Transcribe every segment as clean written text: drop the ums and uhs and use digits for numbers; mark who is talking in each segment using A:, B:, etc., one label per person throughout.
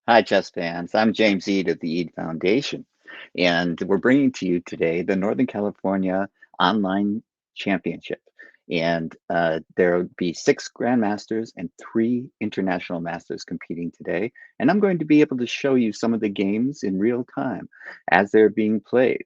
A: Hi, chess fans. I'm James Eade of the Eade Foundation, and we're bringing to you today the Northern California Online Championship. And there will be six grandmasters and three international masters competing today. And I'm going to be able to show you some of the games in real time as they're being played.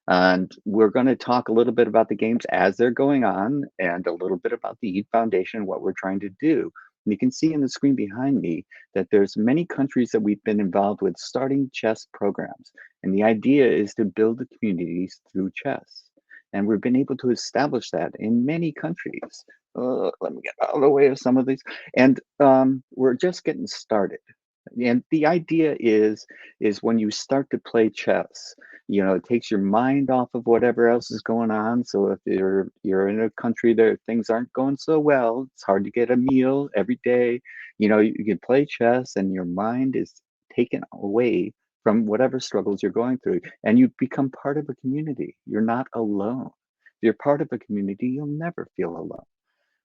A: And we're going to talk a little bit about the games as they're going on and a little bit about the Eade Foundation, what we're trying to do. And you can see in the screen behind me that there's many countries that we've been involved with starting chess programs. And the idea is to build the communities through chess. And we've been able to establish that in many countries. Let me get out of the way of some of these. And we're just getting started. And the idea is when you start to play chess, it takes your mind off of whatever else is going on. So if you're in a country that things aren't going so well, it's hard to get a meal every day. You can play chess and your mind is taken away from whatever struggles you're going through, and you become part of a community. You're not alone. If you're part of a community, you'll never feel alone.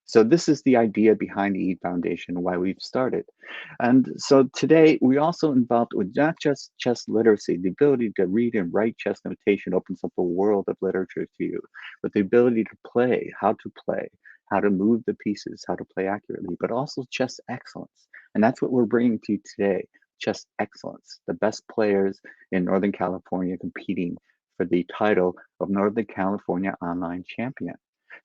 A: So this is the idea behind the Eade Foundation, why we've started. And so today we also involved with not just chess literacy, the ability to read and write chess notation opens up a world of literature to you, but the ability to play, how to move the pieces, how to play accurately, but also chess excellence. And that's what we're bringing to you today, chess excellence, the best players in Northern California competing for the title of Northern California Online Champion.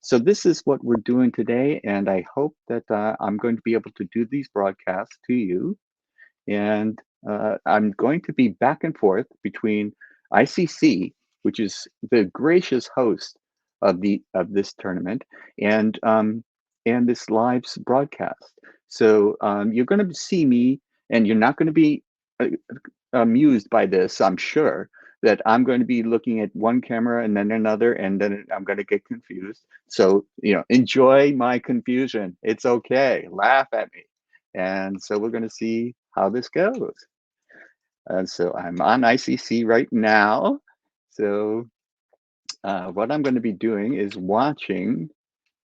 A: So this is what we're doing today, and I hope that I'm going to be able to do these broadcasts to you. And I'm going to be back and forth between ICC, which is the gracious host of this tournament, and this live broadcast. So you're going to see me, and you're not going to be uh, amused by this, I'm sure, that I'm going to be looking at one camera and then another, and then I'm going to get confused. So, enjoy my confusion. It's okay. Laugh at me. And so we're going to see how this goes. And so I'm on ICC right now. So what I'm going to be doing is watching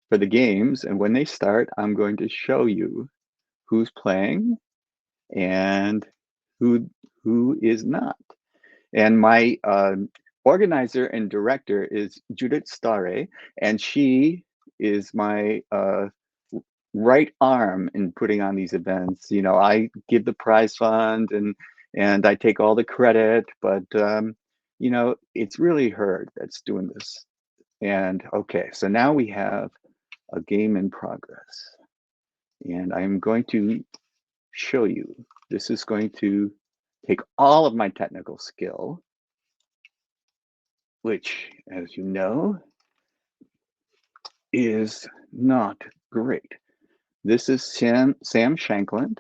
A: for the games. And when they start, I'm going to show you who's playing and who who is not. And my organizer and director is Judith Stare, and she is my right arm in putting on these events. I give the prize fund and I take all the credit, but it's really her that's doing this. And okay, so now we have a game in progress, and I'm going to show you. This is going to take all of my technical skill, which, as you know, is not great. This is Sam Shankland,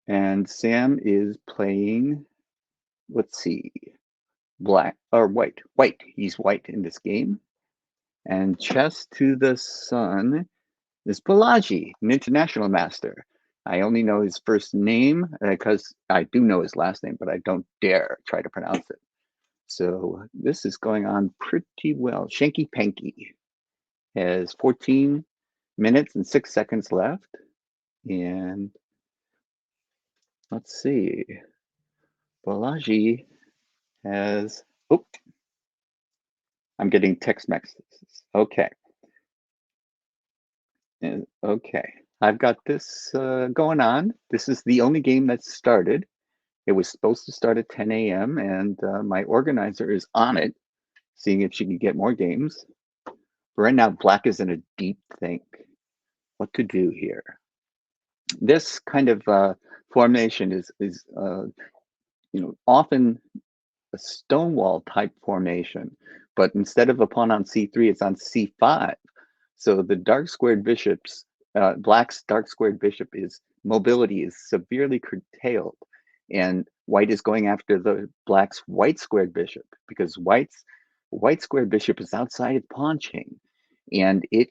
A: and Sam is playing, let's see, black or white. White. He's white in this game. And chess to the sun is Balaji, an international master. I only know his first name because I do know his last name, but I don't dare try to pronounce it. So this is going on pretty well. Shanky Panky has 14 minutes and 6 seconds left. And let's see, Balaji has, oh, I'm getting text messages. Okay. Okay. I've got this going on. This is the only game that's started. It was supposed to start at 10 a.m. and my organizer is on it, seeing if she can get more games. But right now, Black is in a deep think. What to do here? This kind of formation is often a stonewall type formation, but instead of a pawn on c3, it's on c5. So the dark squared bishops, Black's dark squared bishop is mobility is severely curtailed, and White is going after the Black's white squared bishop because White's white squared bishop is outside its pawn chain, and it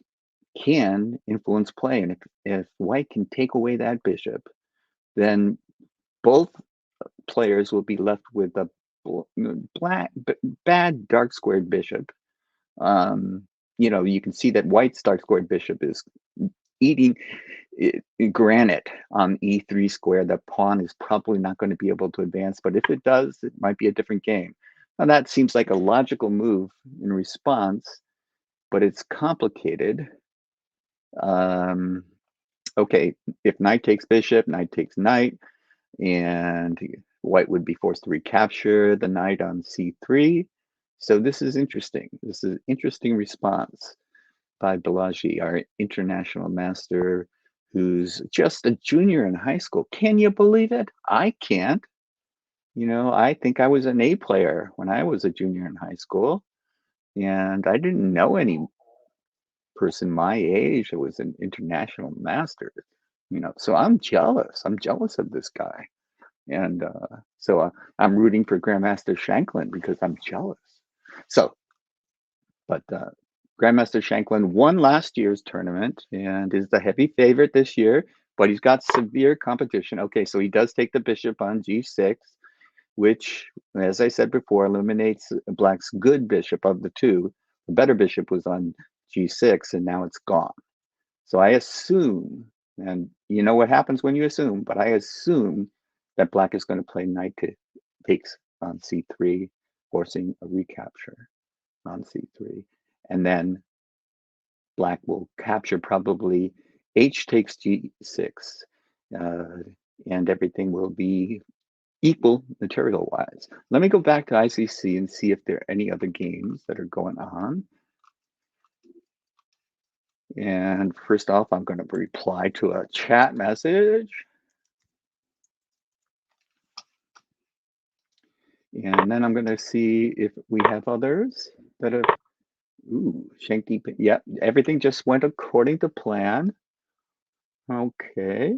A: can influence play. And if White can take away that bishop, then both players will be left with a black bad dark squared bishop. You can see that White's dark squared bishop is eating granite on e3 square. The pawn is probably not going to be able to advance, but if it does, it might be a different game. Now that seems like a logical move in response, but it's complicated. Um, okay, if knight takes bishop, knight takes knight, and white would be forced to recapture the knight on c3. So this is interesting. This is an interesting response by Balaji, our international master, who's just a junior in high school. Can you believe it? I can't. You know, I think I was an A player when I was a junior in high school, and I didn't know any person my age that was an international master. You know, so I'm jealous. I'm jealous of this guy, and I'm rooting for Grandmaster Shanklin because I'm jealous. So but Grandmaster Shanklin won last year's tournament and is the heavy favorite this year, but he's got severe competition. Okay, so he does take the bishop on g6, which, as I said before, eliminates Black's good bishop of the two. The better bishop was on g6, and now it's gone. So I assume, and you know what happens when you assume, but I assume that Black is going to play knight to takes on c3, forcing a recapture on c3. And then Black will capture probably h takes g6, uh, and everything will be equal material-wise. Let me go back to ICC and see if there are any other games that are going on. And first off, I'm going to reply to a chat message. And then I'm going to see if we have others that have, ooh, Shanky, yep, everything just went according to plan. Okay.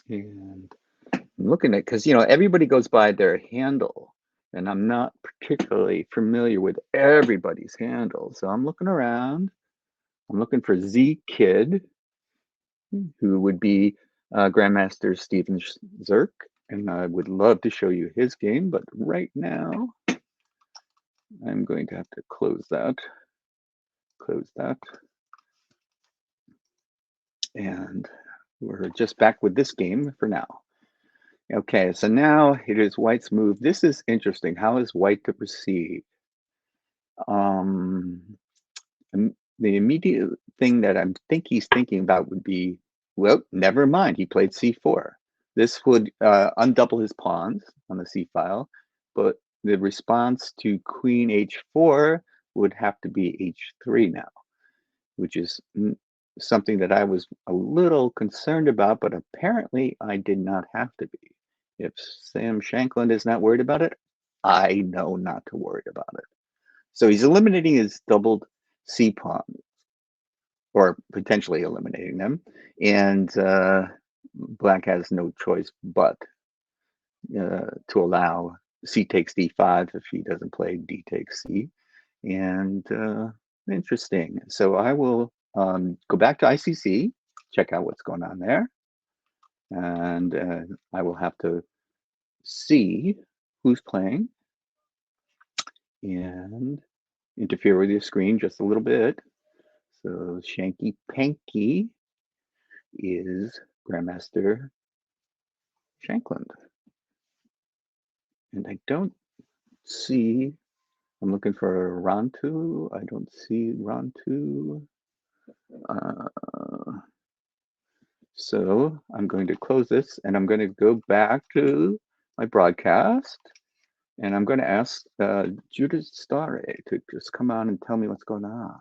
A: And I'm looking at, because, you know, everybody goes by their handle, and I'm not particularly familiar with everybody's handle. So I'm looking around. I'm looking for Z Kid, who would be Grandmaster Steven Zerk, and I would love to show you his game, but right now I'm going to have to close that, and we're just back with this game for now. Okay, so now it is White's move. This is interesting. How is White to proceed? Um, the immediate thing that he's thinking about would be, well, never mind. He played c4. This would undouble his pawns on the c file, but the response to queen h4 would have to be h3 now, which is something that I was a little concerned about, but apparently I did not have to be. If Sam Shanklin is not worried about it, I know not to worry about it. So he's eliminating his doubled C pawn, or potentially eliminating them, and Black has no choice but to allow C takes D5 if he doesn't play D takes C. And interesting. So I will go back to ICC, check out what's going on there, and I will have to see who's playing and interfere with your screen just a little bit. So Shanky Panky is Grandmaster Shanklin. And I don't see, I'm looking for Rantu. I don't see Rantu. So I'm going to close this and I'm going to go back to my broadcast. And I'm going to ask Judith Stare to just come on and tell me what's going on.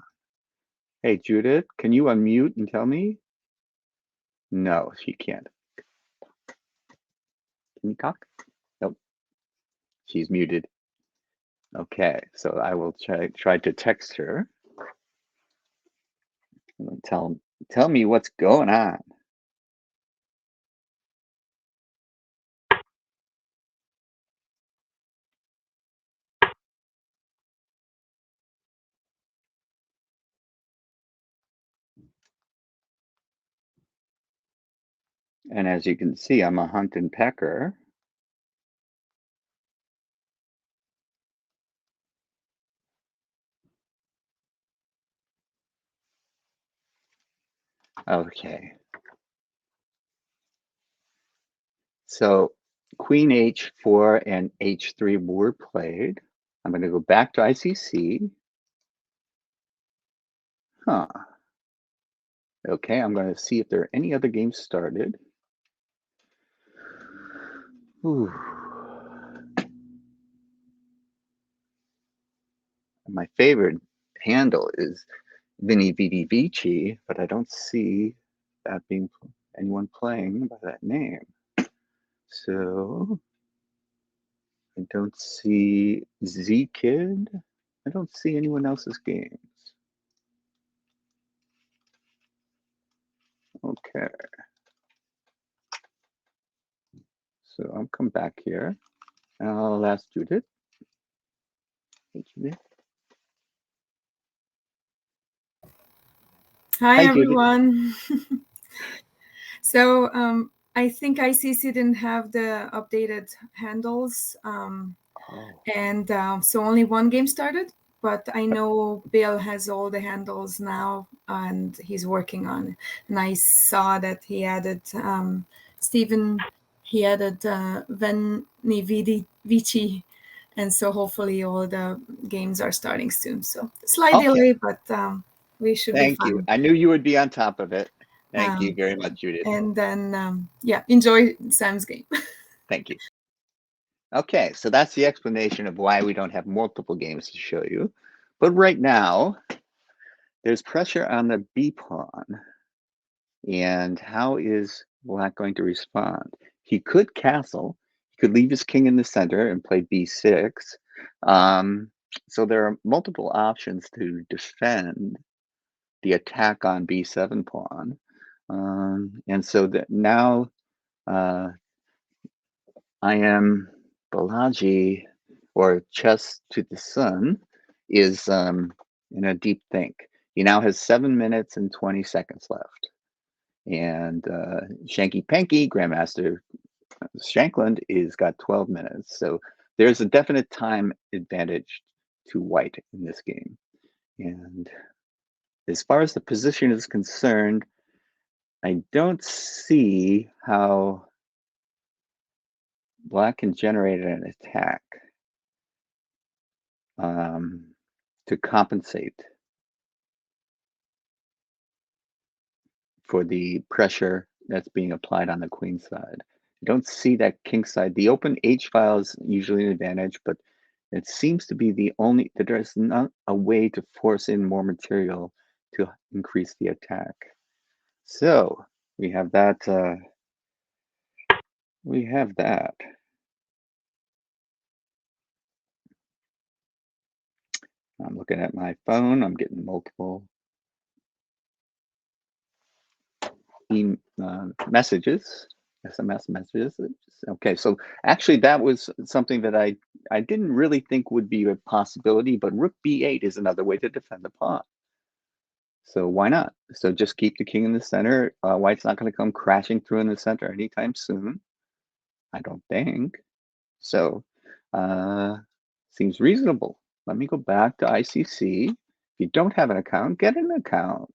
A: Hey, Judith, can you unmute and tell me? No, she can't. Can you talk? Nope, she's muted. Okay, so I will try to text her and tell me what's going on. And as you can see, I'm a hunt and pecker. Okay. So Queen H4 and H3 were played. I'm going to go back to ICC. Huh. Okay, I'm going to see if there are any other games started. Ooh. My favorite handle is Vini Vidi Vici, but I don't see that being anyone playing by that name. So I don't see Z Kid. I don't see anyone else's games. Okay. So I'll come back here. I'll ask Judith. Hey, Judith.
B: Hi,
A: Hi, Judith.
B: everyone. So I think ICC didn't have the updated handles,
A: Oh,
B: and so only one game started. But I know Bill has all the handles now, and he's working on it. And I saw that he added Stephen. He added Veni Vidi Vici, and so hopefully all the games are starting soon. So slight
A: okay.
B: delay, but we should be
A: Thank you.
B: fine.
A: I knew you would be on top of it. Thank you
B: Um,
A: very much, Judith.
B: and then yeah, enjoy Sam's game.
A: Thank you. Okay, so that's the explanation of why we don't have multiple games to show you. But right now, there's pressure on the B pawn. And how is Black going to respond? He could castle. He could leave his king in the center and play B6. Um, so there are multiple options to defend the attack on B7 pawn. And so that now uh, I am Balaji, or Chess to the Sun, is in a deep think. He now has 7 minutes and 20 seconds left. And Shanky Panky, Grandmaster Shankland, is got 12 minutes. So there's a definite time advantage to white in this game. And as far as the position is concerned, I don't see how Black can generate an attack um, to compensate for the pressure that's being applied on the queen side. I don't see that king side. The open H file is usually an advantage, but it seems to be the only, that there's not a way to force in more material to increase the attack. So we have that. We have that. I'm looking at my phone. I'm getting multiple messages, SMS messages. Okay, so actually that was something that I didn't really think would be a possibility, but Rook B8 is another way to defend the pawn. So why not? So just keep the king in the center. White's not going to come crashing through in the center anytime soon, I don't think. So seems reasonable. Let me go back to ICC. If you don't have an account, get an account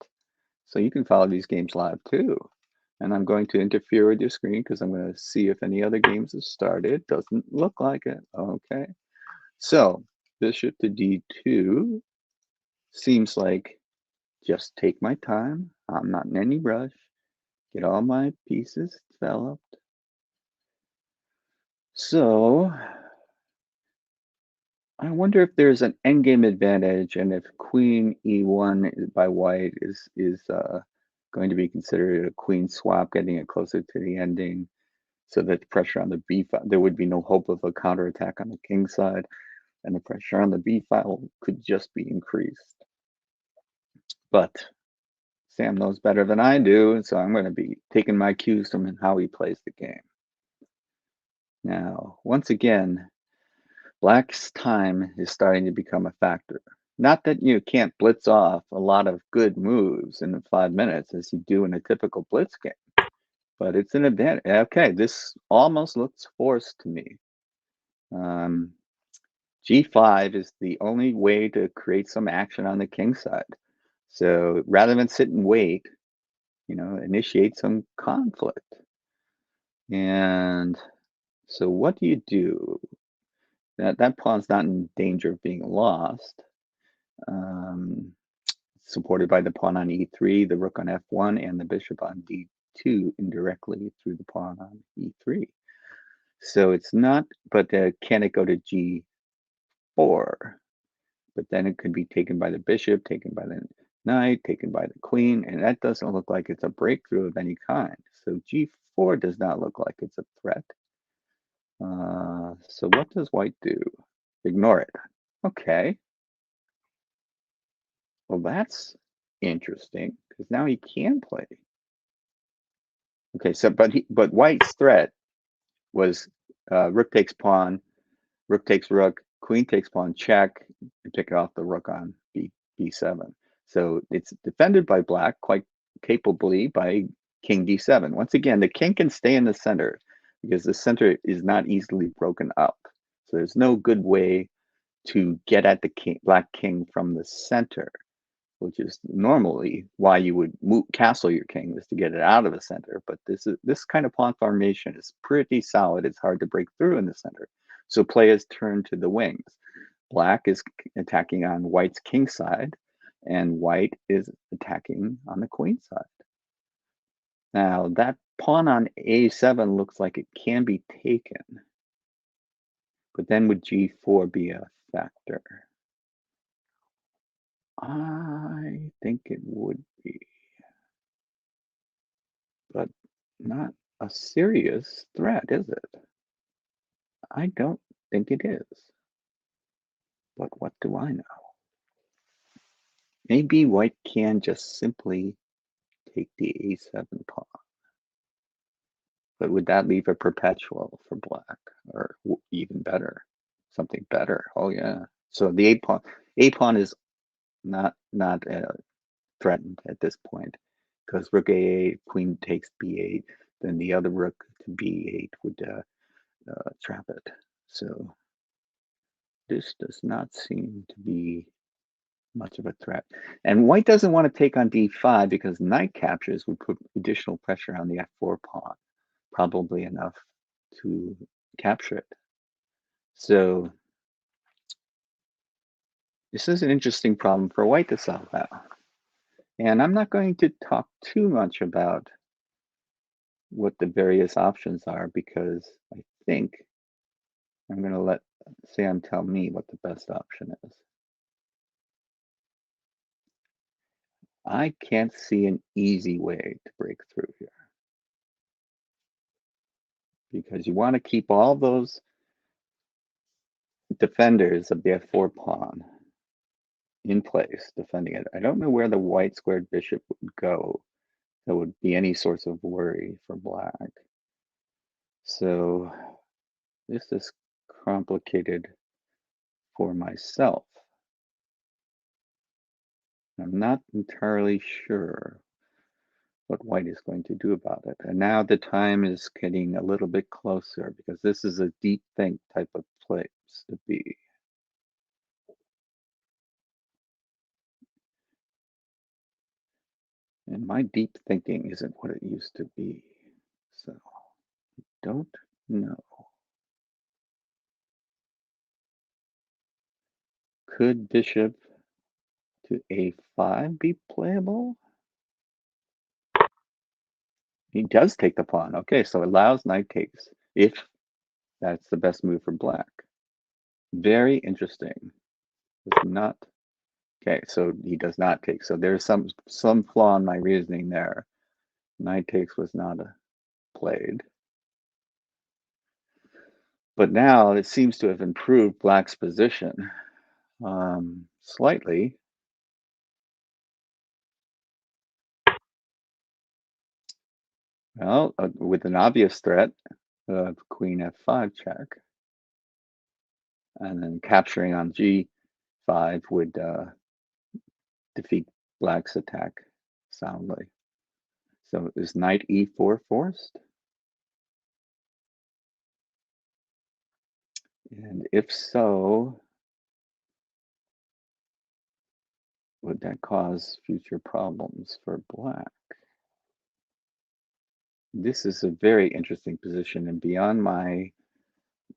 A: so you can follow these games live too. And I'm going to interfere with your screen because I'm going to see if any other games have started. Doesn't look like it. Okay. So bishop to D2 seems like just take my time. I'm not in any rush. Get all my pieces developed. So I wonder if there's an endgame advantage and if queen E1 by white is going to be considered a queen swap, getting it closer to the ending, so that the pressure on the B file, there would be no hope of a counterattack on the king side, and the pressure on the B file could just be increased. But Sam knows better than I do, and so I'm going to be taking my cues from how he plays the game. Now, once again, Black's time is starting to become a factor. Not that you can't blitz off a lot of good moves in 5 minutes as you do in a typical blitz game, but it's an advantage. Okay, this almost looks forced to me. G5 is the only way to create some action on the king side. So rather than sit and wait, initiate some conflict. And so what do you do? That pawn's not in danger of being lost. Um, Supported by the pawn on e3, the rook on f1, and the bishop on d2 indirectly through the pawn on e3. So it's not, but can it go to g4? But then it could be taken by the bishop, taken by the knight, taken by the queen, and that doesn't look like it's a breakthrough of any kind. So g4 does not look like it's a threat. So what does white do? Ignore it. Okay. Well, that's interesting because now he can play. Okay, so but white's threat was rook takes pawn, rook takes rook, queen takes pawn, check, and pick off the rook on b7. So it's defended by black quite capably by king d7. Once again, the king can stay in the center because the center is not easily broken up. So there's no good way to get at the black king from the center, which is normally why you would castle your king, is to get it out of the center. But this kind of pawn formation is pretty solid. It's hard to break through in the center. So play is turned to the wings. Black is attacking on white's king side, and white is attacking on the queen side. Now that pawn on a7 looks like it can be taken, but then would g4 be a factor? I think it would be, but not a serious threat, is it? I don't think it is. But what do I know? Maybe white can just simply take the a7 pawn. But would that leave a perpetual for black? Or even better, something better? Oh yeah. So the a pawn is not threatened at this point, because rook a8, queen takes b8, then the other rook to b8 would trap it. So this does not seem to be much of a threat. And white doesn't want to take on d5 because knight captures would put additional pressure on the f4 pawn, probably enough to capture it. So this is an interesting problem for white to solve now. And I'm not going to talk too much about what the various options are because I think I'm going to let Sam tell me what the best option is. I can't see an easy way to break through here because you want to keep all those defenders of the f4 pawn in place, defending it. I don't know where the white squared bishop would go that would be any source of worry for black. So this is complicated for myself. I'm not entirely sure what white is going to do about it. And now the time is getting a little bit closer because this is a deep think type of place to be. And my deep thinking isn't what it used to be. So don't know. Could bishop to a5 be playable? He does take the pawn. Okay, so allows knight takes if that's the best move for black. Very interesting. It's not okay. So he does not take. So there's some flaw in my reasoning there. Knight takes was not played. But now it seems to have improved black's position slightly. Well, with an obvious threat of queen f5 check, and then capturing on g5 would defeat black's attack soundly. So is knight e4 forced? And if so, would that cause future problems for black? This is a very interesting position and beyond my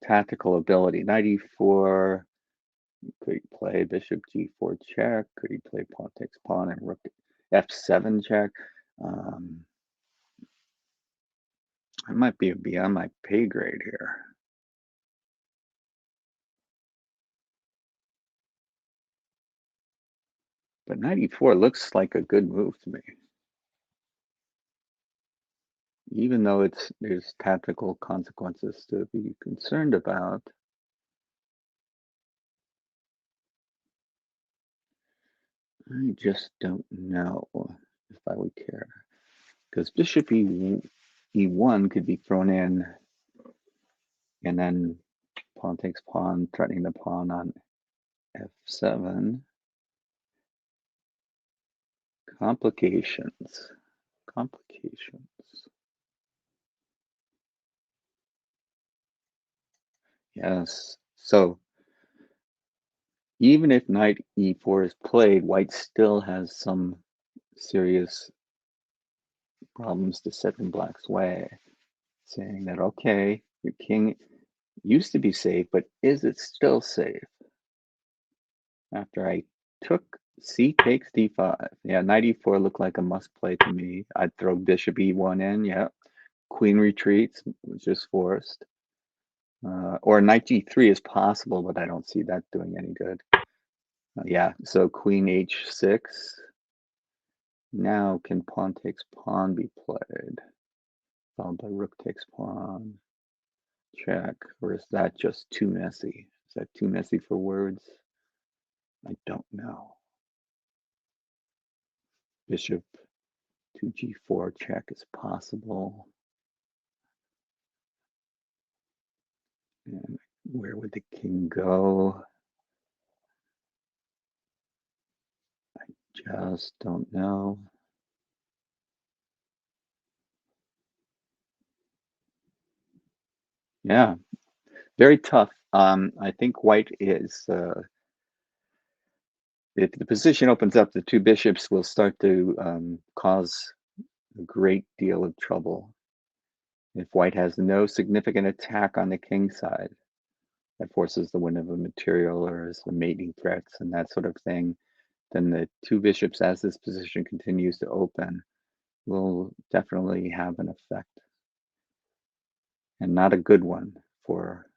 A: tactical ability. Knight e4. Could he play bishop g4 check? Could he play pawn takes pawn and rook f7 check? Um, I might be beyond my pay grade here. But knight e4 looks like a good move to me. Even though there's tactical consequences to be concerned about. I just don't know if I would care. Because bishop e1 could be thrown in, and then pawn takes pawn, threatening the pawn on f7. Complications. Complications. Yes. So even if knight e4 is played, white still has some serious problems to set in black's way, saying that, okay, your king used to be safe, but is it still safe? After I took c takes d5. Yeah, knight e4 looked like a must play to me. I'd throw bishop e1 in, yeah. Queen retreats, which is forced. Or knight g3 is possible, but I don't see that doing any good. Yeah, so queen h6. Now can pawn takes pawn be played? Followed by rook takes pawn. Check. Or is that just too messy? Is that too messy for words? I don't know. Bishop to g4 check is possible. And where would the king go? I just don't know. Yeah, very tough. I think white is, if the position opens up, the two bishops will start to cause a great deal of trouble. If white has no significant attack on the king side, that forces the win of a material or as the mating threats and that sort of thing, then the two bishops, as this position continues to open, will definitely have an effect. And not a good one for.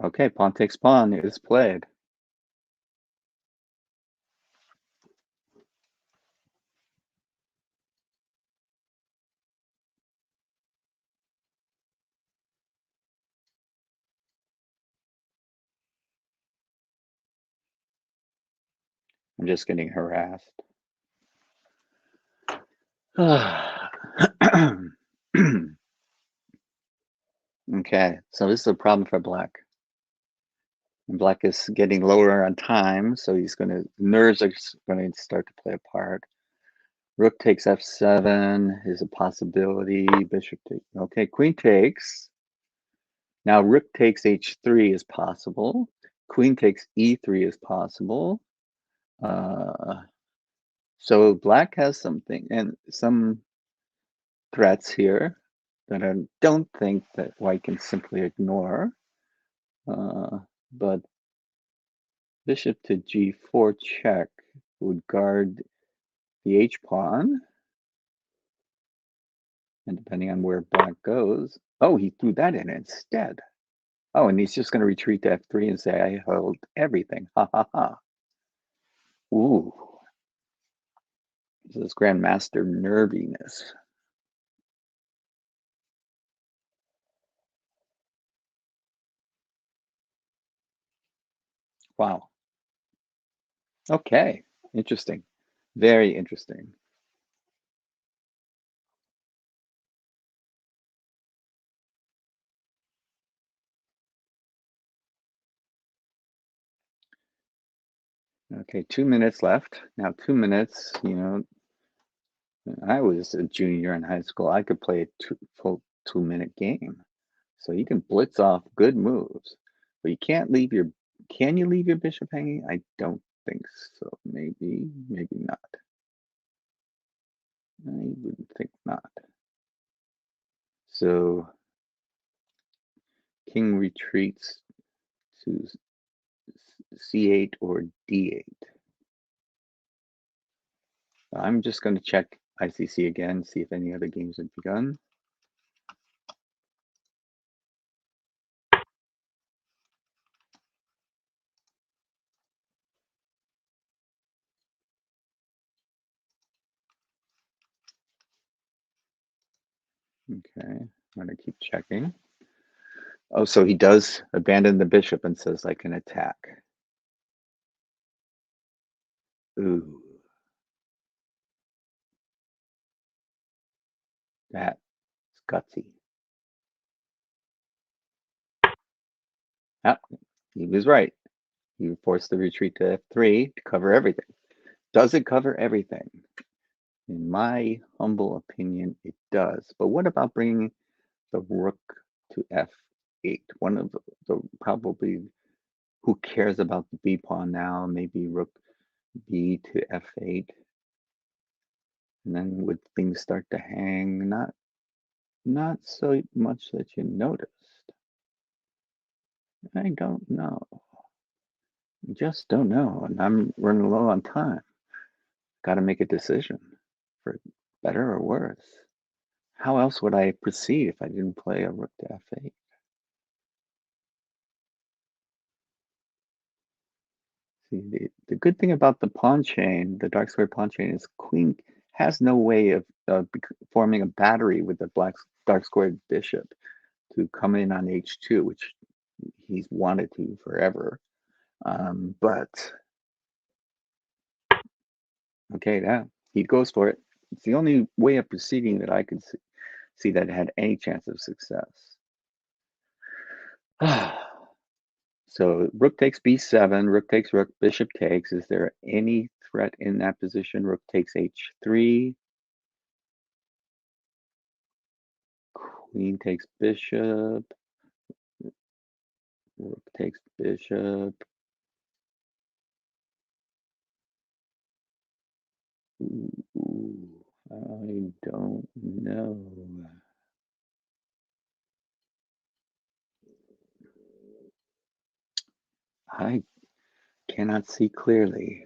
A: Okay, pawn takes pawn is played. I'm just getting harassed. Okay, so this is a problem for black. And black is getting lower on time, so nerves are going to start to play a part. Rook takes f7 is a possibility. Bishop takes, okay, queen takes. Now rook takes h3 is possible. Queen takes e3 is possible. So black has something and some threats here that I don't think that white can simply ignore. But bishop to g4 check would guard the h-pawn. And depending on where black goes, oh, he threw that in instead. Oh, and he's just going to retreat to f3 and say, I held everything. Ha ha ha. Ooh. This is Grandmaster nerviness. Wow. Okay. Interesting. Very interesting. Okay, 2 minutes left. Now, 2 minutes, I was a junior in high school. I could play a full 2 minute game. So you can blitz off good moves, but you can't can you leave your bishop hanging? I don't think so. Maybe, maybe not. I wouldn't think not. So king retreats to c8 or d8. I'm just going to check ICC again, see if any other games have begun. Okay, I'm going to keep checking. Oh, so he does abandon the bishop and says I can attack. Ooh, that's gutsy. Ah, he was right. He forced the retreat to f3 to cover everything. Does it cover everything? In my humble opinion, it does. But what about bringing the rook to f8? One of the probably, who cares about the b pawn now? Maybe rook b to f8. And then would things start to hang? Not so much that you noticed. I don't know. Just don't know. And I'm running low on time. Got to make a decision for better or worse. How else would I proceed if I didn't play a rook to f8? See, the good thing about the pawn chain, the dark square pawn chain, is queen has no way of forming a battery with the dark squared bishop to come in on h2, which he's wanted to forever. But okay, yeah, he goes for it. It's the only way of proceeding that I could see that had any chance of success. So rook takes b7, rook takes rook, bishop takes. Is there any threat in that position? Rook takes h3. Queen takes bishop. Rook takes bishop. Ooh, I don't know. I cannot see clearly.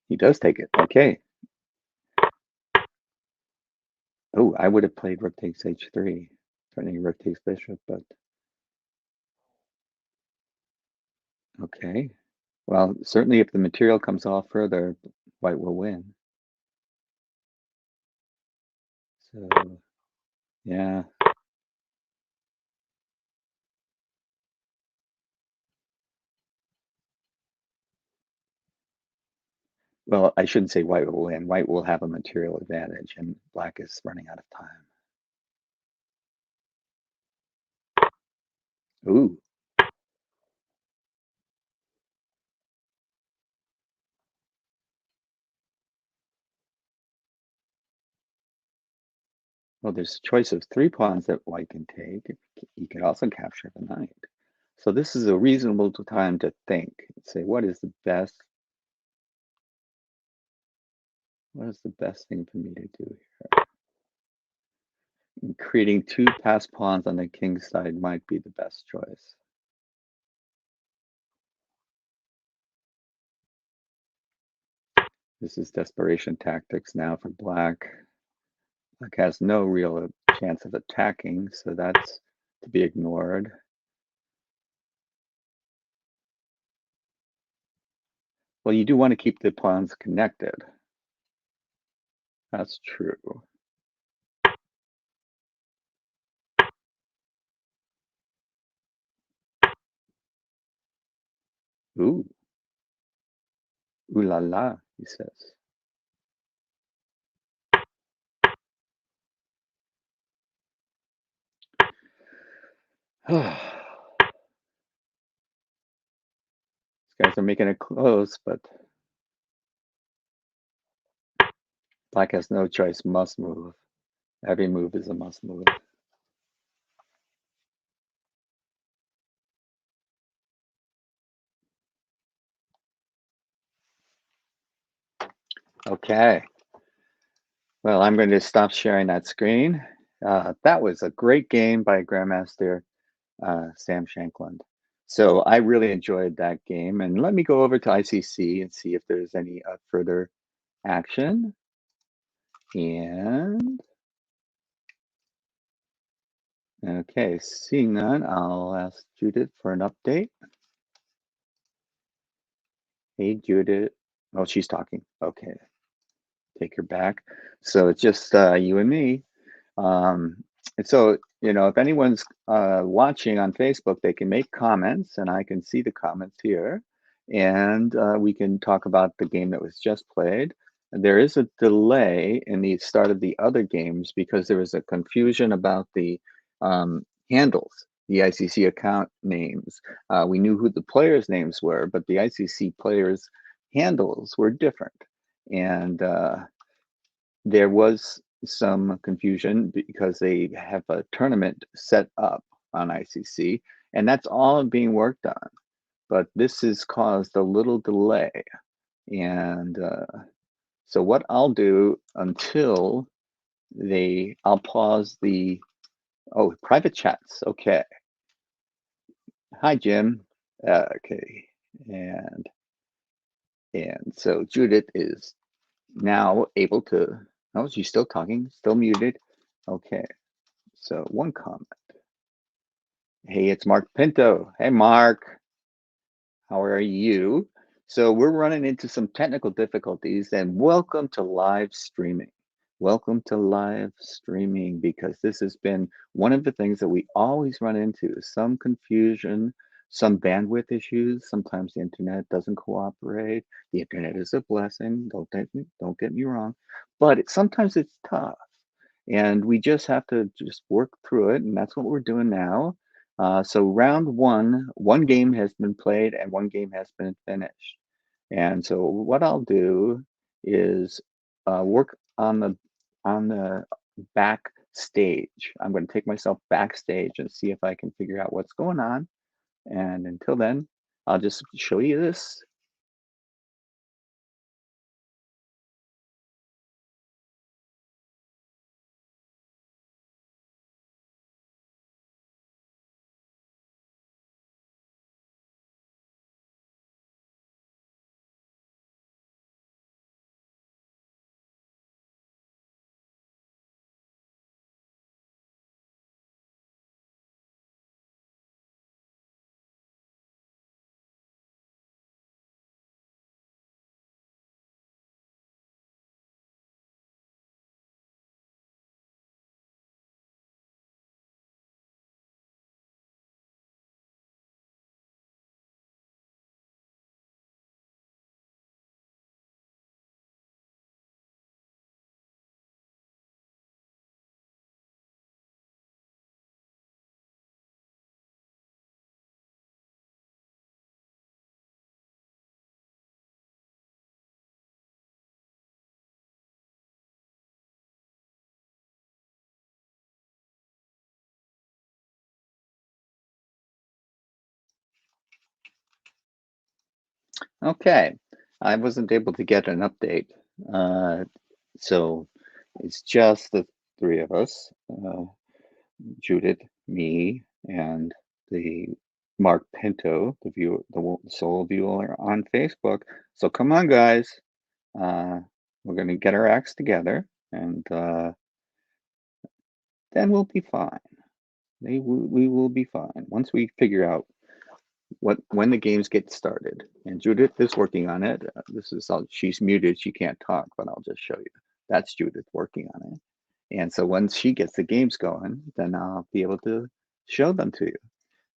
A: He does take it. Okay. Oh, I would have played rook takes h3, threatening rook takes bishop, but okay. Well, certainly if the material comes off further, white will win. So, yeah. Well, I shouldn't say white will win. White will have a material advantage, and black is running out of time. Ooh. Well, there's a choice of 3 pawns that white can take. You can also capture the knight. So this is a reasonable time to think and say, what is the best thing for me to do here? And creating 2 passed pawns on the king's side might be the best choice. This is desperation tactics now for black. Black has no real chance of attacking, so that's to be ignored. Well, you do want to keep the pawns connected. That's true. Ooh. Ooh la la, he says. These guys are making it close, but black has no choice, must move. Every move is a must move. Okay. Well, I'm going to stop sharing that screen. That was a great game by Grandmaster Sam Shankland. So I really enjoyed that game. And let me go over to ICC and see if there's any further action. And okay, seeing none, I'll ask Judith for an update. Hey, Judith. Oh, she's talking. Okay, take her back. So it's just you and me. Um, and so, if anyone's watching on Facebook, they can make comments and I can see the comments here. And we can talk about the game that was just played. There is a delay in the start of the other games because there was a confusion about the handles, the ICC account names. We knew who the players' names were, but the ICC players' handles were different. And there was some confusion because they have a tournament set up on ICC, and that's all being worked on. But this has caused a little delay. And so, what I'll do until I'll pause the, oh, private chats. Okay. Hi, Jim. Okay. And, and so Judith is now able to, oh, she's still talking, still muted. Okay. So, one comment. Hey, it's Mark Pinto. Hey, Mark. How are you? So we're running into some technical difficulties, and welcome to live streaming. Welcome to live streaming because this has been one of the things that we always run into, some confusion, some bandwidth issues. Sometimes the internet doesn't cooperate. The internet is a blessing. Don't get me wrong, but sometimes it's tough. And we just have to just work through it, and that's what we're doing now. So round one game has been played and one game has been finished. And so what I'll do is work on the backstage. I'm going to take myself backstage and see if I can figure out what's going on. And until then, I'll just show you this. Okay, I wasn't able to get an update. Uh, so it's just the three of us. Judith, me, and the Mark Pinto, the sole viewer on Facebook. So come on, guys. Uh, we're going to get our acts together, and then we'll be fine. We will be fine once we figure out when the games get started. And Judith is working on it. She's muted. She can't talk, but I'll just show you. That's Judith working on it. And so once she gets the games going, then I'll be able to show them to you.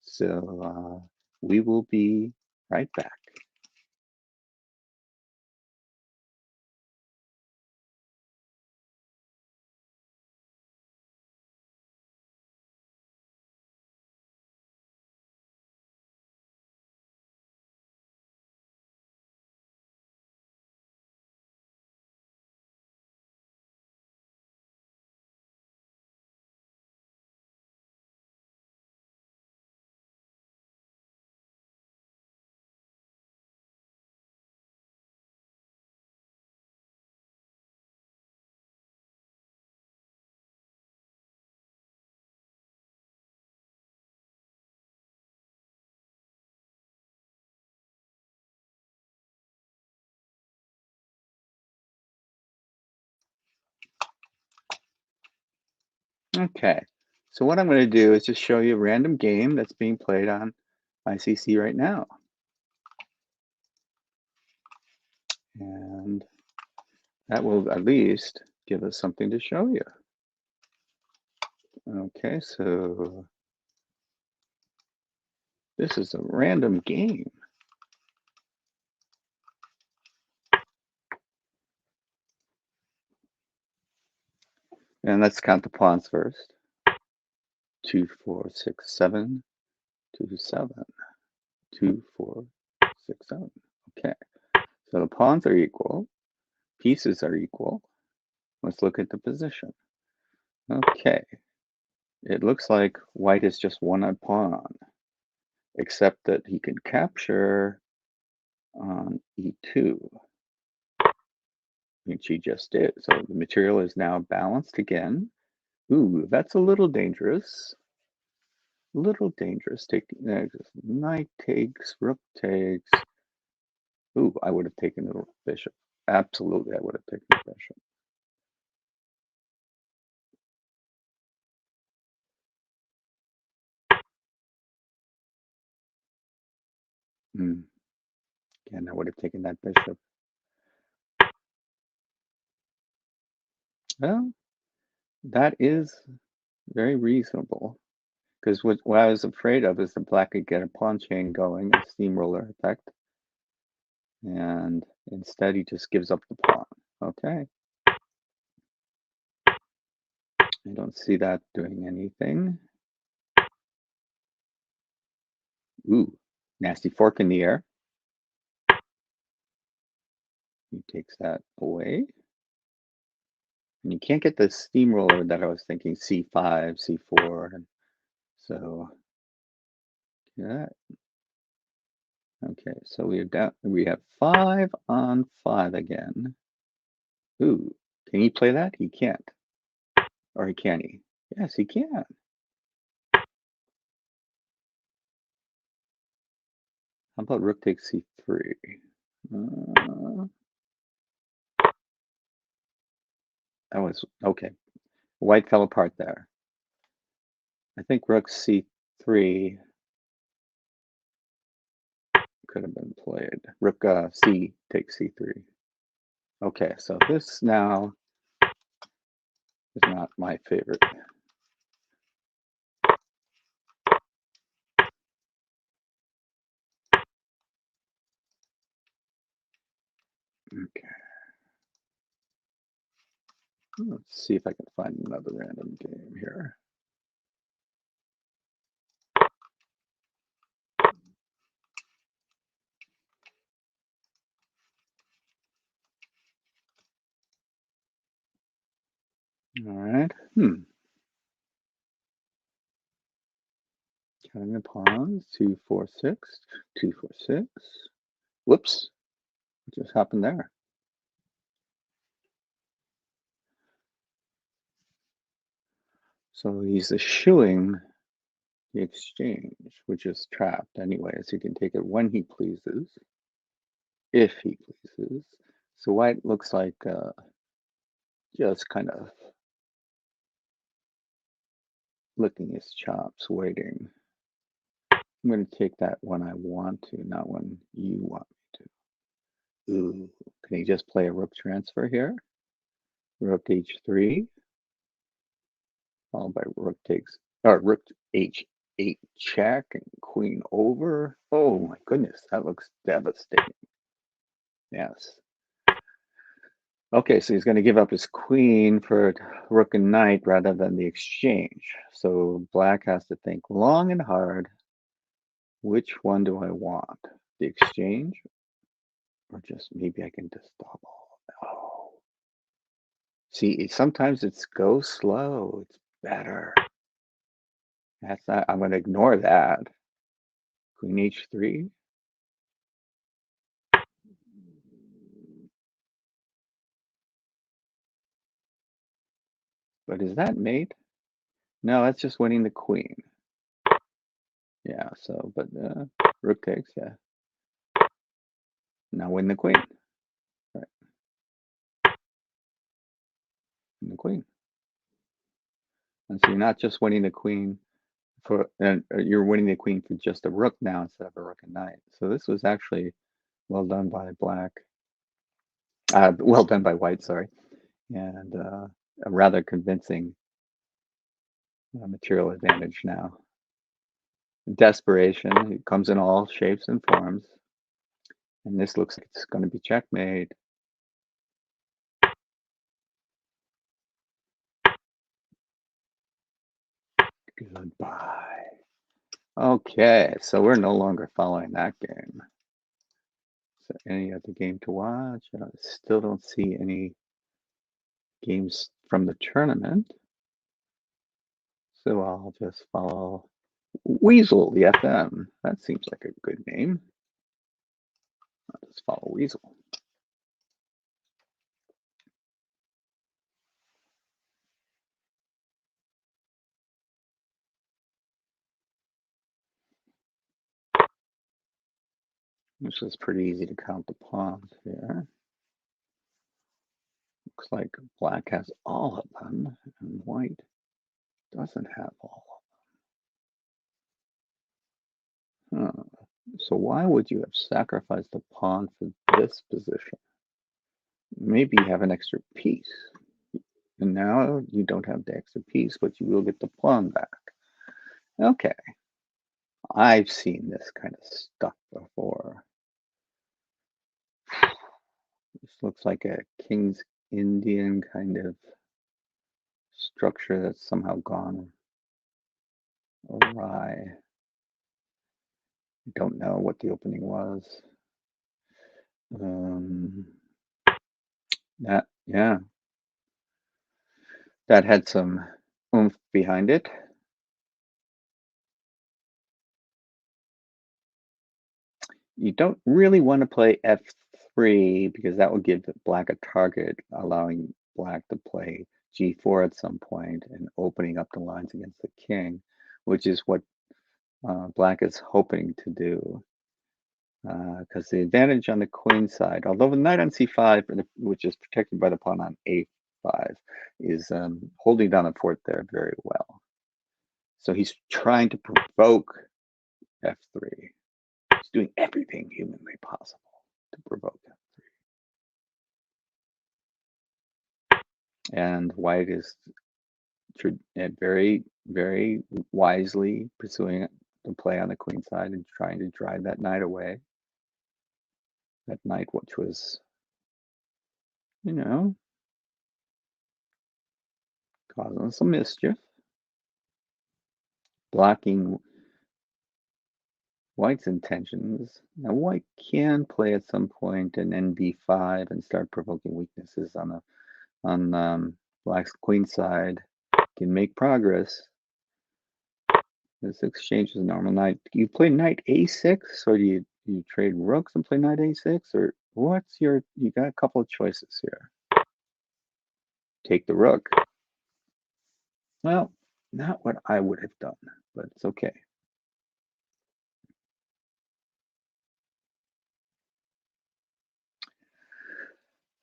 A: So we will be right back. Okay, so what I'm going to do is just show you a random game that's being played on ICC right now. And that will at least give us something to show you. Okay, so this is a random game. And let's count the pawns first. 2, 4, 6, 7, 2, 7, 2, 4, 6, 7. Okay, so the pawns are equal, pieces are equal. Let's look at the position. Okay, it looks like white is just one pawn, except that he can capture on E2, which he just did. So the material is now balanced again. Ooh, that's a little dangerous. Little dangerous. Knight takes, rook takes. Ooh, I would have taken the bishop. Absolutely, I would have taken the bishop. Again, I would have taken that bishop. Well, that is very reasonable. Because what I was afraid of is the black could get a pawn chain going, a steamroller effect. And instead, he just gives up the pawn. Okay. I don't see that doing anything. Ooh, nasty fork in the air. He takes that away. And you can't get the steamroller that I was thinking, C5, C4. And so, yeah. Okay, so we have 5 on 5 again. Ooh, can he play that? He can't. Or can he? Yes, he can. How about rook takes C3? That was okay. White fell apart there. I think rook C3 could have been played. Rook C takes C3. Okay, so this now is not my favorite. Okay. Let's see if I can find another random game here. All right. Counting the pawns. 2, 4, 6. 2, 4, 6. Whoops. What just happened there? So he's eschewing the exchange, which is trapped anyway, so he can take it when he pleases, if he pleases. So white looks like just kind of licking his chops, waiting. I'm going to take that when I want to, not when you want me to. Ooh, can he just play a rook transfer here? Rook h3, followed by rook takes, or rook h8 check and queen over. Oh my goodness, that looks devastating. Yes. Okay, so he's going to give up his queen for rook and knight rather than the exchange. So black has to think long and hard. Which one do I want? The exchange? Or just maybe I can just double. Oh. See, sometimes it's go slow. It's better. That's not, I'm going to ignore that. Queen h3. But is that mate? No, that's just winning the queen. Yeah, so, but rook takes, yeah. Now win the queen. Right. Win the queen. And so you're not just winning the queen you're winning the queen for just a rook now instead of a rook and knight. So this was actually well done by black. Well done by white, sorry, and a rather convincing material advantage now. Desperation, it comes in all shapes and forms, and this looks like it's going to be checkmate. Goodbye. Okay, so we're no longer following that game. So any other game to watch? I still don't see any games from the tournament. So I'll just follow Weasel, the FM. That seems like a good name. I'll just follow Weasel. This is pretty easy to count the pawns here. Looks like black has all of them and white doesn't have all of them. Huh. So why would you have sacrificed a pawn for this position? Maybe you have an extra piece. And now you don't have the extra piece, but you will get the pawn back. Okay. I've seen this kind of stuff before. This looks like a King's Indian kind of structure that's somehow gone awry. I don't know what the opening was. That had some oomph behind it. You don't really want to play f3 because that will give black a target, allowing black to play g4 at some point and opening up the lines against the king, which is what black is hoping to do. Because the advantage on the queen side, although the knight on c5, which is protected by the pawn on a5, is holding down the fort there very well. So he's trying to provoke f3. He's doing everything humanly possible to provoke f3. And white is very, very wisely pursuing the play on the queen side and trying to drive that knight away. That knight, which was, causing some mischief, blocking white's intentions. Now white can play at some point an nb5 and start provoking weaknesses on black's queen side. Can make progress. This exchange is normal. Knight. You play knight a6, or do you trade rooks and play knight a6, or what's your? You got a couple of choices here. Take the rook. Well, not what I would have done, but it's okay.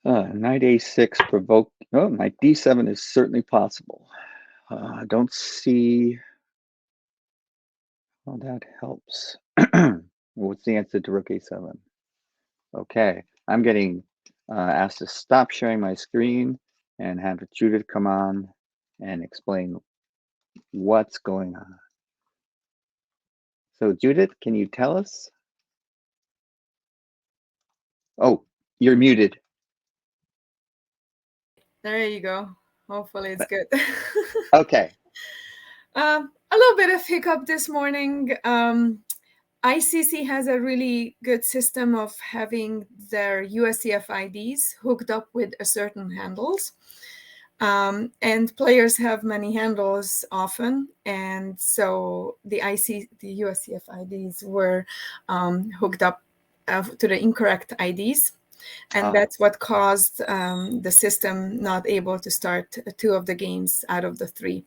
A: Knight a6 provoked. Oh, knight d7 is certainly possible. I don't see how that helps. What's the answer to rook a7? Okay, I'm getting asked to stop sharing my screen and have Judith come on and explain what's going on. So Judith, can you tell us? Oh, you're muted.
B: There you go. Hopefully it's good.
A: Okay.
B: A little bit of hiccup this morning. ICC has a really good system of having their USCF IDs hooked up with a certain handles. And players have many handles often, and so the USCF IDs were hooked up to the incorrect IDs, and that's what caused the system not able to start two of the games out of the three.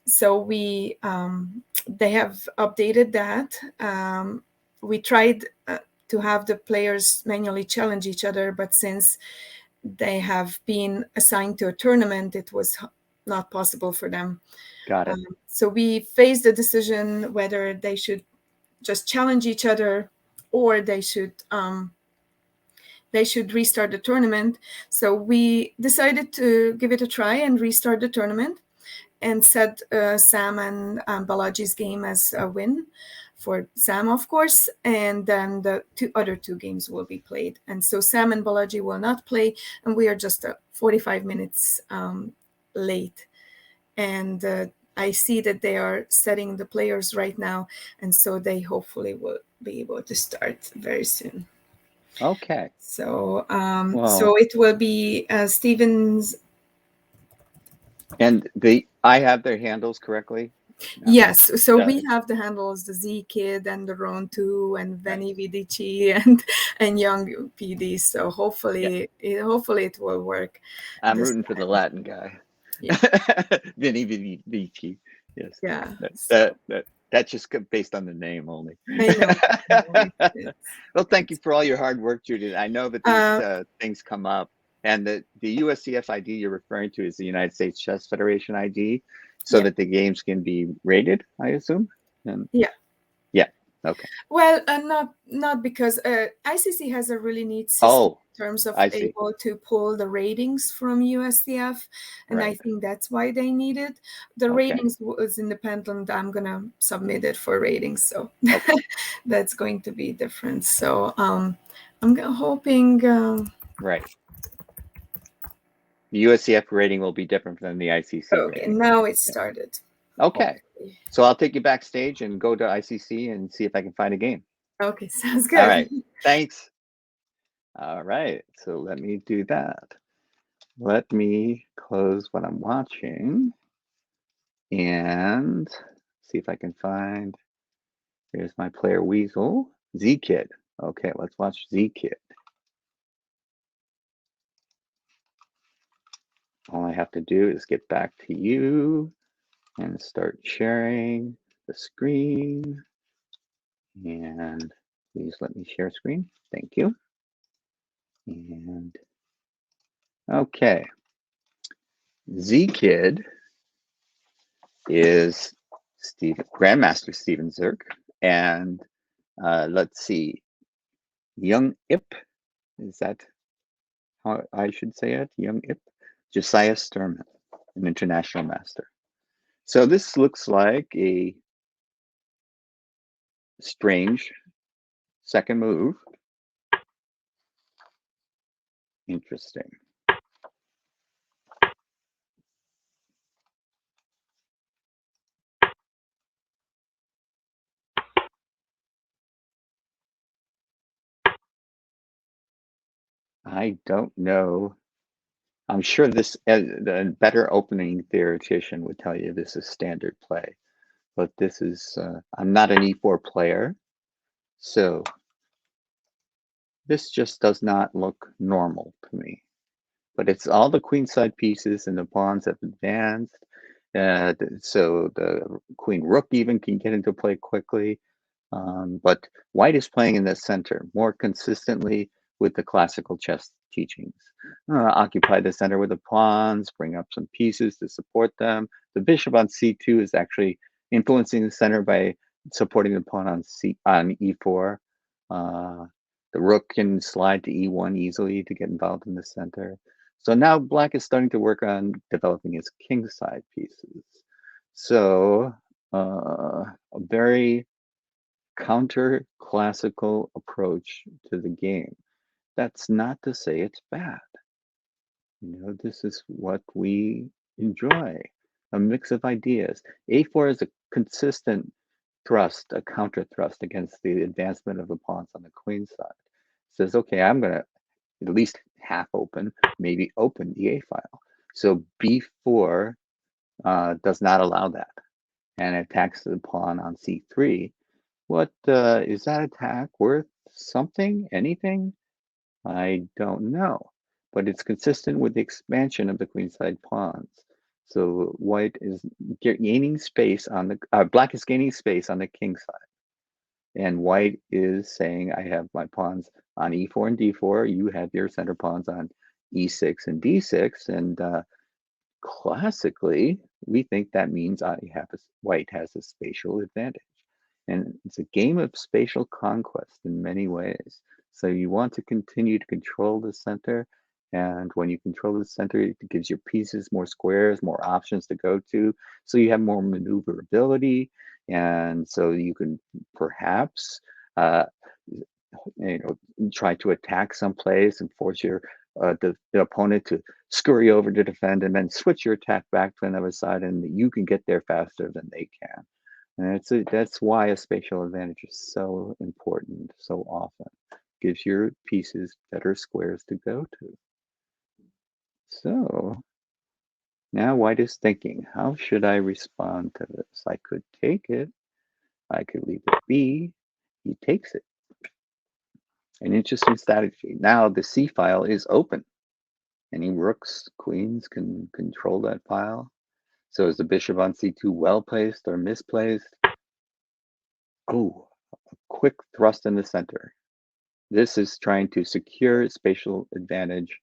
B: So they have updated that. We tried to have the players manually challenge each other, but since they have been assigned to a tournament, it was not possible for them.
A: Got it.
B: So we faced the decision whether they should just challenge each other or they should restart the tournament. So we decided to give it a try and restart the tournament and set Sam and Balaji's game as a win for Sam, of course, and then the other two games will be played. And so Sam and Balaji will not play, and we are just 45 minutes late. And I see that they are setting the players right now, and so they hopefully will be able to start very soon.
A: Okay.
B: So,
A: Well,
B: it will be Stevens.
A: and I have their handles correctly. No.
B: Yes, so we
A: The,
B: have the handles, the Z Kid and the Ron 2 and Veni
A: nice.
B: Vidici and Young PD. So
A: Yeah.
B: hopefully it will work
A: I'm
B: this
A: rooting for the
B: time.
A: Latin guy.
B: Yeah,
A: Vinny Vici. Yes.
B: yeah.
A: That,
B: So
A: that, that, that's just based on the name only.
B: I know,
A: Well, thank you
B: it's
A: for all your hard work, Judith. I know that these
B: uh,
A: things come up, and the USCF ID you're referring to is the United States Chess Federation ID, so
B: yeah,
A: that the games can be rated, I assume. And
B: yeah.
A: yeah, okay.
B: Well, not because ICC has a really neat system
A: Oh,
B: in terms of
A: I see.
B: able to pull the ratings from USDF, and I
A: Right.
B: think that's why they need it. The
A: Okay.
B: ratings was independent. I'm gonna submit it for ratings, so
A: Okay.
B: that's going to be different. So I'm hoping.
A: Right. The USCF rating will be different than the ICC
B: Okay,
A: rating.
B: now it
A: Yeah.
B: started.
A: Okay.
B: Hopefully.
A: So I'll take you backstage and go to ICC and see if I can find a game.
B: Okay, sounds
A: All
B: good.
A: right. Thanks. All right. So let me do that. Let me close what I'm watching and see if I can find. Here's my player Weasel. Z Kid. Okay, let's watch Z Kid. All I have to do is get back to you and start sharing the screen. And please let me share screen. Thank you. And okay, Z Kid is Grandmaster Steven Zerk, and let's see, Young Ip, is that how I should say it? Young Ip, Josiah Sturman, an international master. So this looks like a strange second move. Interesting. I don't know. I'm sure this, the better opening theoretician would tell you this is standard play, but this is, I'm not an E4 player, so this just does not look normal to me. But it's all the queenside pieces and the pawns have advanced. So the queen rook even can get into play quickly. But white is playing in the center more consistently with the classical chess teachings. Occupy the center with the pawns, bring up some pieces to support them. The bishop on c2 is actually influencing the center by supporting the pawn on e4. Uh, the rook can slide to e1 easily to get involved in the center. So now black is starting to work on developing his kingside pieces. So a very counter classical approach to the game. That's not to say it's bad. This is what we enjoy, a mix of ideas. A4 is a consistent thrust, a counter thrust against the advancement of the pawns on the queen side. It says, okay, I'm going to at least half open, maybe open the A file. So B4 does not allow that and attacks the pawn on C3. What is that attack worth? Something? Anything? I don't know. But it's consistent with the expansion of the queenside pawns. So white is gaining space on the black is gaining space on the king side, and white is saying, I have my pawns on e4 and d4. You have your center pawns on e6 and d6, and Classically, we think that means white has a spatial advantage. And it's a game of spatial conquest in many ways. So you want to continue to control the center. And when you control the center, it gives your pieces more squares, more options to go to. So you have more maneuverability. And so you can perhaps uh, you try to attack someplace and force the opponent to scurry over to defend and then switch your attack back to another side, and you can get there faster than they can. And that's why a spatial advantage is so important so often. Gives your pieces better squares to go to. So now white is thinking, how should I respond to this? I could take it. I could leave it be. He takes it. An interesting strategy. Now the C file is open. Any rooks, queens can control that file. So is the bishop on c2 well placed or misplaced? Oh, a quick thrust in the center. This is trying to secure spatial advantage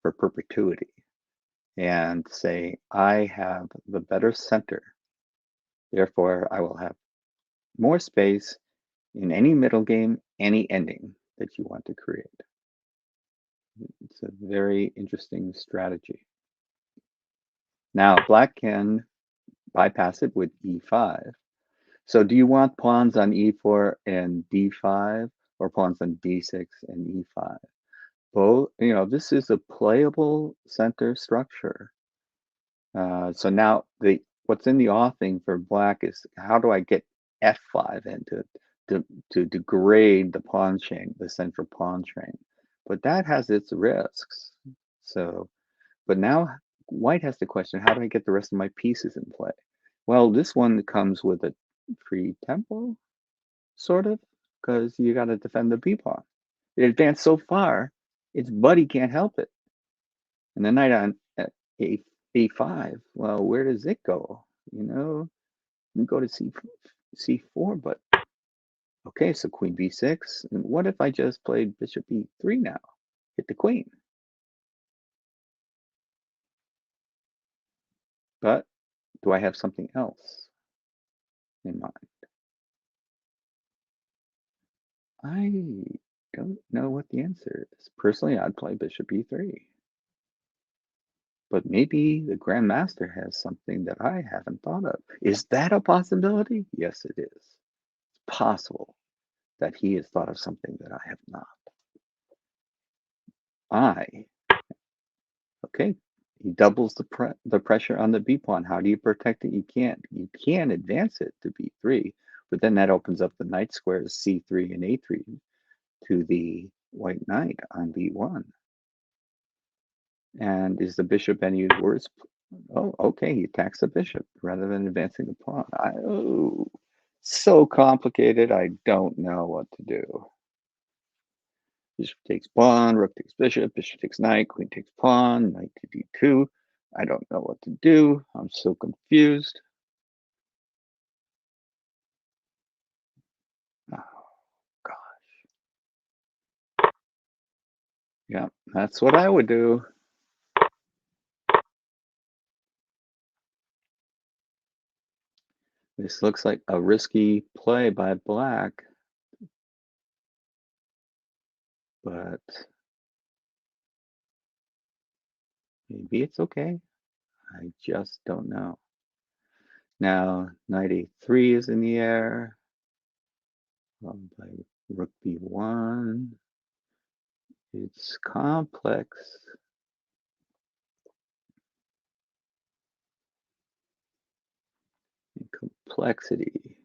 A: for perpetuity and say, I have the better center. Therefore, I will have more space in any middle game, any ending that you want to create. It's a very interesting strategy. Now, black can bypass it with e5. So do you want pawns on e4 and d5 or pawns on d6 and e5? Both, this is a playable center structure. So now what's in the offing for black is how do I get f5 in to degrade the pawn chain, the central pawn chain. But that has its risks. So, but now white has to question, how do I get the rest of my pieces in play? Well, this one comes with a free tempo, sort of, because you got to defend the b pawn. It advanced so far, its buddy can't help it. And the knight on a5, well, where does it go? You go to c4, but okay, so queen b6. And what if I just played bishop e3 now? Hit the queen. But do I have something else in mind? I don't know what the answer is. Personally, I'd play bishop e3. But maybe the grandmaster has something that I haven't thought of. Is that a possibility? Yes, it is. It's possible that he has thought of something that I have not. Okay, he doubles the pressure on the b pawn. How do you protect it? You can't. You can advance it to b3, but then that opens up the knight squares c3 and a3 to the white knight on b1. And is the bishop any worse? Oh, okay, he attacks the bishop rather than advancing the pawn. So complicated, I don't know what to do. Bishop takes pawn, rook takes bishop takes knight, queen takes pawn, knight to d2. I don't know what to do. I'm so confused. Oh, gosh. Yeah, that's what I would do. This looks like a risky play by black, but maybe it's okay. I just don't know. Now, knight a3 is in the air, followed by rook b1. It's complex. And complexity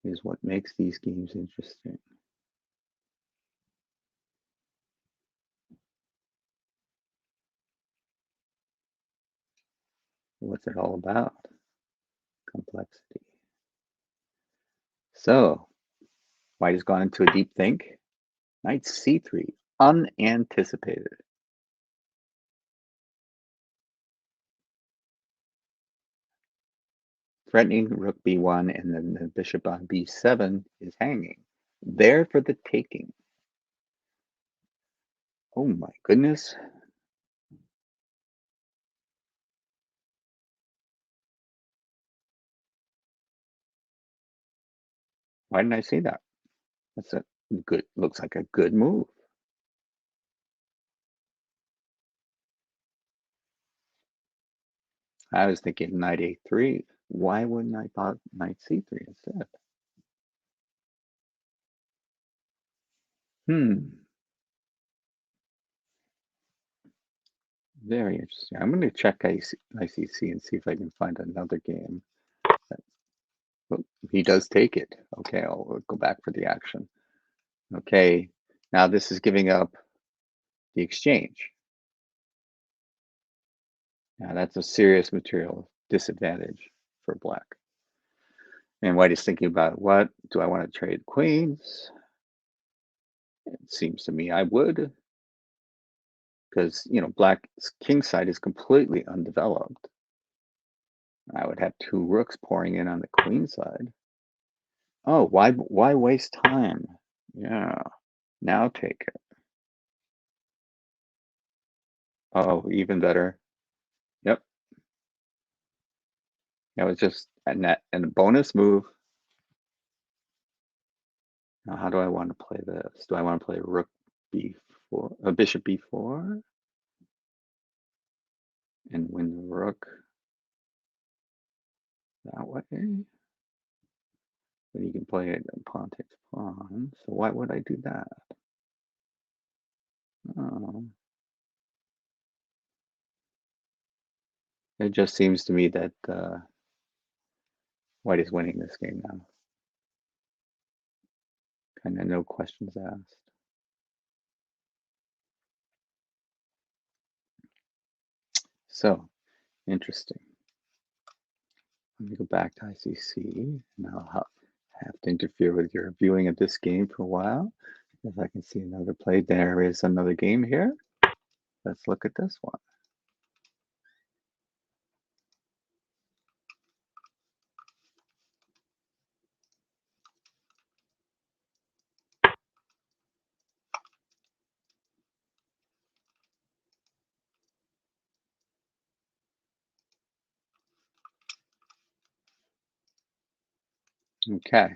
A: is what makes these games interesting. What's it all about? Complexity. So, white has gone into a deep think. Knight c3, unanticipated. Threatening rook b1, and then the bishop on b7 is hanging. There for the taking. Oh my goodness. Why didn't I see that? That's a good, looks like a good move. I was thinking knight a3. Why wouldn't I thought knight c3 instead? Hmm, very interesting. I'm going to check ICC and see if I can find another game. Well, he does take it. Okay, I'll go back for the action. Okay, now this is giving up the exchange. Now that's a serious material disadvantage for black. And white is thinking about, what do I want to trade queens? It seems to me I would, because black's king side is completely undeveloped. I would have two rooks pouring in on the queen side. Oh, why waste time? Yeah, now take it. Oh, even better. Yep, that was just a bonus move. Now, how do I want to play this? Do I want to play rook b4, bishop b4, and win the rook that way? Then you can play it pawn takes pawn. So why would I do that? Oh, it just seems to me that white is winning this game now. Kind of no questions asked. So interesting. Let me go back to ICC, and I'll have to interfere with your viewing of this game for a while. If I can see another play, there is another game here. Let's look at this one. Okay.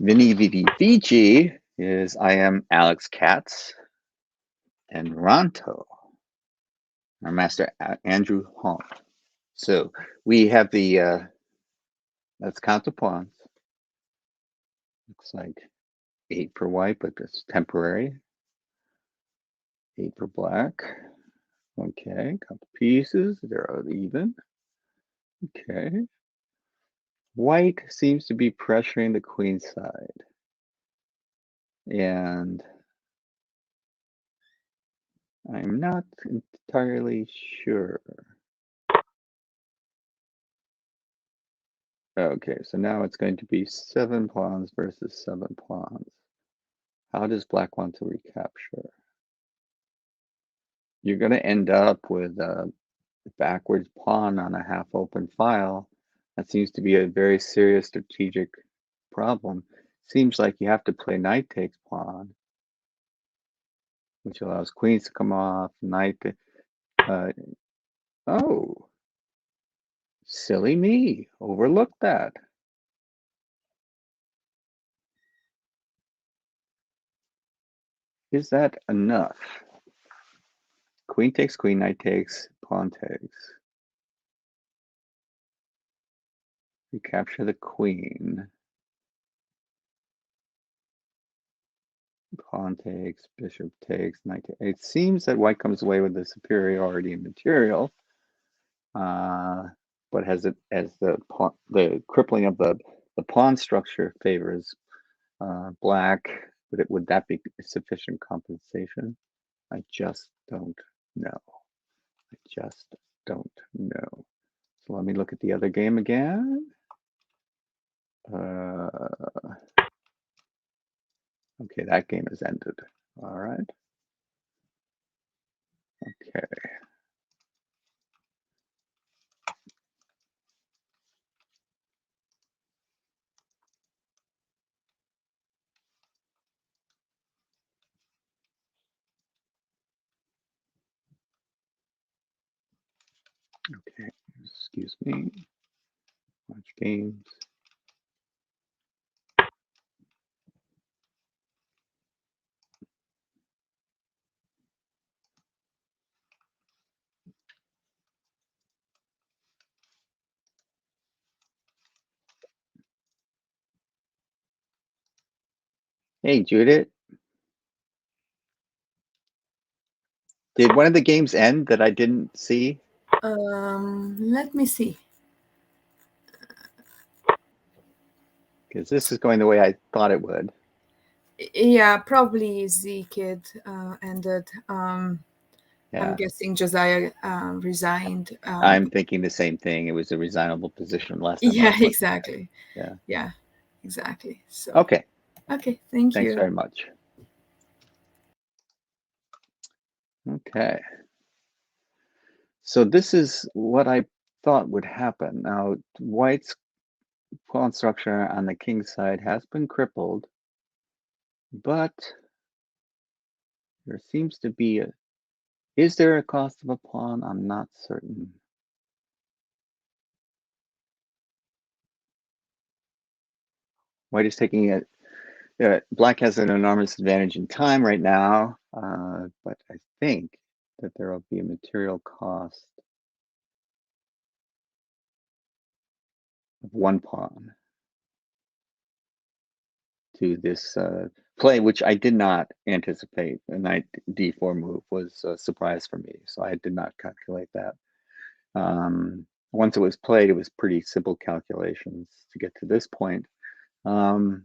A: Vinny VG is I am Alex Katz and Ronto, our master Andrew Hall. So we have the, let's count the pawns. Looks like 8 for white, but it's temporary. 8 for black. Okay, count the pieces, they're even. Okay. White seems to be pressuring the queen side. And I'm not entirely sure. Okay, so now it's going to be 7 pawns versus 7 pawns. How does black want to recapture? You're going to end up with a backwards pawn on a half-open file. That seems to be a very serious strategic problem. Seems like you have to play knight takes pawn, which allows queens to come off, knight. Oh, silly me, overlooked that. Is that enough? Queen takes queen, knight takes, pawn takes. Recapture the queen. Pawn takes, bishop takes, knight takes. It seems that white comes away with the superiority in material, but as the crippling of the pawn structure favors black, would that be sufficient compensation? I just don't know. I just don't know. So let me look at the other game again. Okay, that game has ended. All right. Okay. Okay, excuse me. Watch games. Hey, Judith, did one of the games end that I didn't see?
B: Let me see.
A: Because this is going the way I thought it would.
B: Yeah, probably Z Kid ended. I'm
A: Yeah,
B: guessing Josiah resigned.
A: I'm thinking the same thing. It was a resignable position last time I
B: Yeah,
A: was looking at it.
B: exactly.
A: Yeah.
B: Yeah, exactly. So,
A: Okay.
B: okay, thank
A: Thanks
B: you.
A: very much. Okay. So this is what I thought would happen. Now, White's pawn structure on the king side has been crippled, but there seems to be a. Is there a cost of a pawn? I'm not certain. White is taking it. Black has an enormous advantage in time right now, but I think that there will be a material cost of one pawn to this play, which I did not anticipate. The knight d4 move was a surprise for me, so I did not calculate that. Once it was played, it was pretty simple calculations to get to this point. Um,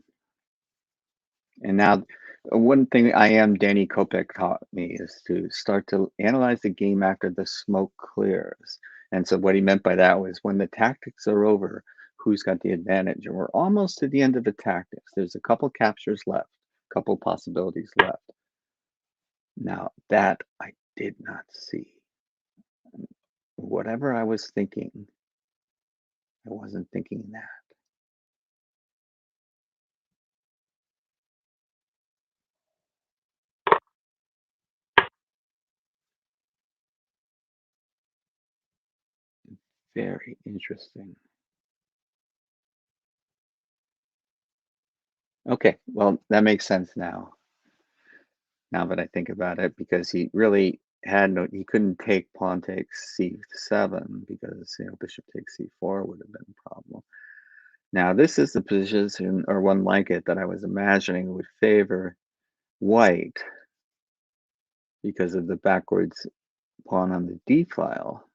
A: and now, one thing Danny Kopek taught me is to start to analyze the game after the smoke clears. And so what he meant by that was when the tactics are over, who's got the advantage? And we're almost to the end of the tactics. There's a couple captures left, a couple possibilities left. Now, that I did not see. Whatever I was thinking, I wasn't thinking that. Very interesting. Okay, well, that makes sense now that I think about it, because he really had no, he couldn't take pawn takes c7 because, bishop takes c4 would have been a problem. Now, this is the position, or one like it, that I was imagining would favor white because of the backwards pawn on the d file.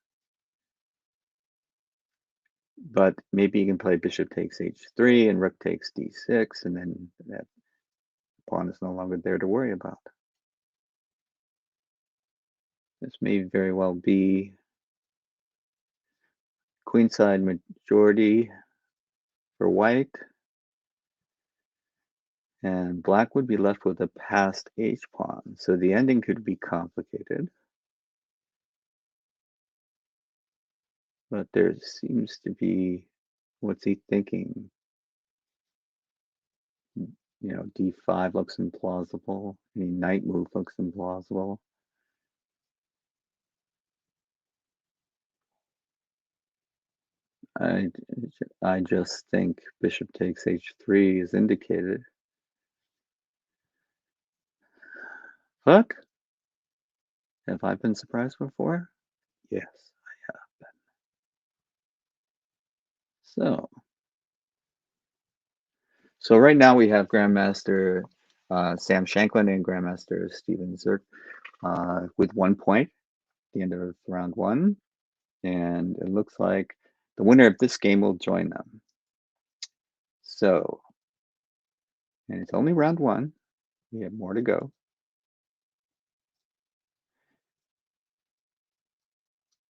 A: But maybe you can play bishop takes h3 and rook takes d6, and then that pawn is no longer there to worry about. This may very well be queenside majority for white, and black would be left with a passed h-pawn. So the ending could be complicated, but there seems to be, what's he thinking? D5 looks implausible. Any knight move looks implausible. I, I just think bishop takes h3 is indicated. But have I been surprised before? Yes, I have been. So right now we have Grandmaster Sam Shanklin and Grandmaster Steven Zerk with 1 point at the end of round 1. And it looks like the winner of this game will join them. So, and it's only round 1. We have more to go.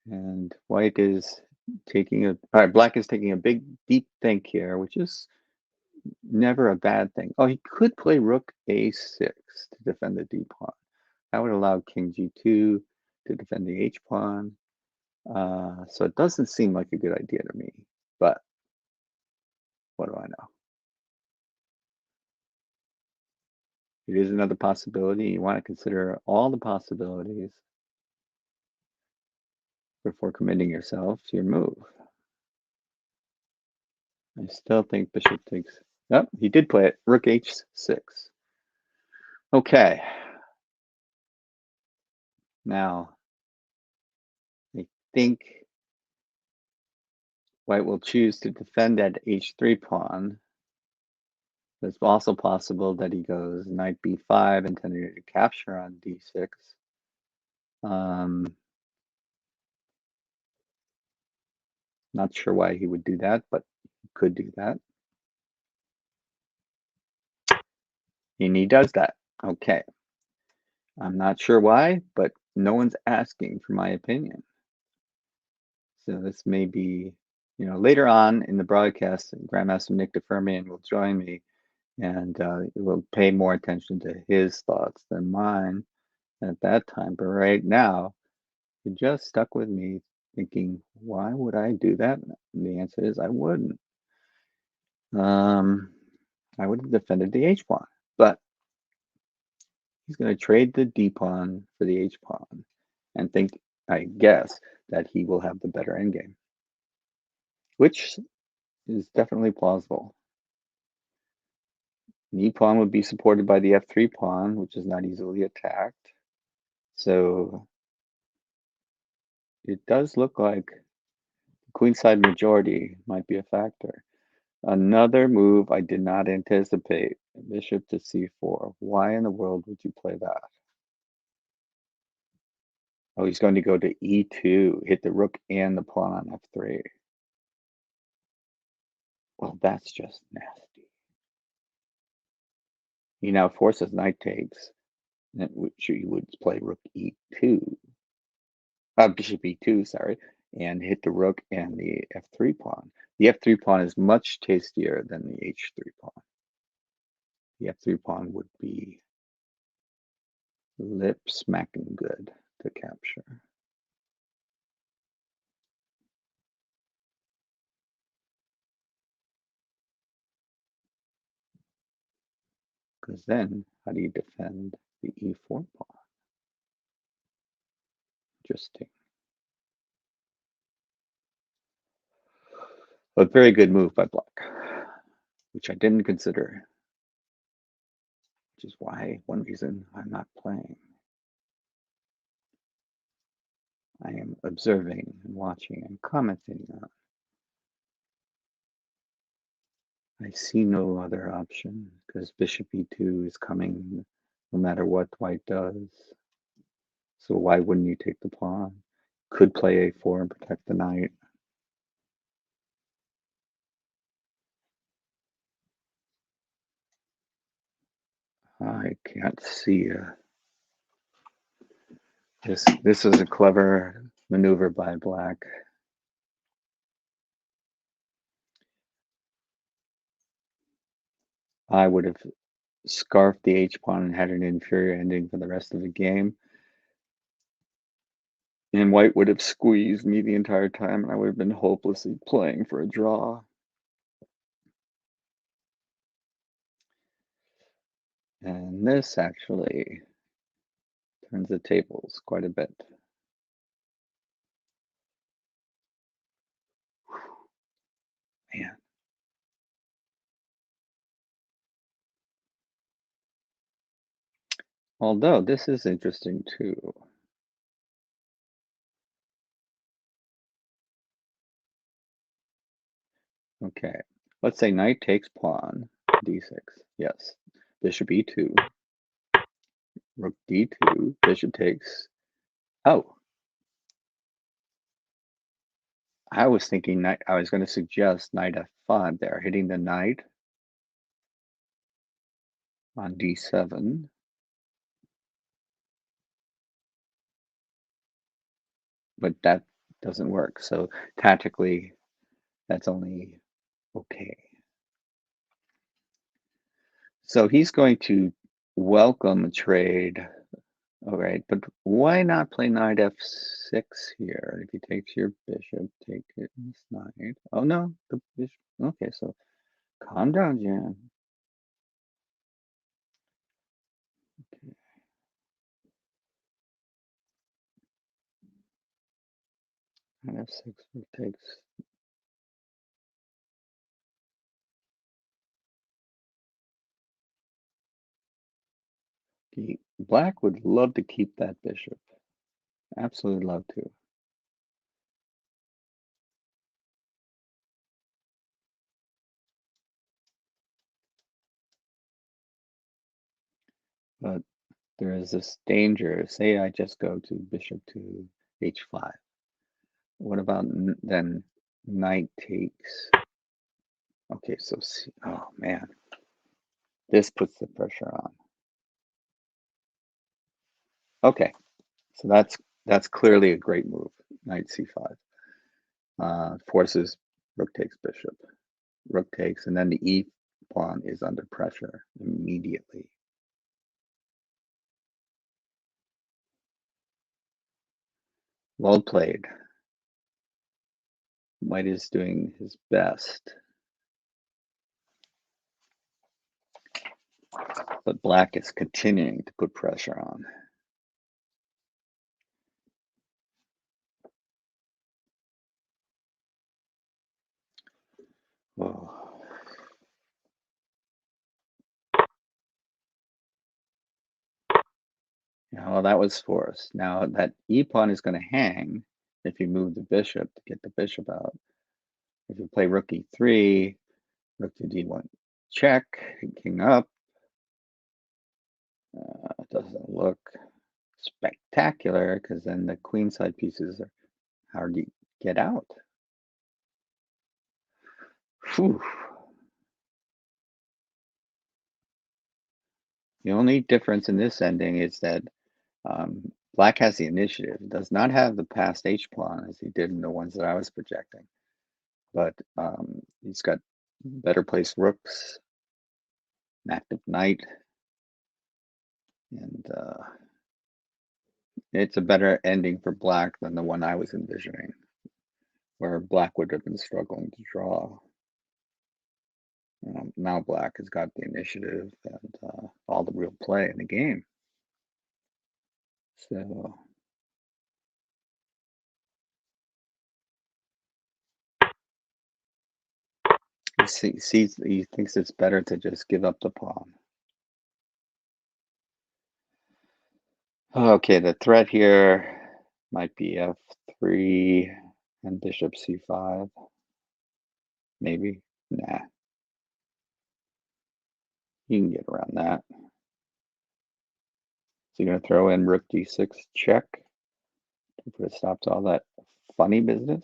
A: And white is all right, black is taking a big, deep think here, which is never a bad thing. Oh, he could play rook a6 to defend the d pawn. That would allow king g2 to defend the h pawn. So it doesn't seem like a good idea to me, but what do I know? It is another possibility. You want to consider all the possibilities. before committing yourself to your move. I still think bishop takes. Oh, he did play it. Rook h6. Okay. Now, I think white will choose to defend that h3 pawn. It's also possible that he goes knight b5 intending to capture on d6. Not sure why he would do that, but he could do that. And he does that. Okay. I'm not sure why, but no one's asking for my opinion. So this may be, later on in the broadcast, Grandmaster Nick DeFermian will join me and we'll pay more attention to his thoughts than mine at that time. But right now, it just stuck with me thinking, why would I do that? And the answer is I wouldn't. I would have defended the H pawn, but he's going to trade the D pawn for the H pawn and think, I guess, that he will have the better endgame, which is definitely plausible. The E pawn would be supported by the F3 pawn, which is not easily attacked. So it does look like the queenside majority might be a factor. Another move I did not anticipate, bishop to c4. Why in the world would you play that? Oh, he's going to go to e2, hit the rook and the pawn on f3. Well, that's just nasty. He now forces knight takes, which he would play rook e2. Bishop e2, sorry, and hit the rook and the f3 pawn. The f3 pawn is much tastier than the h3 pawn. The f3 pawn would be lip smacking good to capture. Because then, how do you defend the e4 pawn? Interesting. A very good move by black, which I didn't consider, which is why one reason I'm not playing. I am observing and watching and commenting on. I see no other option because bishop e2 is coming no matter what white does. So why wouldn't you take the pawn? Could play a4 and protect the knight. I can't see this was a clever maneuver by black. I would have scarfed the h pawn and had an inferior ending for the rest of the game. And white would have squeezed me the entire time, and I would have been hopelessly playing for a draw. And this actually turns the tables quite a bit. Man. Although this is interesting too. Okay, let's say knight takes pawn, d6. Yes, bishop e2, rook d2, bishop takes. Oh, I was thinking knight. I was going to suggest knight f5 there, hitting the knight on d7. But that doesn't work. So tactically, that's only okay. So he's going to welcome a trade. All right, but why not play knight f6 here? If he takes your bishop, take it this knight. Oh no, the bishop. Okay, so calm down, Jan. Okay. And f6 rook takes. Black would love to keep that bishop. Absolutely love to. But there is this danger. Say I just go to bishop to h5. What about then knight takes? Okay, so oh man, this puts the pressure on. Okay, so that's clearly a great move. Knight c5 forces rook takes bishop. Rook takes, and then the e pawn is under pressure immediately. Well played. White is doing his best. But black is continuing to put pressure on. Whoa. Yeah, well, that was forced. Now that e pawn is going to hang if you move the bishop to get the bishop out. If you play rook e3, rook to d1 check, king up, it doesn't look spectacular because then the queenside pieces are hard to get out. Whew. The only difference in this ending is that black has the initiative. It does not have the passed h pawn as he did in the ones that I was projecting, but he's got better placed rooks, an active knight, and it's a better ending for black than the one I was envisioning, where black would have been struggling to draw. Now black has got the initiative and all the real play in the game. So he thinks it's better to just give up the pawn. Okay, the threat here might be f3 and bishop c5. Maybe. Nah. You can get around that. So you're going to throw in rook d6 check to put a stop to all that funny business?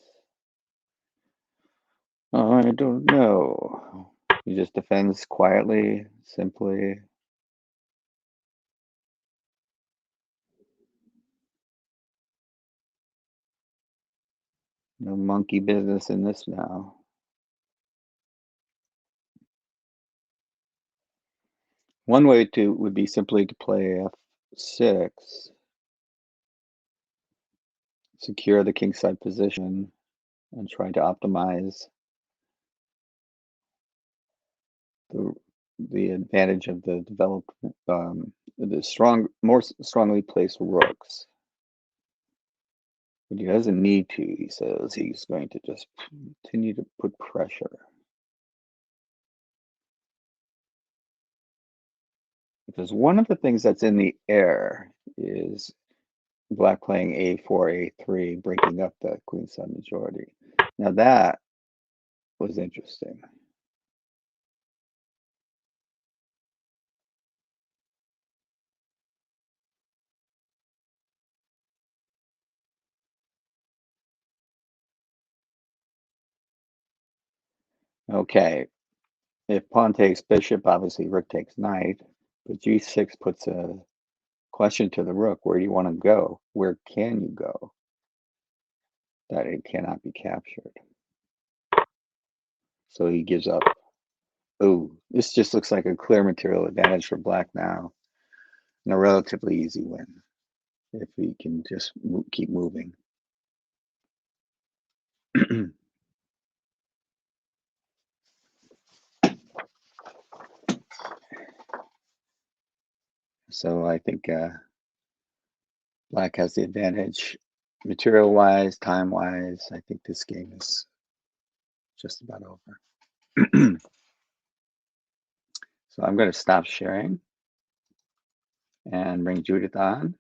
A: I don't know. He just defends quietly, simply. No monkey business in this now. One way to would be simply to play f6, secure the kingside position, and try to optimize the advantage of the developed, the more strongly placed rooks. But he doesn't need to. He says he's going to just continue to put pressure. Because one of the things that's in the air is black playing a4, a3, breaking up the queenside majority. Now that was interesting. Okay, if pawn takes bishop, obviously rook takes knight, but g6 puts a question to the rook. Where do you want to go? Where can you go? That it cannot be captured. So he gives up. Oh, this just looks like a clear material advantage for black now, and a relatively easy win if we can just keep moving. So I think black has the advantage Material-wise, time-wise, I think this game is just about over. So I'm going to stop sharing and bring Judith on.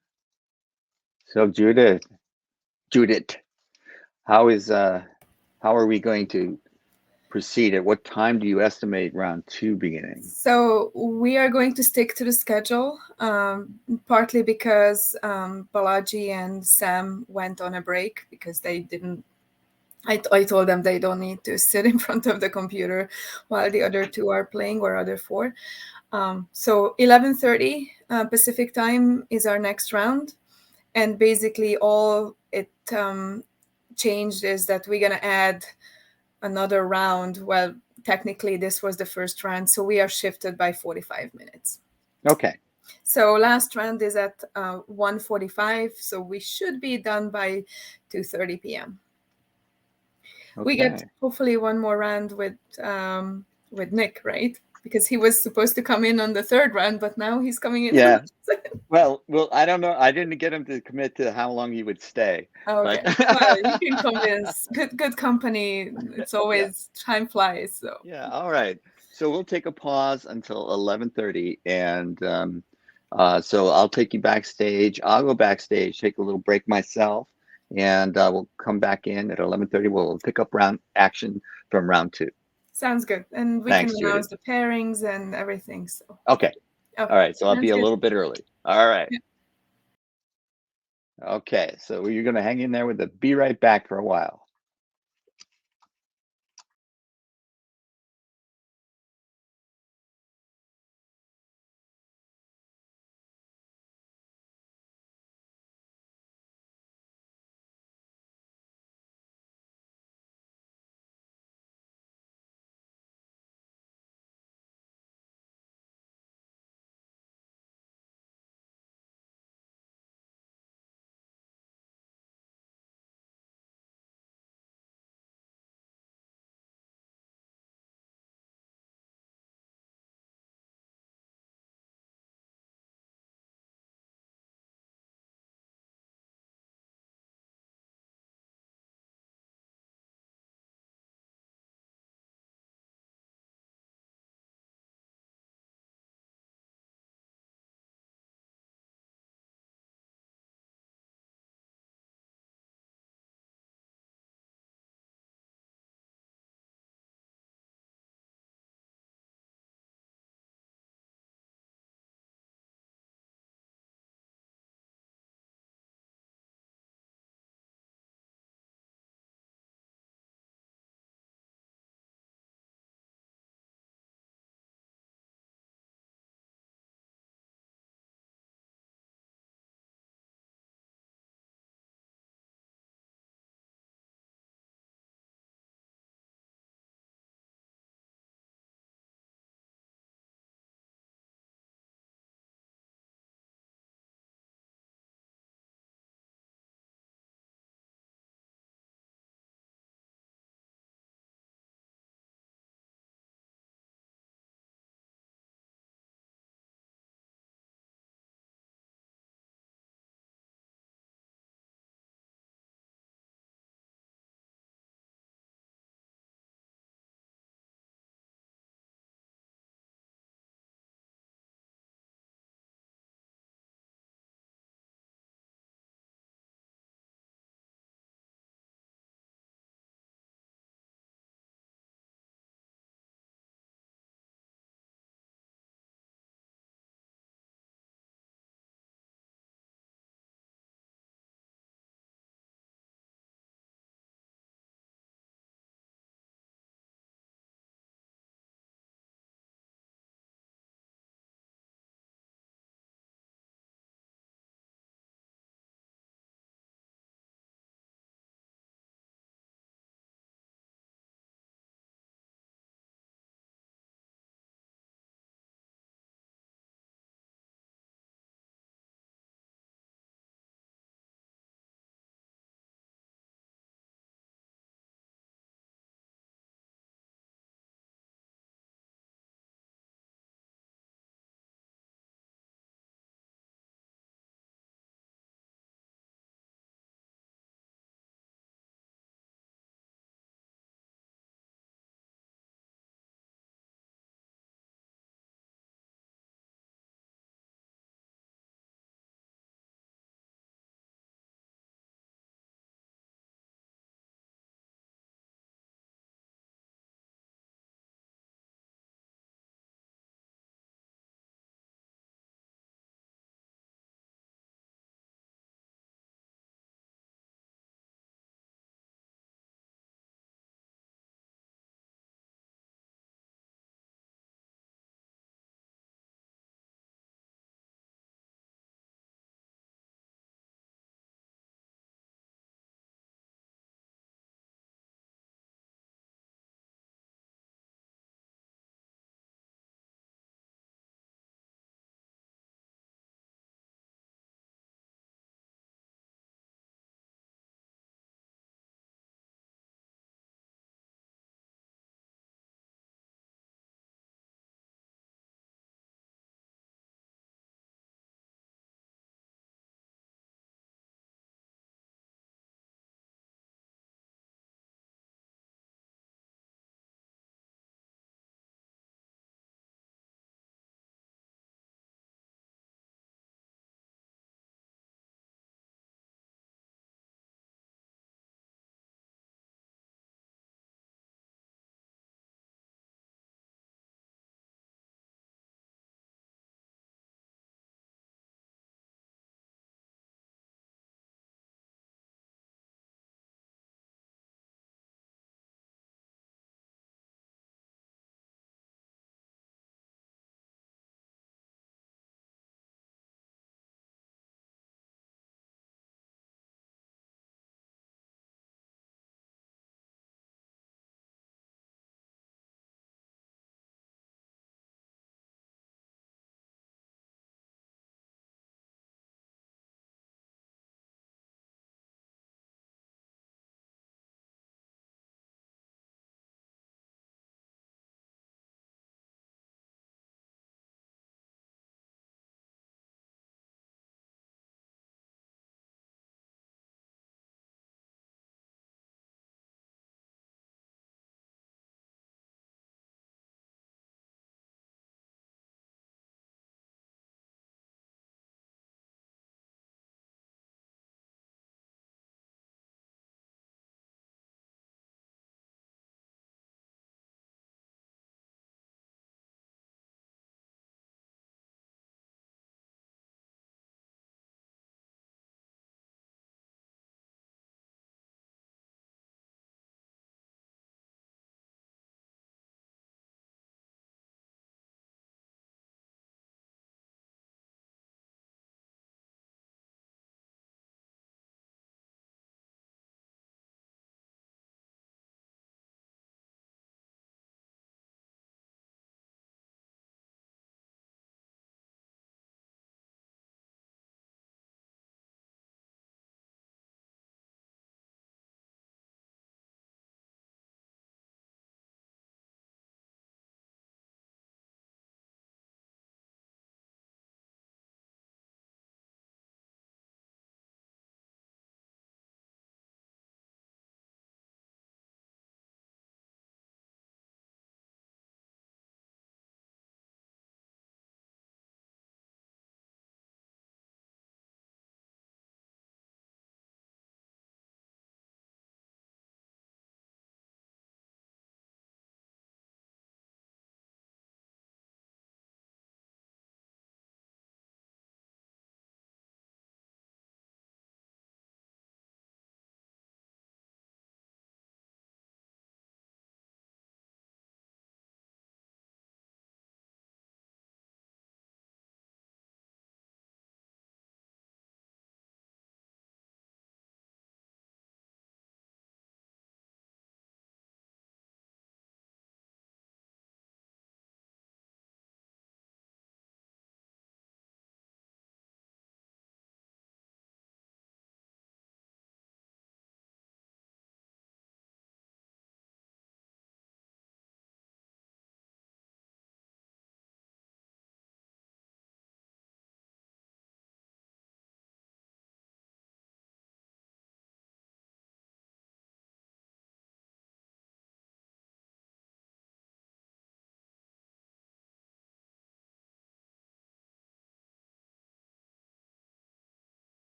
A: So Judith, how is how are we going to proceed? At what time do you estimate round two beginning?
B: So we are going to stick to the schedule, partly because Balaji and Sam went on a break because they didn't. I told them they don't need to sit in front of the computer while the other two are playing, or other four. So 11:30 Pacific time is our next round, and basically all it changed is that we're gonna add another round. Well, technically this was the first round, so we are shifted by 45 minutes.
A: Okay.
B: So last round is at 1:45, so we should be done by 2:30 p.m. We get
A: Okay.
B: hopefully one more round with Nick, right? Because he was supposed to come in on the third round, but now he's coming in on
A: Yeah.
B: the second.
A: Well, I don't know. I didn't get him to commit to how long he would stay, but
B: Okay. Well, you can convince. Good company. It's
A: yeah.
B: always time flies. So
A: Yeah, all right. So we'll take a pause until 11:30, and so I'll take you backstage. I'll go backstage, take a little break myself, and we'll come back in at 11:30. We'll pick up round action from round two.
B: sounds good, and we can
A: Thanks,
B: announce
A: Judith.
B: the pairings and everything. So
A: Okay. All
B: okay,
A: right. So I'll be
B: sounds
A: a
B: good.
A: little bit early. All right.
B: Yeah.
A: Okay. So you're going to hang in there with the be right back for a while.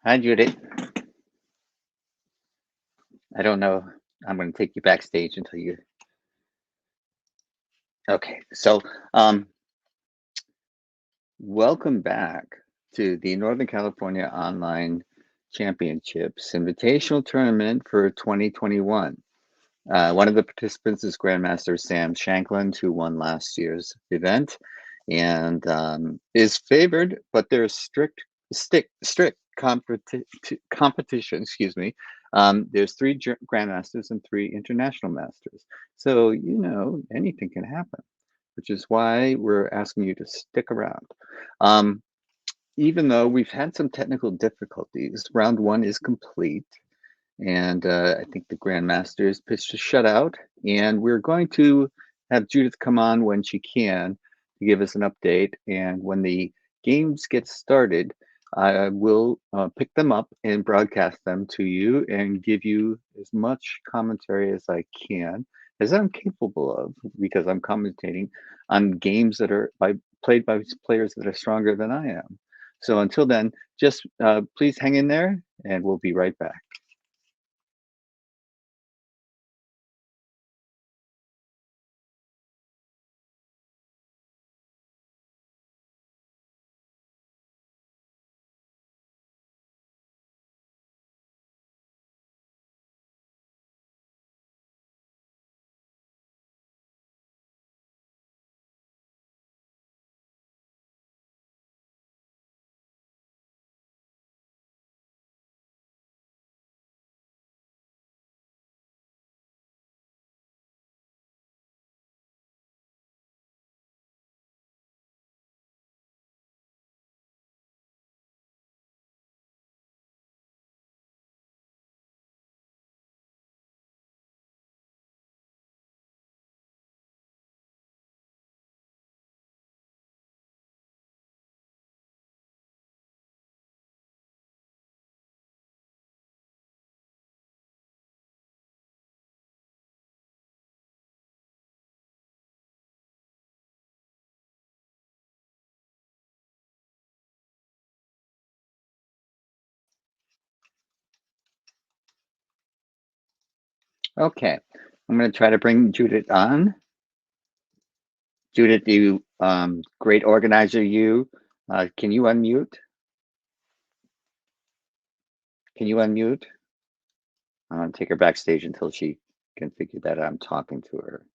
A: Hi, Judith. I don't know. I'm going to take you backstage until you. Okay. So, welcome back to the Northern California Online Championships Invitational Tournament for 2021. One of the participants is Grandmaster Sam Shankland, who won last year's event, and is favored, but there's strict competition. Excuse me. There's three grandmasters and three international masters, so anything can happen, which is why we're asking you to stick around. Even though we've had some technical difficulties, round one is complete. And I think the Grandmasters pitched a shutout, and we're going to have Judith come on when she can to give us an update. And when the games get started, I will pick them up and broadcast them to you and give you as much commentary as I can, as I'm capable of, because I'm commentating on games that are played by players that are stronger than I am. So until then, just please hang in there, and we'll be right back. Okay, I'm going to try to bring Judith on. Judith, you great organizer, you. Can you unmute? Can you unmute? I'm going to take her backstage until she can figure that out. I'm talking to her.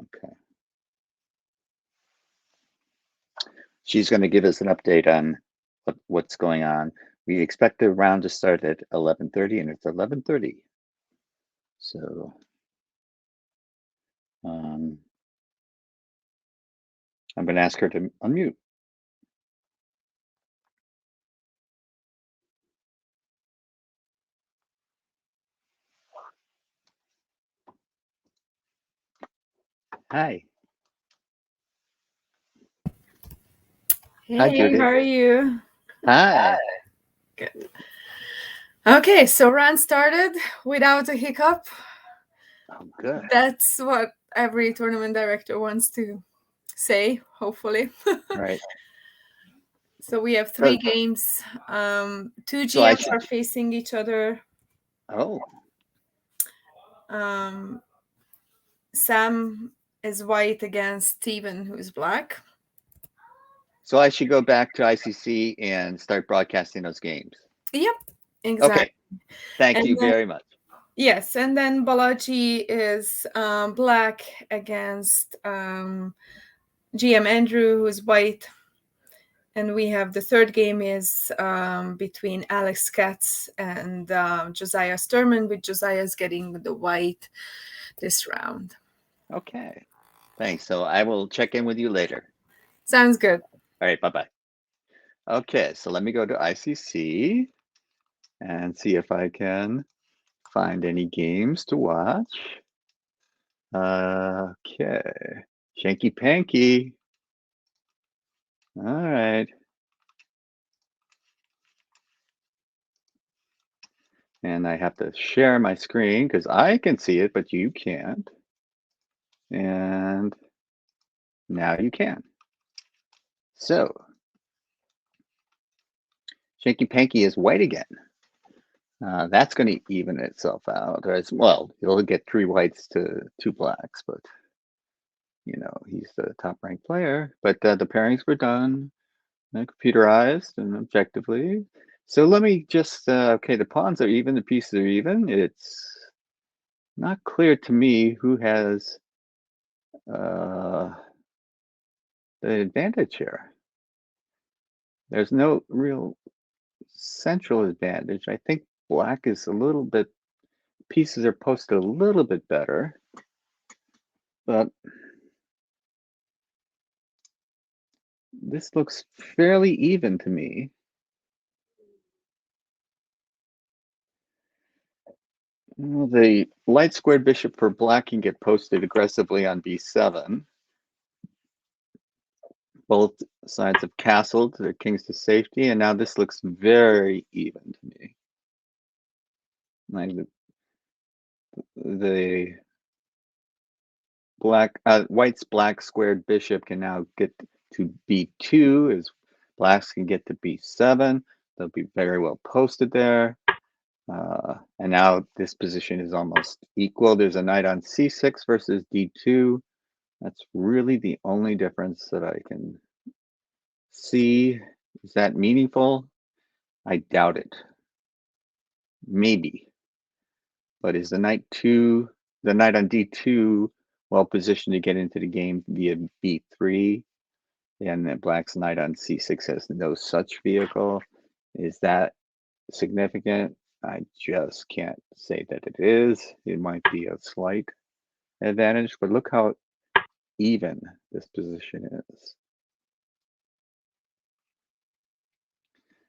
A: Okay. She's going to give us an update on what's going on. We expect the round to start at 11:30, and it's 11:30. So I'm going to ask her to unmute. Hi.
B: Hey,
A: Hi, Judith.
B: how are you?
A: Hi.
B: Good. Okay, so round started without a hiccup.
A: Oh, good.
B: That's what every tournament director wants to say, hopefully.
A: Right.
B: So we have three games. Two
A: So I
B: GMs are facing each other.
A: Oh.
B: Sam is white against Steven, who's black.
A: So I should go back to ICC and start broadcasting those games.
B: Yep, exactly.
A: Okay. Thank you very much.
B: Yes, and then Balaji is black against GM Andrew, who's white. And we have the third game is between Alex Katz and Josiah Sturman, with Josiah's getting the white this round.
A: Okay. Thanks. So I will check in with you later.
B: Sounds good.
A: All right. Bye-bye. Okay. So let me go to ICC and see if I can find any games to watch. Okay. Shanky Panky. All right. And I have to share my screen because I can see it, but you can't. And now you can. So Shanky Panky is white again. That's going to even itself out as well. He'll get 3 whites to 2 blacks, but he's the top ranked player. But the pairings were done, computerized and objectively. So let me just okay, the pawns are even, the pieces are even. It's not clear to me who has uh, the advantage here. There's no real central advantage. I think black is a little bit, pieces are posted a little bit better, but this looks fairly even to me. Well, the light squared bishop for black can get posted aggressively on b7. Both sides have castled their kings to safety, and now this looks very even to me. Like the white's black squared bishop can now get to b2 as blacks can get to b7. They'll be very well posted there. And now this position is almost equal. There's a knight on c6 versus d2. That's really the only difference that I can see. Is that meaningful? I doubt it. Maybe. But is the knight on d2 well positioned to get into the game via b3? And then black's knight on c6 has no such vehicle. Is that significant? I just can't say that it is. It might be a slight advantage, but look how even this position is.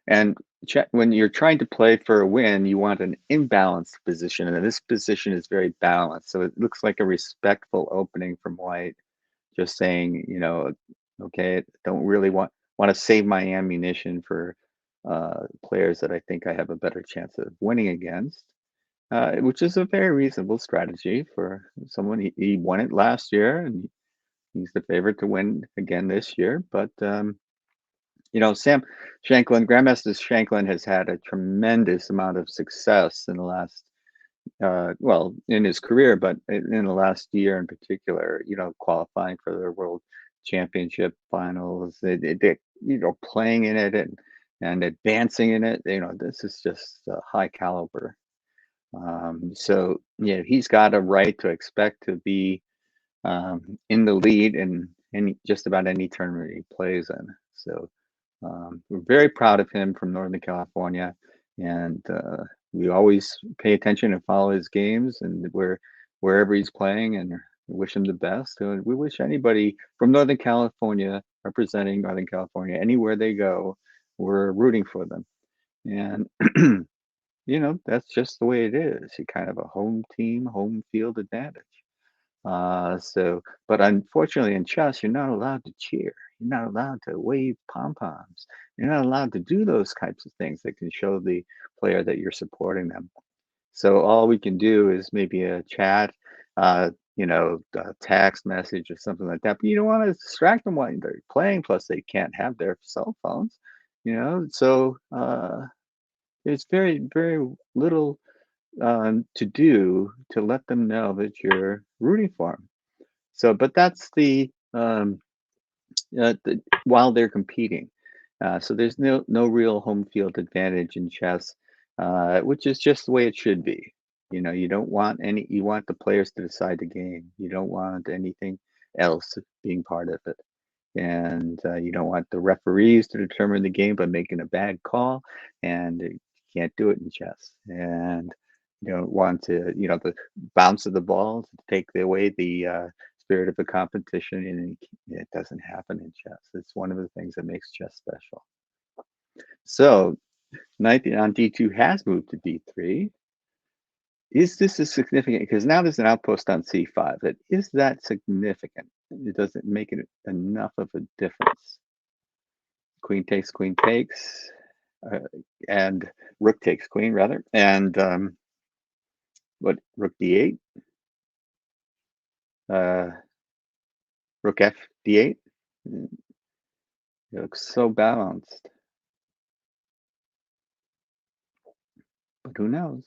A: And when you're trying to play for a win, you want an imbalanced position, and this position is very balanced. So it looks like a respectful opening from white, just saying, okay, don't really want to save my ammunition for players that I think I have a better chance of winning against, which is a very reasonable strategy for someone. He won it last year, and he's the favorite to win again this year. But Sam Shanklin, Grandmaster Shanklin has had a tremendous amount of success in the last, well, in his career, but in the last year in particular, qualifying for the World Championship finals, playing in it and advancing in it. This is just high caliber. So, he's got a right to expect to be in the lead in just about any tournament he plays in. So, we're very proud of him from Northern California, and we always pay attention and follow his games, and wherever he's playing, and wish him the best. So we wish anybody from Northern California representing Northern California anywhere they go, we're rooting for them. And that's just the way it is. You kind of a home team, home field advantage. But unfortunately in chess, you're not allowed to cheer. You're not allowed to wave pom-poms. You're not allowed to do those types of things that can show the player that you're supporting them. So all we can do is maybe a chat, a text message or something like that. But you don't want to distract them while they're playing. Plus, they can't have their cell phones. So there's very, very little to do to let them know that you're rooting for them. So, but that's while they're competing. So there's no real home field advantage in chess, which is just the way it should be. You don't want you want the players to decide the game. You don't want anything else being part of it. And you don't want the referees to determine the game by making a bad call, and you can't do it in chess. And you don't want to, the bounce of the ball to take away the spirit of the competition, and it doesn't happen in chess. It's one of the things that makes chess special. So knight on d2 has moved to d3. Is this a significant? Because now there's an outpost on c5. Is that significant? It doesn't make it enough of a difference. Queen takes, and rook takes queen rather, and what, rook d8, rook f d8. It looks so balanced. But who knows?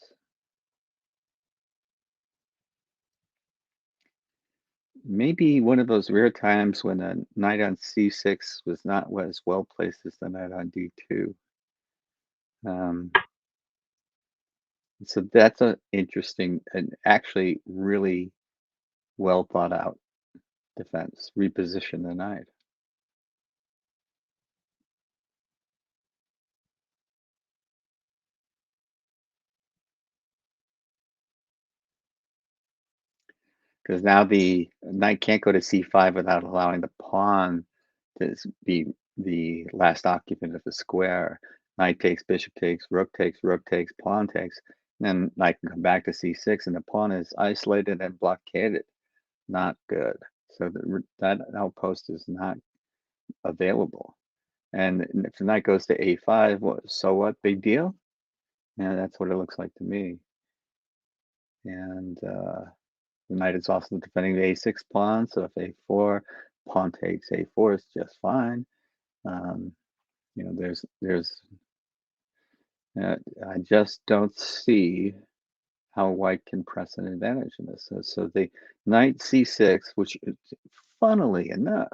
A: Maybe one of those rare times when a knight on c6 was not as well placed as the knight on d2. Um, so that's an interesting and actually really well thought out defense. Reposition the knight. Because now the knight can't go to c5 without allowing the pawn to be the last occupant of the square. Knight takes, bishop takes, rook takes, pawn takes. Then knight can come back to c6, and the pawn is isolated and blockaded. Not good. So that outpost is not available. And if the knight goes to a5, so what? Big deal? Yeah, that's what it looks like to me. And the knight is also defending the a6 pawn, so if a4, pawn takes a4 is just fine. You know, I just don't see how white can press an advantage in this. So the knight c6, which funnily enough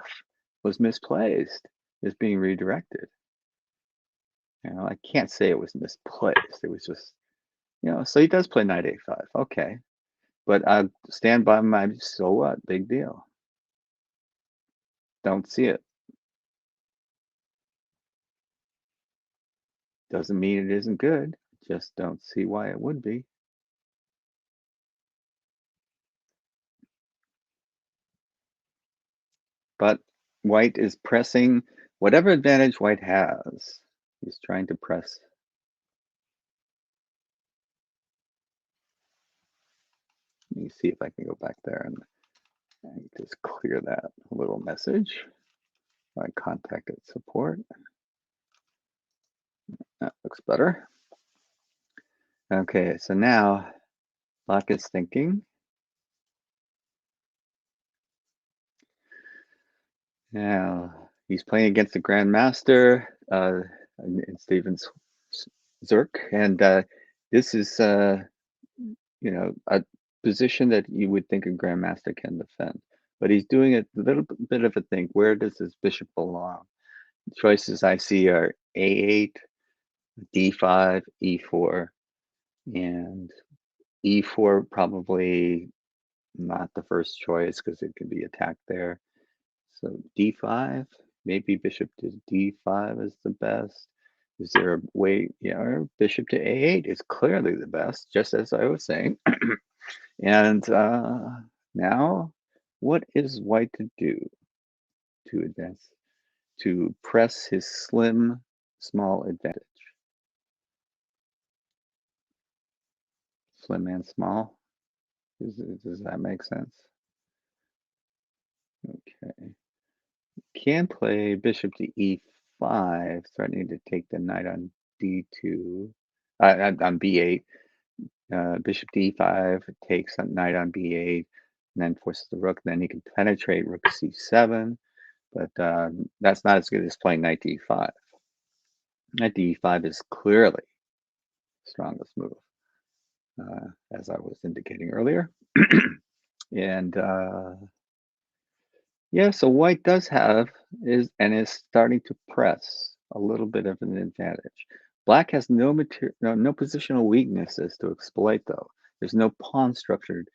A: was misplaced, is being redirected. You know, I can't say it was misplaced. It was just, so he does play knight a5. Okay. But I stand by my, so what? Big deal. Don't see it. Doesn't mean it isn't good. Just don't see why it would be. But white is pressing whatever advantage white has. He's trying to press. Let me see if I can go back there and just clear that little message. I contacted support. That looks better. Okay, so now Locke is thinking. Now he's playing against the Grandmaster in Steven Zerk, and this is a position that you would think a Grandmaster can defend, but he's doing a little bit of a think. Where does this bishop belong? The choices I see are a8, d5, e4, and e4 probably not the first choice because it could be attacked there. So d5, maybe bishop to d5 is the best. Is there a way? Yeah, bishop to a8 is clearly the best, just as I was saying. And now, what is white to do to advance, to press his slim, small advantage? Slim and small? Does that make sense? Okay. Can play bishop to e5, threatening to take the knight on d2, on b8. Bishop to e5 takes a knight on b8, and then forces the rook. Then he can penetrate rook c7, but that's not as good as playing knight to e5. Knight to e5 is clearly the strongest move, as I was indicating earlier. And yeah, so white does have is starting to press a little bit of an advantage. Black has no positional weaknesses to exploit though. There's no pawn structured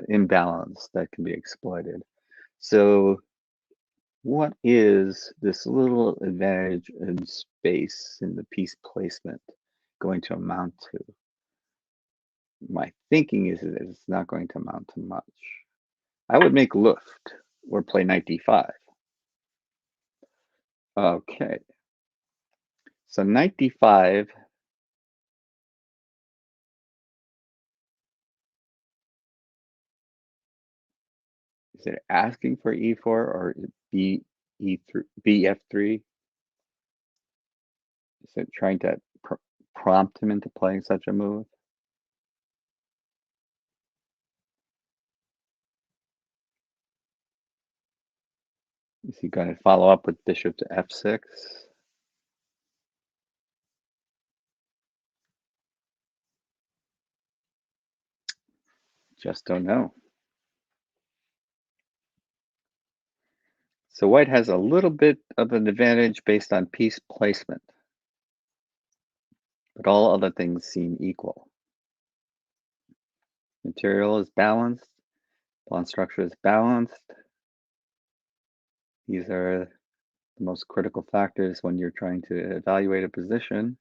A: imbalance that can be exploited. So what is this little advantage in space in the piece placement going to amount to? My thinking is that it's not going to amount to much. I would make Luft or play knight d5. Okay. So knight d5. Is it asking for e4 or e3, bf3? Is it trying to prompt him into playing such a move? Is he going to follow up with bishop to f6? Just don't know. So white has a little bit of an advantage based on piece placement, but all other things seem equal. Material is balanced, pawn structure is balanced. These are the most critical factors when you're trying to evaluate a position.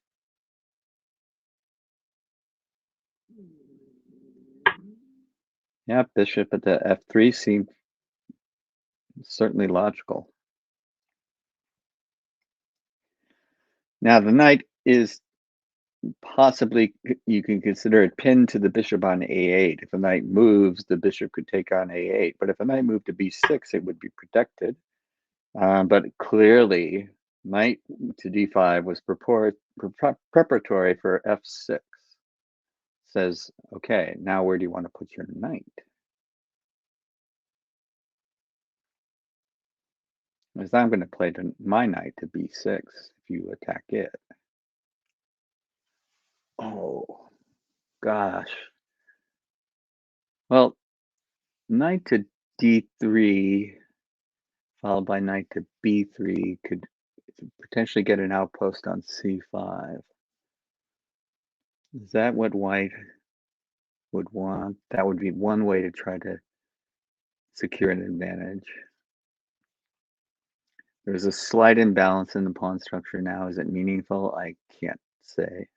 A: Yeah, bishop at the f3 seems certainly logical. Now the knight is possibly, you can consider it pinned to the bishop on a8. If the knight moves, the bishop could take on a8. But if a knight moved to b6, it would be protected. But clearly, knight to d5 was preparatory for f6. Says, okay, now where do you want to put your knight? Because I'm going to play my knight to b6 if you attack it. Oh, gosh. Well, knight to d3 followed by knight to b3 could potentially get an outpost on c5. Is that what white would want? That would be one way to try to secure an advantage. There's a slight imbalance in the pawn structure now. Is it meaningful? I can't say.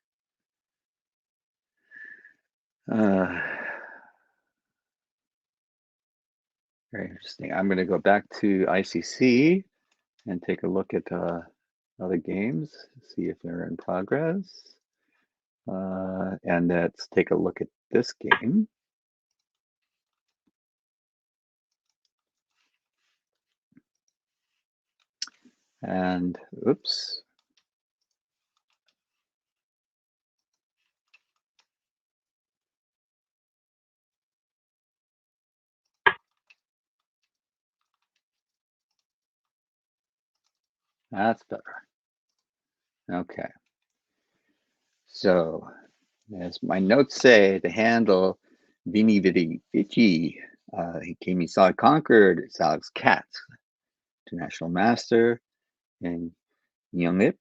A: Very interesting. I'm going to go back to ICC and take a look at other games, see if they're in progress. And let's take a look at this game. And oops. That's better. Okay. So, as my notes say, the handle Vini Vidi Vici. He came, he saw it conquered. It's Alex Katz, international master. And Youngip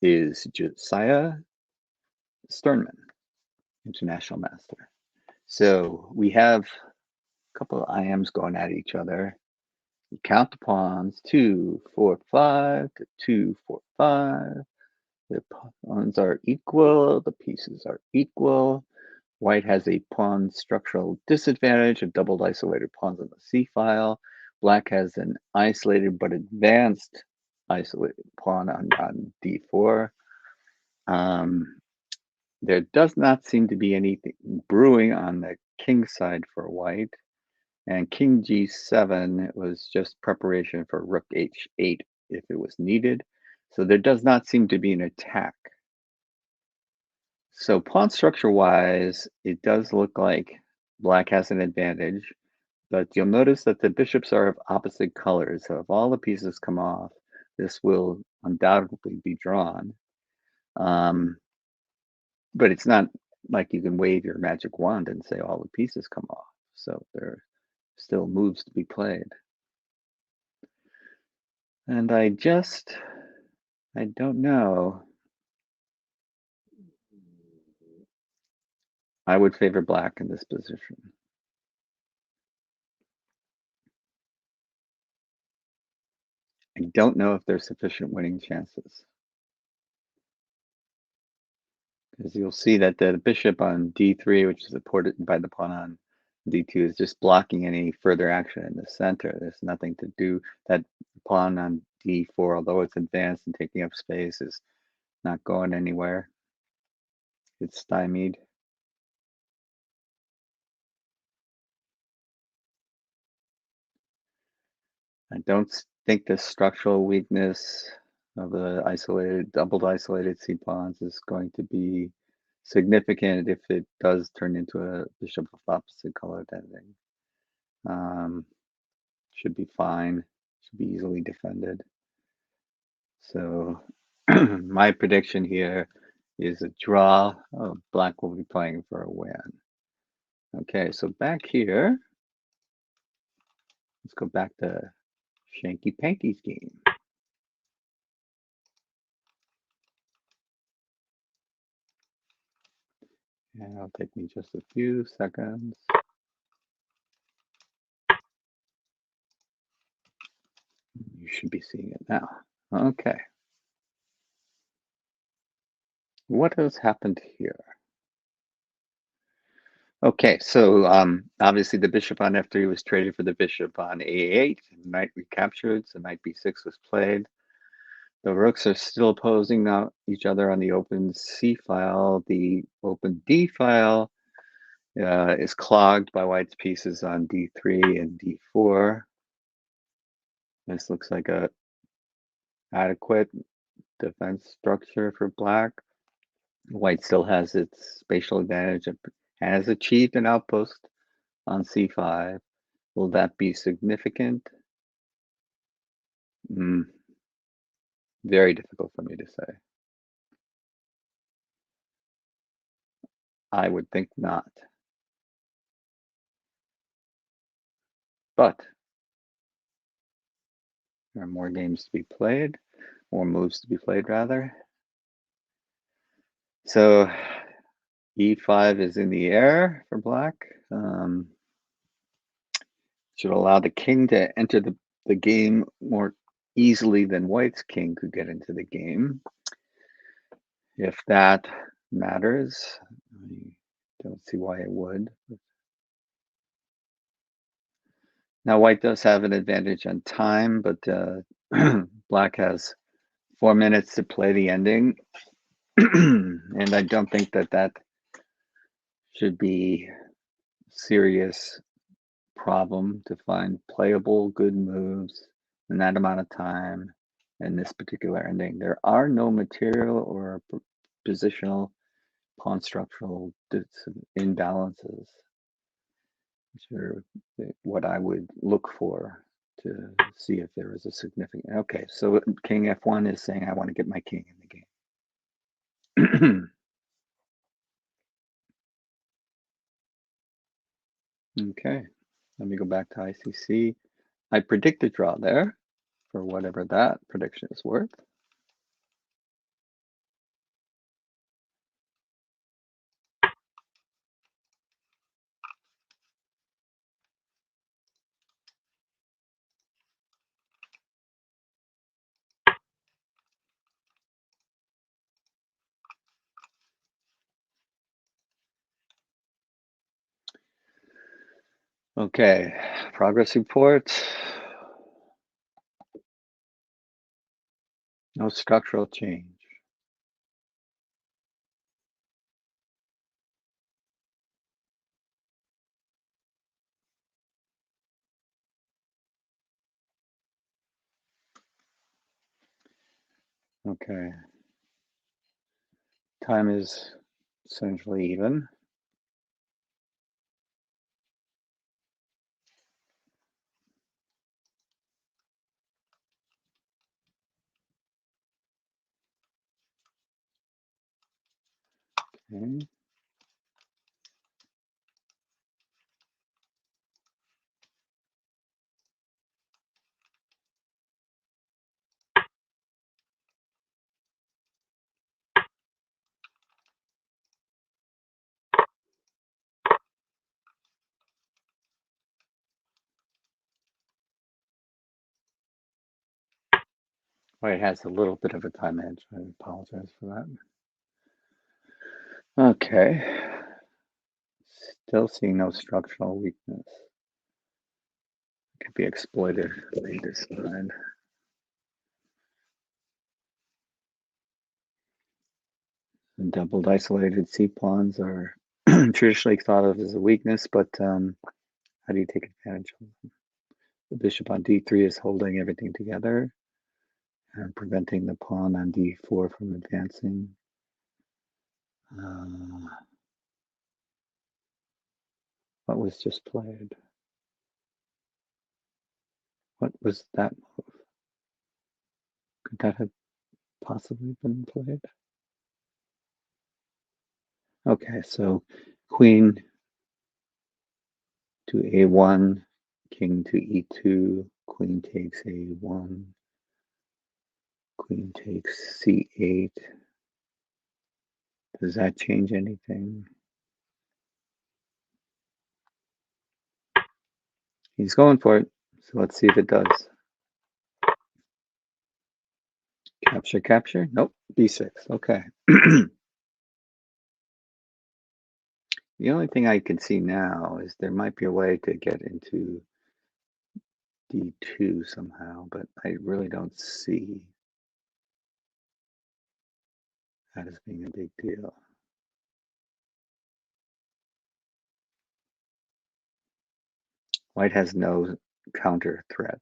A: is Josiah Sternman, international master. So we have a couple of IMs going at each other. We count the pawns 2, 4, 5 to 2, 4, 5. The pawns are equal, the pieces are equal. White has a pawn structural disadvantage of doubled isolated pawns on the C file. Black has an isolated but advanced isolated pawn on D4. There does not seem to be anything brewing on the king side for white. And king g7 was just preparation for rook h8 if it was needed. So there does not seem to be an attack. So pawn structure wise, it does look like black has an advantage, but you'll notice that the bishops are of opposite colors. So if all the pieces come off, this will undoubtedly be drawn. But it's not like you can wave your magic wand and say all the pieces come off. So there are still moves to be played. And I don't know. I would favor black in this position. I don't know if there's sufficient winning chances. Because you'll see that the bishop on d3, which is supported by the pawn on d2, is just blocking any further action in the center. There's nothing to do. That pawn on d4, although it's advanced and taking up space, is not going anywhere. It's stymied. I don't think the structural weakness of the doubled isolated C pawns is going to be significant if it does turn into a bishop of opposite colored ending. Should be fine, should be easily defended. So my prediction here is a draw. Black will be playing for a win. Okay, so back here, let's go back to Shanky Panky's game. And it'll take me just a few seconds. You should be seeing it now. Okay. What has happened here? Okay, so obviously the bishop on f3 was traded for the bishop on a8. Knight recaptured, so knight b6 was played. The rooks are still opposing now each other on the open c file. The open d file is clogged by white's pieces on d3 and d4. This looks like a adequate defense structure for black. White still has its spatial advantage and has achieved an outpost on c5. Will that be significant? Very difficult for me to say. I would think not. But there are more games to be played, more moves to be played, rather. So e5 is in the air for black. Should allow the king to enter the game more easily than white's king could get into the game. If that matters, I don't see why it would. Now white does have an advantage on time, but black has 4 minutes to play the ending. And I don't think that should be a serious problem to find playable good moves in that amount of time in this particular ending. There are no material or positional pawn structural imbalances, which are what I would look for to see if there is a significant. Okay, so king f1 is saying I want to get my king in the game. Okay, let me go back to ICC. I predict a draw there for whatever that prediction is worth. Okay, progress report. No structural change. Okay. Time is essentially even. Okay. Well, it has a little bit of a time edge. I apologize for that. Okay. Still seeing no structural weakness. Could be exploited later side. And doubled isolated c-pawns are traditionally thought of as a weakness, but how do you take advantage of them? The bishop on d3 is holding everything together and preventing the pawn on d4 from advancing. What was just played? What was that move? Could that have possibly been played? Okay, so queen to a1, king to e2, queen takes a1, queen takes c8. Does that change anything? He's going for it, so let's see if it does. Capture, capture. Nope, b6. Okay. The only thing I can see now is there might be a way to get into d2 somehow, but I really don't see that as being a big deal. White has no counter threat.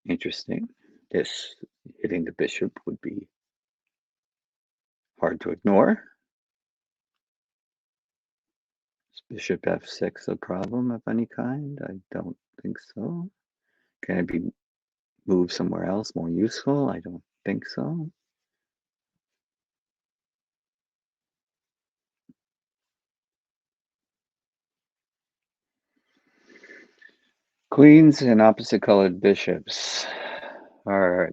A: Interesting. This hitting the bishop would be hard to ignore. Is bishop f6 a problem of any kind? I don't think so. Can it be moved somewhere else more useful? I don't think so. Queens and opposite colored bishops are,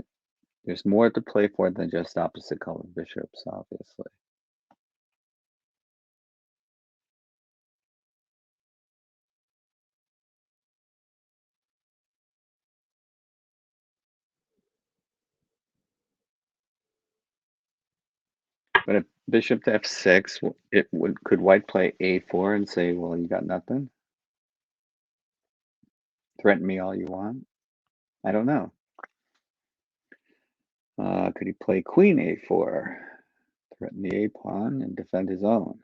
A: there's more to play for than just opposite colored bishops, obviously. But if bishop to f6, could white play a4 and say, well, you got nothing? Threaten me all you want? I don't know. Could he play queen a4, threaten the a pawn and defend his own?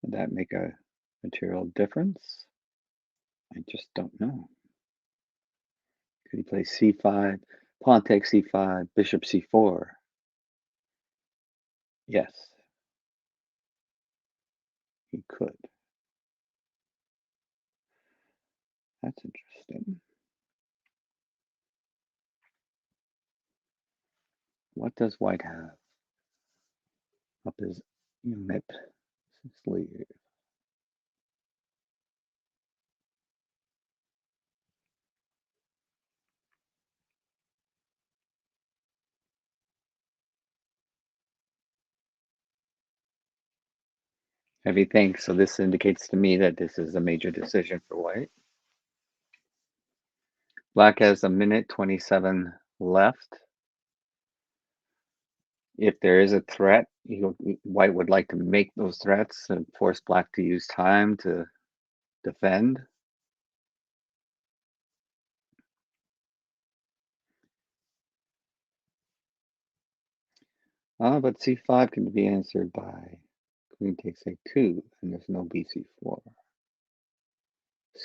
A: Would that make a material difference? I just don't know. Could he play c5, pawn takes c5, bishop c4? Yes, he could. That's interesting. What does white have up his unit sleeve? Heavy thing. So this indicates to me that this is a major decision for white. Black has a minute 27 left. If there is a threat, white would like to make those threats and force black to use time to defend. But c5 can be answered by queen takes a2, and there's no bc4.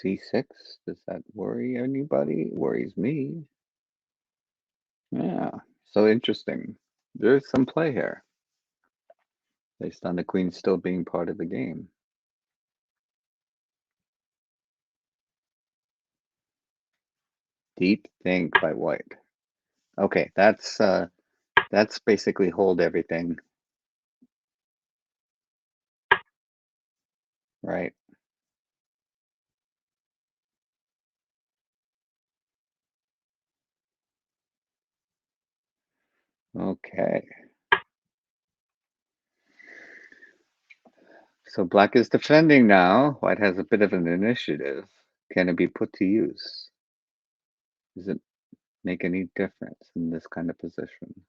A: c6, does that worry anybody? It worries me. Yeah, so interesting. There's some play here, based on the queen still being part of the game. Deep think by white. Okay, that's basically hold everything, right? Okay. So black is defending now. White has a bit of an initiative. Can it be put to use? Does it make any difference in this kind of position?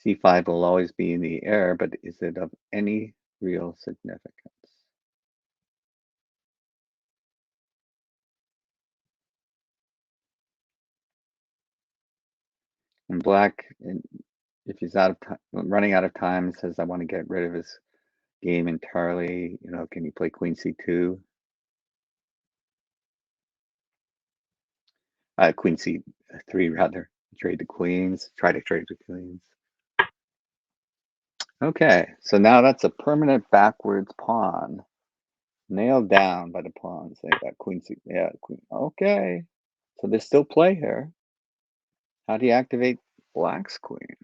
A: C5 will always be in the air, but is it of any real significance? And black, if he's out of time, running out of time, says, I want to get rid of his game entirely. Can you play queen c2? Queen c3 rather. Trade the queens. Try to trade the queens. Okay, so now that's a permanent backwards pawn. Nailed down by the pawn. Say that queen c. Yeah, queen. Okay. So there's still play here. How do you activate Black's queen?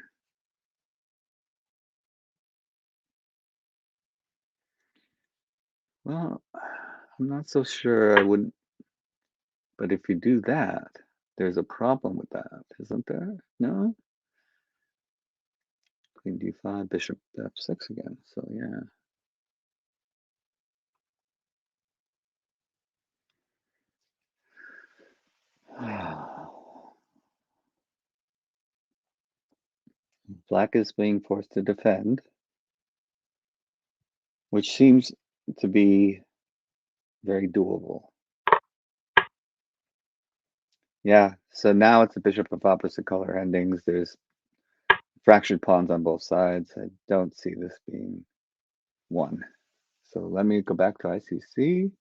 A: Well, I'm not so sure I wouldn't, but if you do that, there's a problem with that, isn't there? No? Queen d5, bishop f6 again. So yeah. Black is being forced to defend, which seems to be very doable. Yeah, so now it's a bishop of opposite color endings. There's fractured pawns on both sides. I don't see this being won. So let me go back to ICC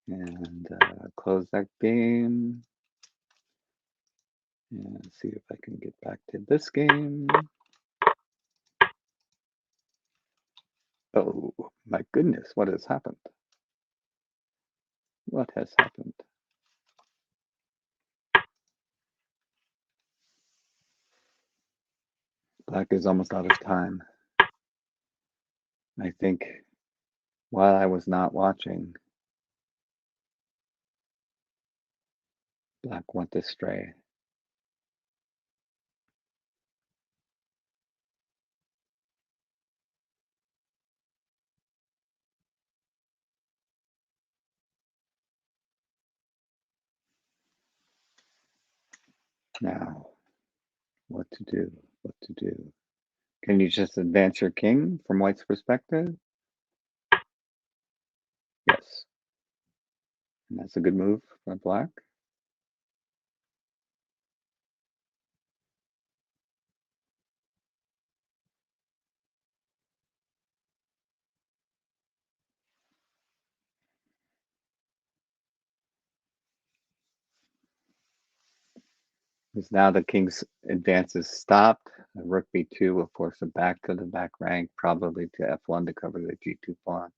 A: and close that game and see if I can get back to this game. Oh my goodness, what has happened? What has happened? Black is almost out of time. I think while I was not watching, Black went astray. Now, what to do? What to do? Can you just advance your king from White's perspective? Yes. And that's a good move for Black. Because now the king's advance is stopped. Rook b2 will force it back to the back rank, probably to f1 to cover the g2 pawn,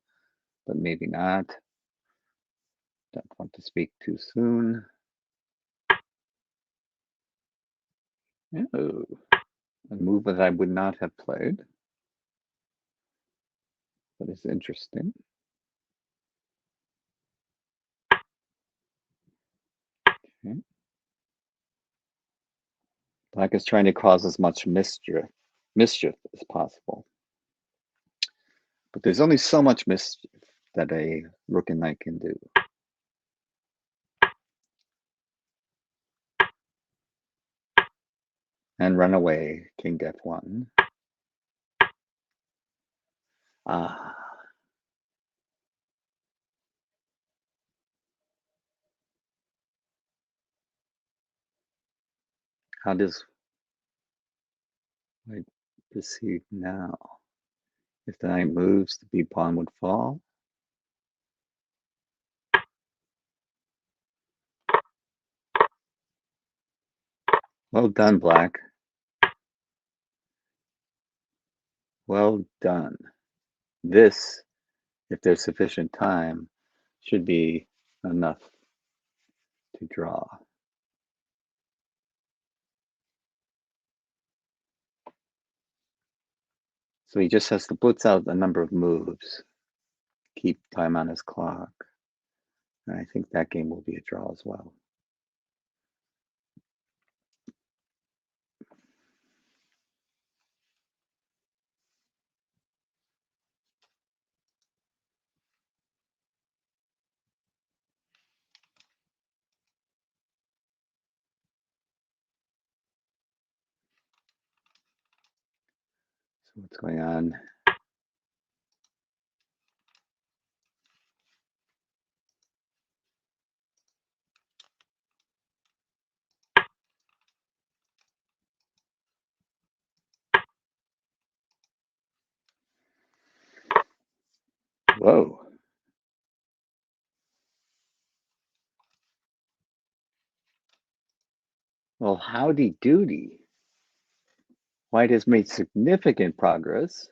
A: but maybe not. Don't want to speak too soon. Oh, a move that I would not have played, but it's interesting. Okay. Black is trying to cause as much mischief as possible. But there's only so much mischief that a rook and knight can do. And run away, king f1. Ah. How does White proceed now? If the knight moves, the b pawn would fall. Well done, Black. Well done. This, if there's sufficient time, should be enough to draw. So he just has to blitz out a number of moves, keep time on his clock. And I think that game will be a draw as well. So what's going on? Whoa. Well, howdy doody. White has made significant progress.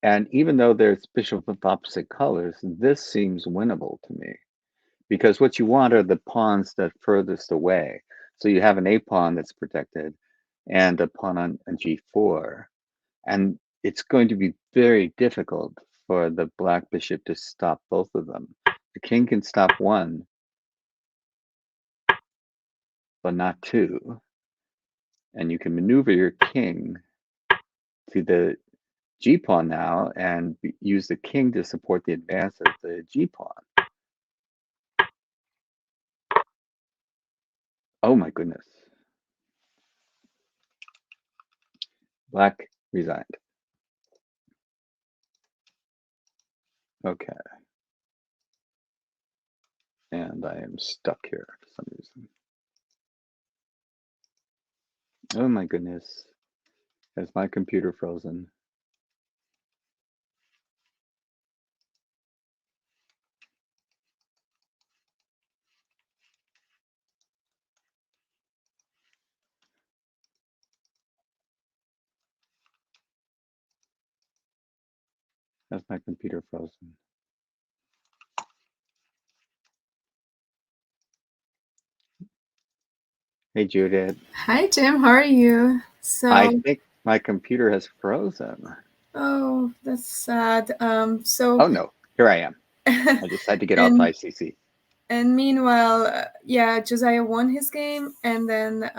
A: And even though there's bishop of opposite colors, this seems winnable to me because what you want are the pawns that furthest away. So you have an a pawn that's protected and a pawn on g4. And it's going to be very difficult for the black bishop to stop both of them. The king can stop one, but not two. And you can maneuver your king to the g pawn now and use the king to support the advance of the g pawn. Oh my goodness. Black resigned. Okay. And I am stuck here for some reason. Oh my goodness. Has my computer frozen? Has my computer frozen? Hey Judith.
B: Hi, Jim. How are you?
A: I
B: So,
A: think my computer has frozen.
B: oh, that's sad.
A: Oh no, here I am. I just had to get off
B: and
A: ICC.
B: and meanwhile, yeah, Josiah won his game, and then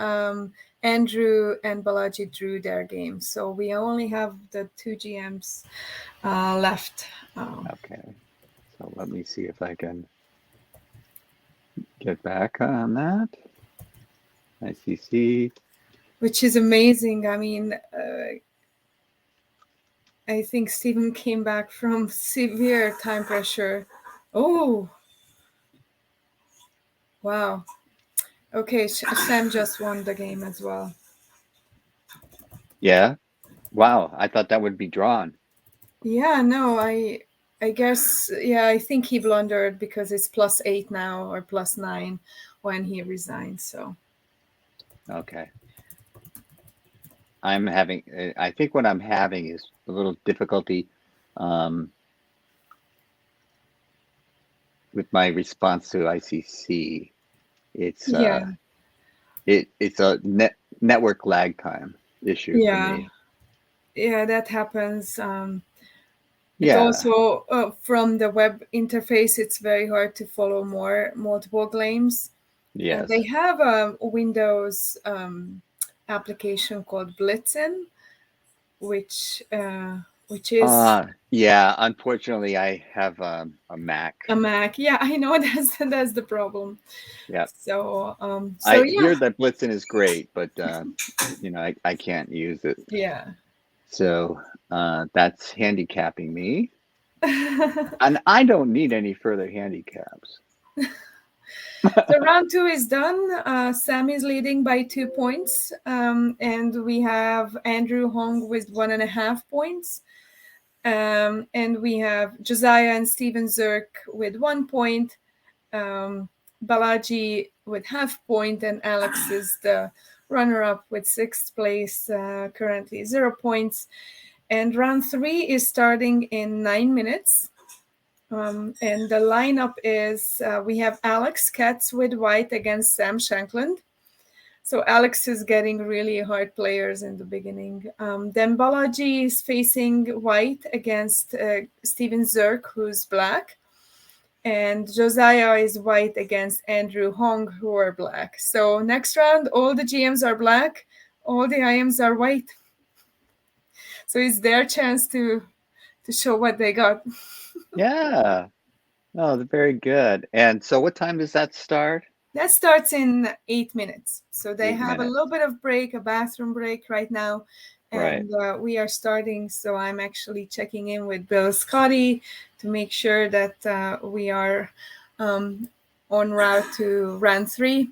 B: Andrew and Balaji drew their game. So we only have the two GMs left.
A: Okay, so let me see if I can get back on that. ICC.
B: Which is amazing. I mean, I think Stephen came back from severe time pressure. Oh, wow. Okay, Sam just won the game as well.
A: Yeah. Wow, I thought that would be drawn.
B: Yeah, no, I guess, yeah, I think he blundered because it's +8 now or +9 when he resigned. So
A: Okay. I'm having, I think what I'm having is a little difficulty with my response to ICC. It's
B: yeah,
A: it's a network lag time issue for
B: yeah,
A: me.
B: yeah, that happens. It
A: Yeah.
B: also from the web interface, it's very hard to follow multiple games.
A: Yes.
B: They have a Windows application called Blitzen, which which is
A: Yeah. Unfortunately, I have a Mac.
B: a Mac. Yeah, I know that's the problem.
A: Yeah.
B: So
A: I
B: yeah,
A: hear that Blitzen is great, but I can't use it.
B: yeah.
A: So that's handicapping me. And I don't need any further handicaps.
B: So round two is done. Sam is leading by 2 points, and we have Andrew Hong with 1.5 points. And we have Josiah and Steven Zirk with 1 point, Balaji with half point, and Alex is the runner-up with sixth place, currently 0 points. And round three is starting in 9 minutes. And the lineup is we have Alex Katz with white against Sam Shankland. So Alex is getting really hard players in the beginning. Then Balaji is facing white against Steven Zirk, who's black. And Josiah is white against Andrew Hong, who are black. So next round, all the GMs are black, all the IMs are white. So it's their chance to show what they got.
A: Yeah. Oh, very good. And so what time does that start?
B: That starts in 8 minutes. So they
A: Eight
B: have a
A: minutes.
B: little bit of break, a bathroom break right now.
A: Right.
B: And we are starting. So I'm actually checking in with Bill Scotty to make sure that we are en route to round three.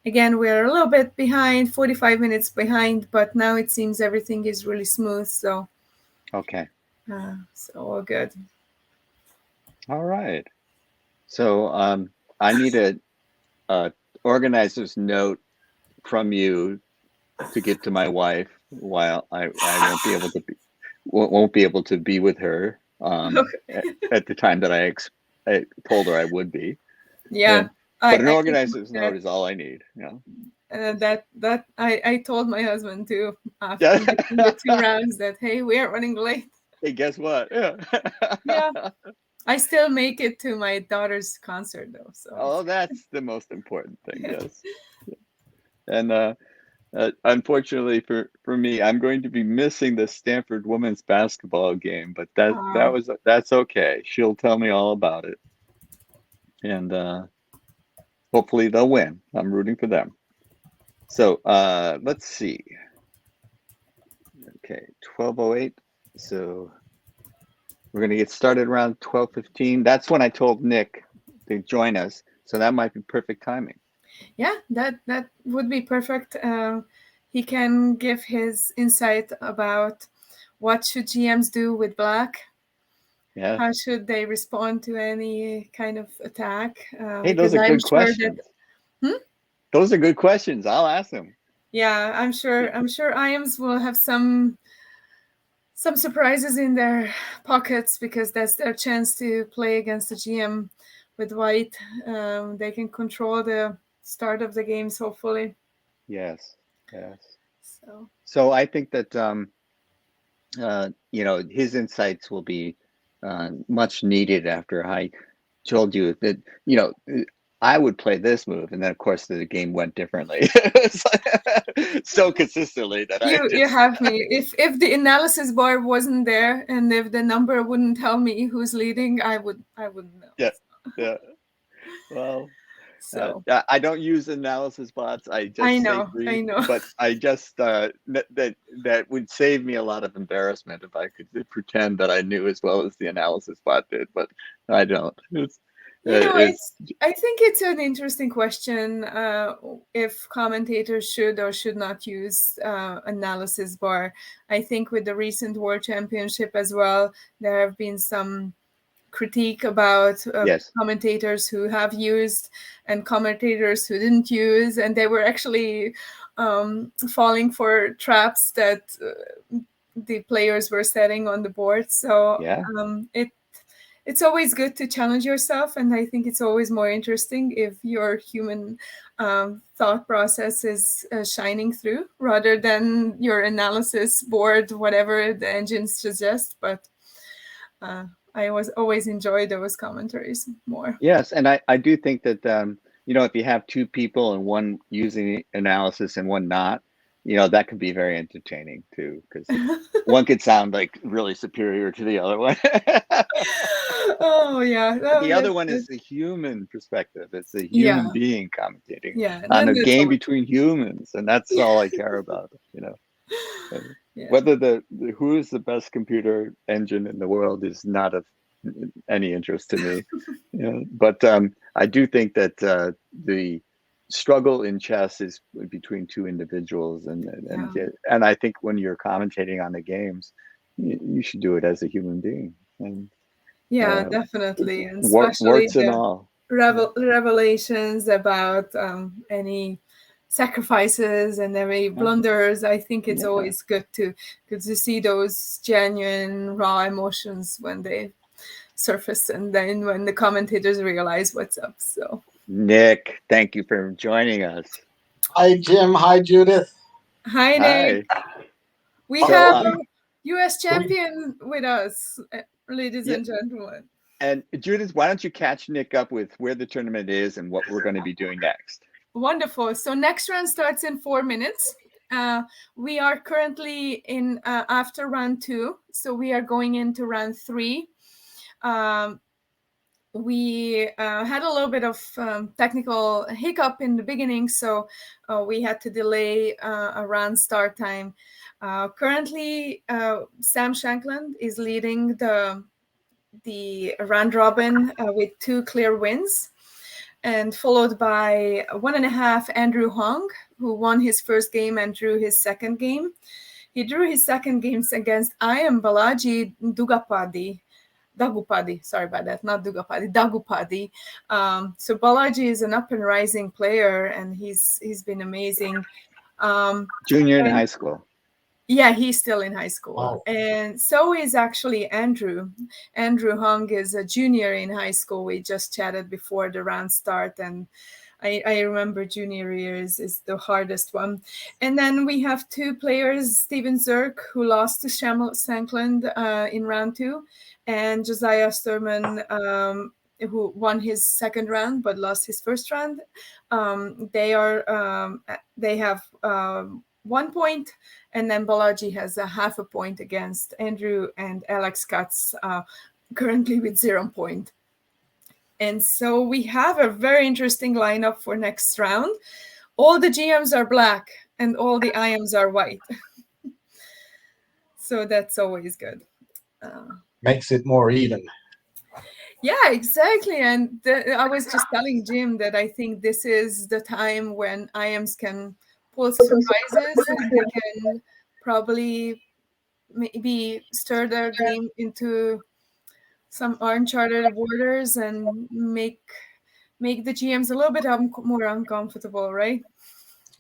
B: Again, we're a little bit behind, 45 minutes behind, but now it seems everything is really smooth. So,
A: Okay.
B: so all good.
A: All right. So I need a organizer's note from you to get to my wife while I won't be able to be with her at the time that I told her I would be.
B: Yeah,
A: And but an
B: I can
A: organizer's
B: that
A: note is all I need. You know.
B: that I told my husband too
A: Yeah.
B: in the two rounds that hey, we are running late.
A: Hey, guess what? Yeah.
B: Yeah, I still make it to my daughter's concert though, so it's
A: Oh, that's the most important thing.
B: yeah.
A: Yes. And unfortunately for me, I'm going to be missing the Stanford women's basketball game, but
B: Uh,
A: that's okay. She'll tell me all about it, and hopefully they'll win. I'm rooting for them. So let's see. Okay, 12:08. So we're going to get started around 12:15. That's when I told Nick to join us, so that might be perfect timing.
B: yeah, that would be perfect. He can give his insight about what should GMs do with black.
A: Yes.
B: How should they respond to any kind of attack?
A: Hey, those
B: Because
A: are
B: I'm
A: good
B: sure that
A: questions.
B: hmm?
A: Those are good questions. I'll ask them.
B: Yeah, I'm sure IAMs will have some surprises in their pockets because that's their chance to play against the GM with white. They can control the start of the games, hopefully.
A: Yes. Yes.
B: So
A: So I think that his insights will be much needed after I told you that, I would play this move, and then of course the game went differently. It's like, so consistently that I
B: you
A: just
B: have me. If the analysis bar wasn't there and if the number wouldn't tell me who's leading, I wouldn't know.
A: yeah, yeah. Well,
B: So
A: I don't use analysis bots. I just say
B: I
A: read,
B: know.
A: but I just that would save me a lot of embarrassment if I could pretend that I knew as well as the analysis bot did, but I don't. It's
B: It's I think it's an interesting question if commentators should or should not use analysis bar. I think with the recent World Championship as well, there have been some critique about
A: yes,
B: commentators who have used and commentators who didn't use, and they were actually falling for traps that the players were setting on the board. So
A: yeah,
B: it's always good to challenge yourself, and I think it's always more interesting if your human thought process is shining through rather than your analysis board, whatever the engine suggests. But uh, I always enjoy those commentaries more.
A: yes, and I do think that if you have two people and one using analysis and one not, that could be very entertaining too, because one could sound like really superior to the other one.
B: Oh yeah,
A: But
B: oh,
A: the other one is the human perspective. It's a human
B: yeah,
A: being commentating
B: yeah.
A: on
B: Then
A: a
B: that's
A: game
B: always
A: between humans, and that's all I care about. Uh,
B: yeah,
A: Whether the who is the best computer engine in the world is not of any interest to me. But I do think that the struggle in chess is between two individuals,
B: yeah,
A: and I think when you're commentating on the games, you should do it as a human being, and
B: yeah,
A: uh,
B: definitely, and especially
A: warts and
B: the
A: all. Yeah.
B: revelations about any sacrifices and any
A: Yeah.
B: blunders. I think it's
A: Yeah.
B: always good to see those genuine raw emotions when they surface and then when the commentators realize what's up. So
A: Nick, thank you for joining us.
C: Hi, Jim. Hi, Judith.
B: hi Nick,
A: Hi.
B: we
A: So,
B: have
C: Okay.
B: a US
C: We,
B: champion with us, ladies
A: yeah,
B: and gentlemen.
A: and Judith, why don't you catch Nick up with where the tournament is and what we're going to be doing next?
B: Wonderful. So next round starts in 4 minutes. Uh, we are currently in after round two, so we are going into round three. Um, we had a little bit of technical hiccup in the beginning, so we had to delay a round start time. Currently, Sam Shankland is leading the round robin with 2 clear wins, and followed by 1.5 Andrew Hong, who won his first game and drew his second game. He drew his second games against I am Balaji Dagupadi. Sorry about that, not Dugapadi, Dagupadi. So Balaji is an up and rising player, and he's been amazing. Um,
A: Junior in
B: and
A: high school.
B: Yeah, he's still in high school.
C: Oh,
B: And so is actually Andrew. Andrew Hung is a junior in high school. We just chatted before the round start, and I remember junior year is the hardest one. And then we have two players, Steven Zirk, who lost to Shamel Sankland in round two, and Josiah Sturman, who won his second round but lost his first round. They have 1 point, and then Balaji has a half a point against Andrew and Alex Katz, currently with 0 point. And so we have a very interesting lineup for next round. All the GMs are black and all the IMs are white. So that's always good.
C: makes it more even.
B: Yeah, exactly. And I was just telling Jim that I think this is the time when IMs can pull surprises and they can probably maybe stir their game into some uncharted waters and make the GMs a little bit more uncomfortable, right?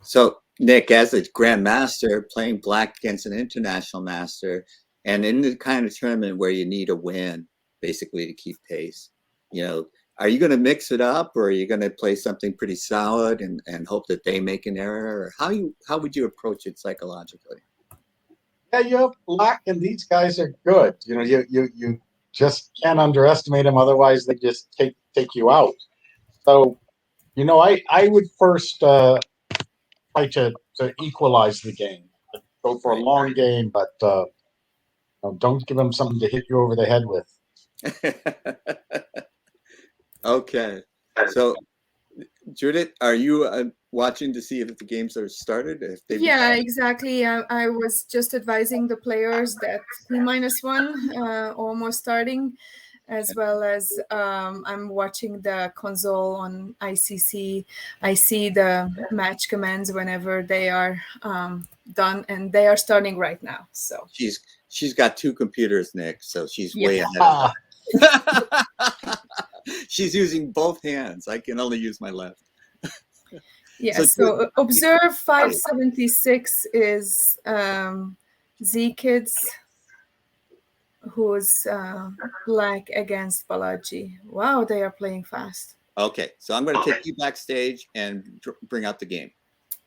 A: So, Nick, as a grandmaster, playing black against an international master, and in the kind of tournament where you need a win, basically to keep pace, are you going to mix it up, or are you going to play something pretty solid and hope that they make an error, or how would you approach it psychologically?
C: Yeah, you have black, and these guys are good. You just can't underestimate them. Otherwise, they just take you out. So, I would first try to equalize the game. Go for a long game, but don't give them something to hit you over the head with.
A: Okay. So, Judith, are you watching to see if the games are started?
B: Yeah, exactly. I was just advising the players that T-1 almost starting, as well as I'm watching the console on ICC. I see the match commands whenever they are done, and they are starting right now. So
A: she's got two computers, Nick, so she's
B: yeah.
A: way ahead of us. She's using both hands. I can only use my left.
B: Yeah, so observe 576 is Z Kids, who's black against Balaji. Wow, they are playing fast.
A: Okay, so I'm going to take you backstage and bring out the game.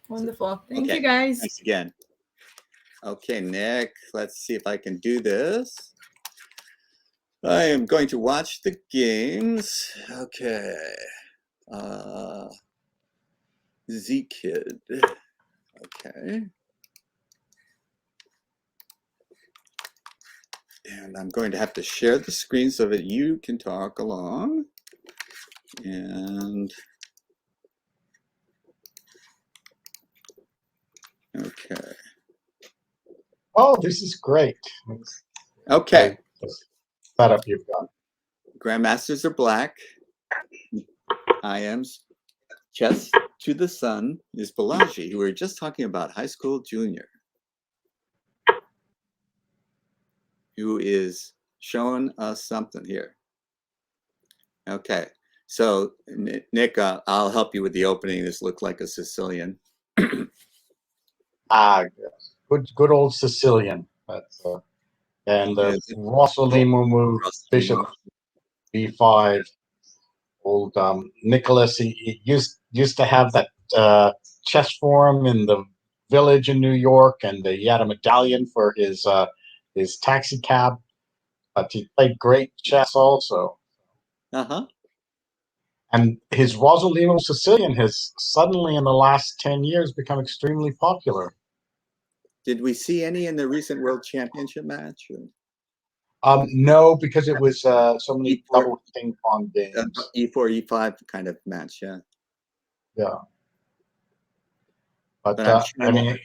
B: Wonderful. Thank you, guys.
A: Thanks again. Okay, Nick, let's see if I can do this. I am going to watch the games. Okay. Z Kid. Okay. And I'm going to have to share the screen so that you can talk along. And okay.
C: Oh, this is great.
A: Okay.
C: Setup you've got.
A: Grandmasters are black. IMs. Chess to the sun is Balaji, who we were just talking about, high school junior, who is showing us something here. Okay, so Nick, I'll help you with the opening. This looked like a Sicilian.
C: Good old Sicilian. That's and Rossolimo move, Bishop B5. Old Nicholas, he used to have that chess forum in the village in New York, and he had a medallion for his taxi cab. But he played great chess also. And his Rosolino Sicilian has suddenly, in the last 10 years, become extremely popular.
A: Did we see any in the recent World Championship match?
C: No, because it was so many double ping pong games.
A: E4, E5 kind of match, yeah.
C: Yeah. But
A: I'm sure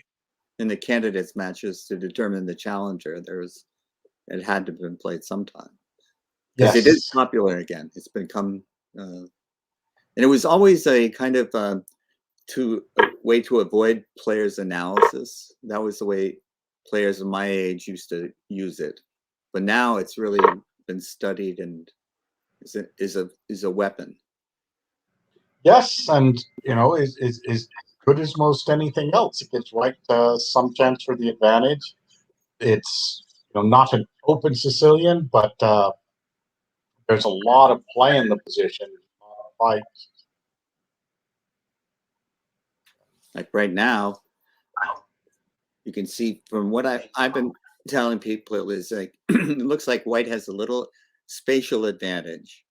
A: in the candidates matches to determine the challenger, it had to have been played sometime. Because it is popular again. It's become, and it was always a kind of way to avoid players' analysis. That was the way players of my age used to use it. But now it's really been studied and is a weapon.
C: Yes, and is good as most anything else. It gives White some chance for the advantage. it's not an open Sicilian, but there's a lot of play in the position. A lot of fight.
A: Like right now, you can see from what I've been telling people is like it looks like white has a little spatial advantage,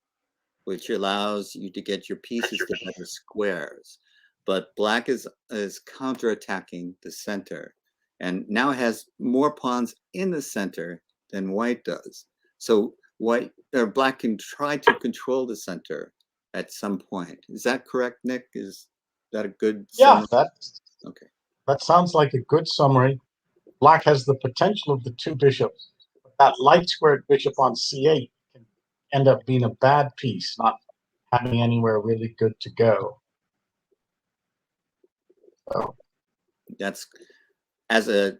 A: which allows you to get your pieces to better squares. But black is counterattacking the center, and now has more pawns in the center than white does. So white or black can try to control the center at some point. Is that correct, Nick? Is that a good summary?
C: Yeah,
A: Okay.
C: that sounds like a good summary. Black has the potential of the two bishops. But that light squared bishop on c8 can end up being a bad piece, not having anywhere really good to go. So
A: That's, as a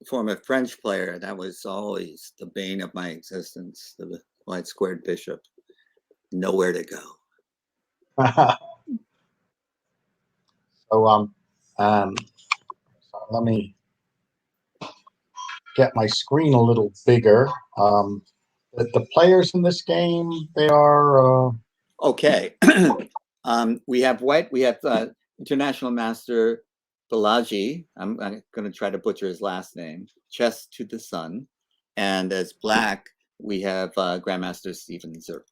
A: former French player, that was always the bane of my existence, the light squared bishop. Nowhere to go.
C: so let me get my screen a little bigger. The players in this game, they are
A: okay. We have white. We have international master Balaji. I'm going to try to butcher his last name. Chess to the Sun, and as black, we have Grandmaster Stephen Zer.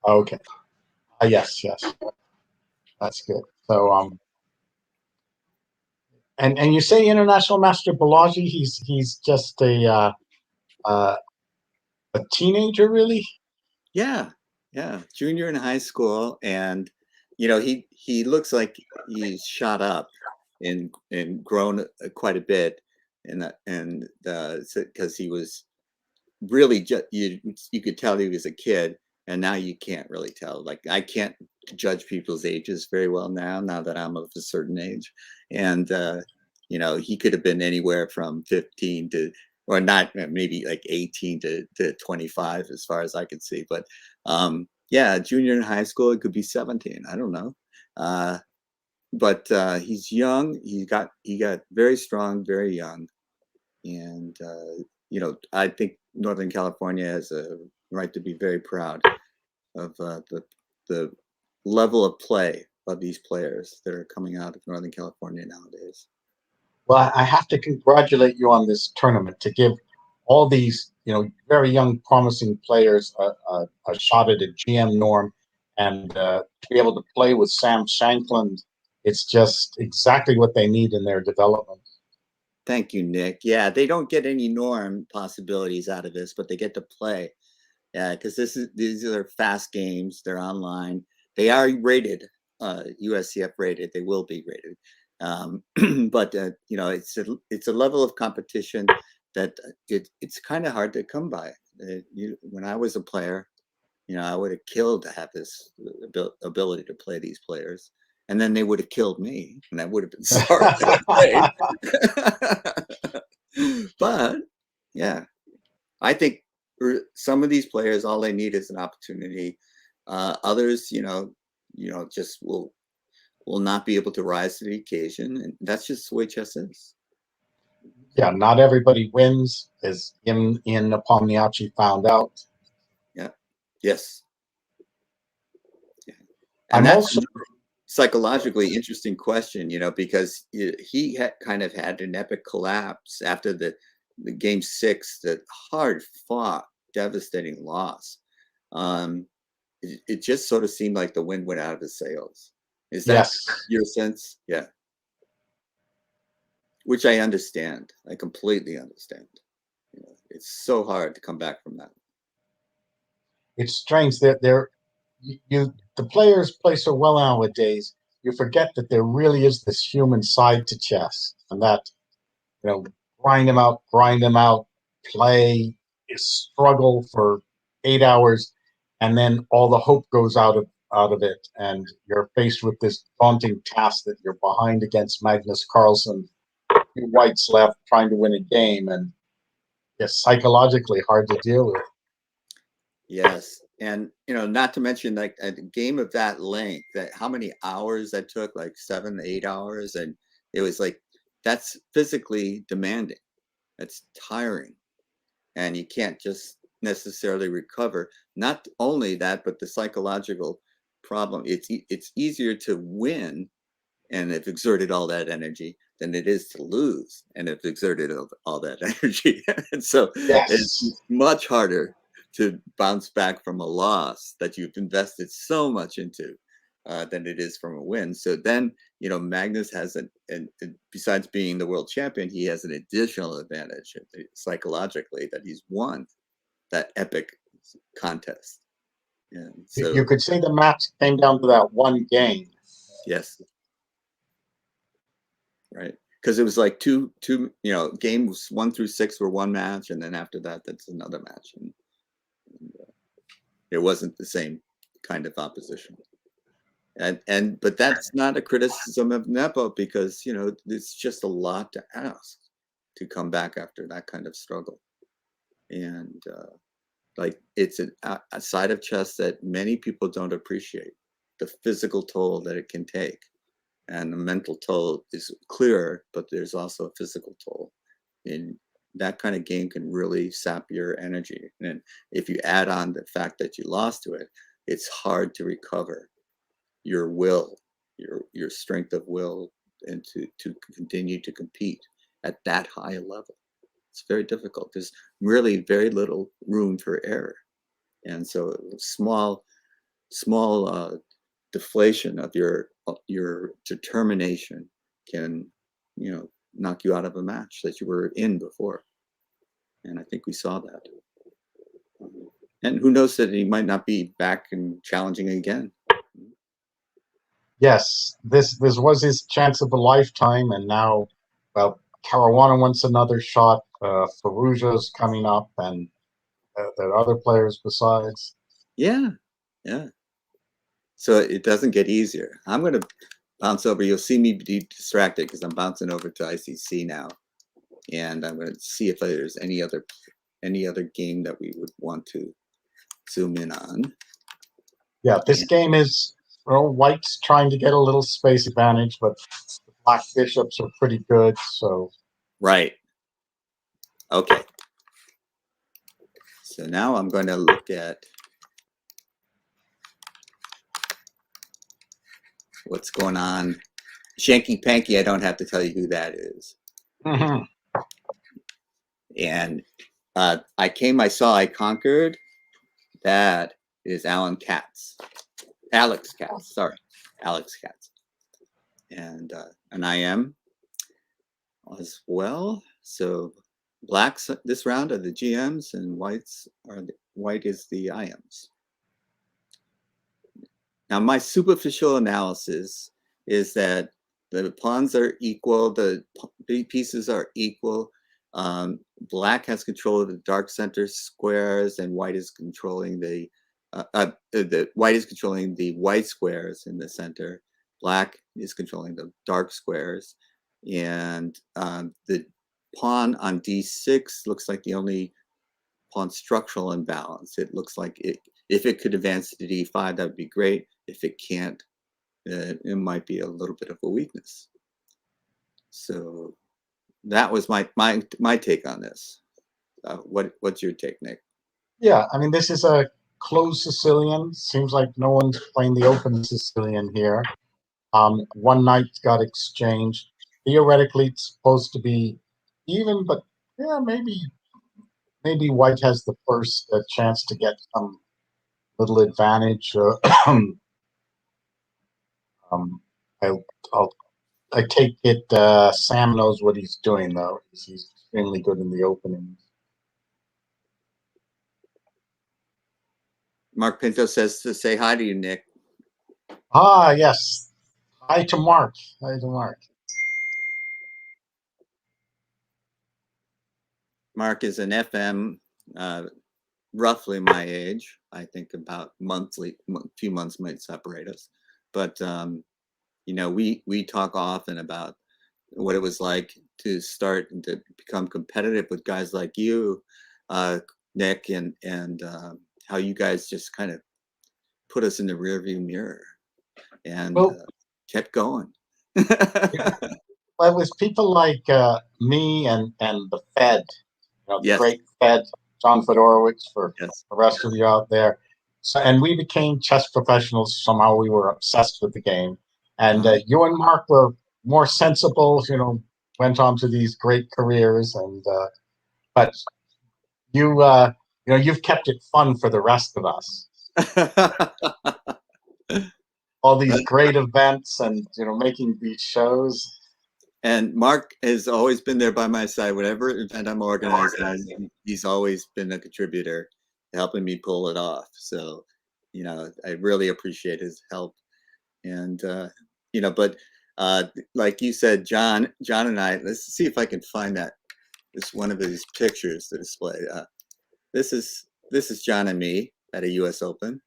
C: okay. Yes, that's good. So and you say international master Balaji, he's just a teenager, really?
A: Yeah, junior in high school, and he looks like he's shot up and grown quite a bit, and because he was really just you could tell he was a kid, and now you can't really tell. Like I can't judge people's ages very well now that I'm of a certain age, and he could have been anywhere from 15 to, or not, maybe like 18 to 25 as far as I could see. But yeah, junior in high school, it could be 17. I don't know. But he's young. He got very strong, very young, and I think Northern California has a right to be very proud of the level of play of these players that are coming out of Northern California nowadays.
C: Well, I have to congratulate you on this tournament to give all these, very young, promising players a shot at a GM norm, and to be able to play with Sam Shankland. It's just exactly what they need in their development.
A: Thank you, Nick. Yeah, they don't get any norm possibilities out of this, but they get to play. Yeah, because these are fast games. They're online. They are rated, USCF rated. They will be rated. But it's a level of competition that it's kind of hard to come by. When I was a player, I would have killed to have this ability to play these players, and then they would have killed me, and I would have been sorry that I played. But yeah, I think for some of these players, all they need is an opportunity. Others, just will not be able to rise to the occasion, and that's just the way chess is.
C: Yeah, not everybody wins, as in Pomniachi found out.
A: Yeah. Yes. Yeah. And
C: I'm
A: that's
C: also
A: psychologically interesting question, because he had kind of had an epic collapse after the game 6, that hard fought, devastating loss. It just sort of seemed like the wind went out of his sails. Is that your sense? Yeah. Which I understand. I completely understand. It's so hard to come back from that.
C: It's strange that the players play so well nowadays. You forget that there really is this human side to chess, and that grind them out, play, struggle for 8 hours, and then all the hope goes out of it, and you're faced with this daunting task that you're behind against Magnus Carlsen, 2 whites left, trying to win a game, and it's psychologically hard to deal with.
A: Yes, and not to mention like a game of that length, that how many hours that took, like 7 to 8 hours, and it was like that's physically demanding.
D: It's tiring, and you can't just necessarily recover. Not only that, but the psychological problem. It's easier to win and have exerted all that energy than it is to lose and have exerted all that energy. And so it's
C: Yes.
D: much harder to bounce back from a loss that you've invested so much into than it is from a win. So then, Magnus has and besides being the world champion, he has an additional advantage psychologically that he's won that epic contest. And so
C: You could say the match came down to that one game.
D: yes. Right. Because it was like two, games 1 through 6 were one match, and then after that, that's another match. And it wasn't the same kind of opposition. But that's not a criticism of Nepo, because, it's just a lot to ask to come back after that kind of struggle. And it's a side of chess that many people don't appreciate, the physical toll that it can take. And the mental toll is clearer, but there's also a physical toll. And that kind of game can really sap your energy. And if you add on the fact that you lost to it, it's hard to recover your will, your strength of will, and to continue to compete at that high a level. It's very difficult. There's really very little room for error. And so small deflation of your determination can knock you out of a match that you were in before. And I think we saw that. And who knows that he might not be back and challenging again.
C: Yes, this was his chance of a lifetime, and now, well, Caruana wants another shot. Faruja's coming up, and there are other players besides.
D: Yeah. So it doesn't get easier. I'm going to bounce over. You'll see me be distracted because I'm bouncing over to ICC now, and I'm going to see if there's any other game that we would want to zoom in on.
C: Yeah, this game is, well, White's trying to get a little space advantage, but the Black bishops are pretty good. So
D: right. Okay. So now I'm going to look at what's going on. Shanky Panky, I don't have to tell you who that is.
C: Mm-hmm.
D: And I saw, I conquered. That is Alex Katz. And I am as well. So blacks this round are the GMs, and white is the IMs. Now, my superficial analysis is that the pawns are equal, the pieces are equal. Black has control of the dark center squares, and white is controlling the white squares in the center. Black is controlling the dark squares, and the pawn on d6 looks like the only pawn structural imbalance. It looks like if it could advance to d5, that would be great. If it can't, it might be a little bit of a weakness. So that was my take on this. What's your take, Nick?
C: Yeah, I mean, this is a closed Sicilian. Seems like no one's playing the open Sicilian here. One knight got exchanged. Theoretically, it's supposed to be even, but yeah, maybe White has the first chance to get some little advantage. I'll, I take it Sam knows what he's doing, though. He's extremely good in the openings.
D: Mark Pinto says to say hi to you, Nick.
C: Ah, yes. Hi to Mark. Hi to Mark.
D: Mark is an FM, roughly my age. I think about few months might separate us. But, we talk often about what it was like to start and to become competitive with guys like you, Nick, and how you guys just kind of put us in the rearview mirror and kept going.
C: Well, it was people like me and the Fed, the
D: Yes.
C: great Fed, John Fedorowicz, for
D: Yes.
C: the rest of you out there. So, and we became chess professionals. Somehow we were obsessed with the game. And you and Mark were more sensible, went on to these great careers. And but you, you've kept it fun for the rest of us. All these great events and, making these shows.
D: And Mark has always been there by my side. Whatever event I'm organizing, he's always been a contributor, helping me pull it off. So, I really appreciate his help. And but like you said, John and I, let's see if I can find this one of these pictures to display. This is John and me at a U.S. Open.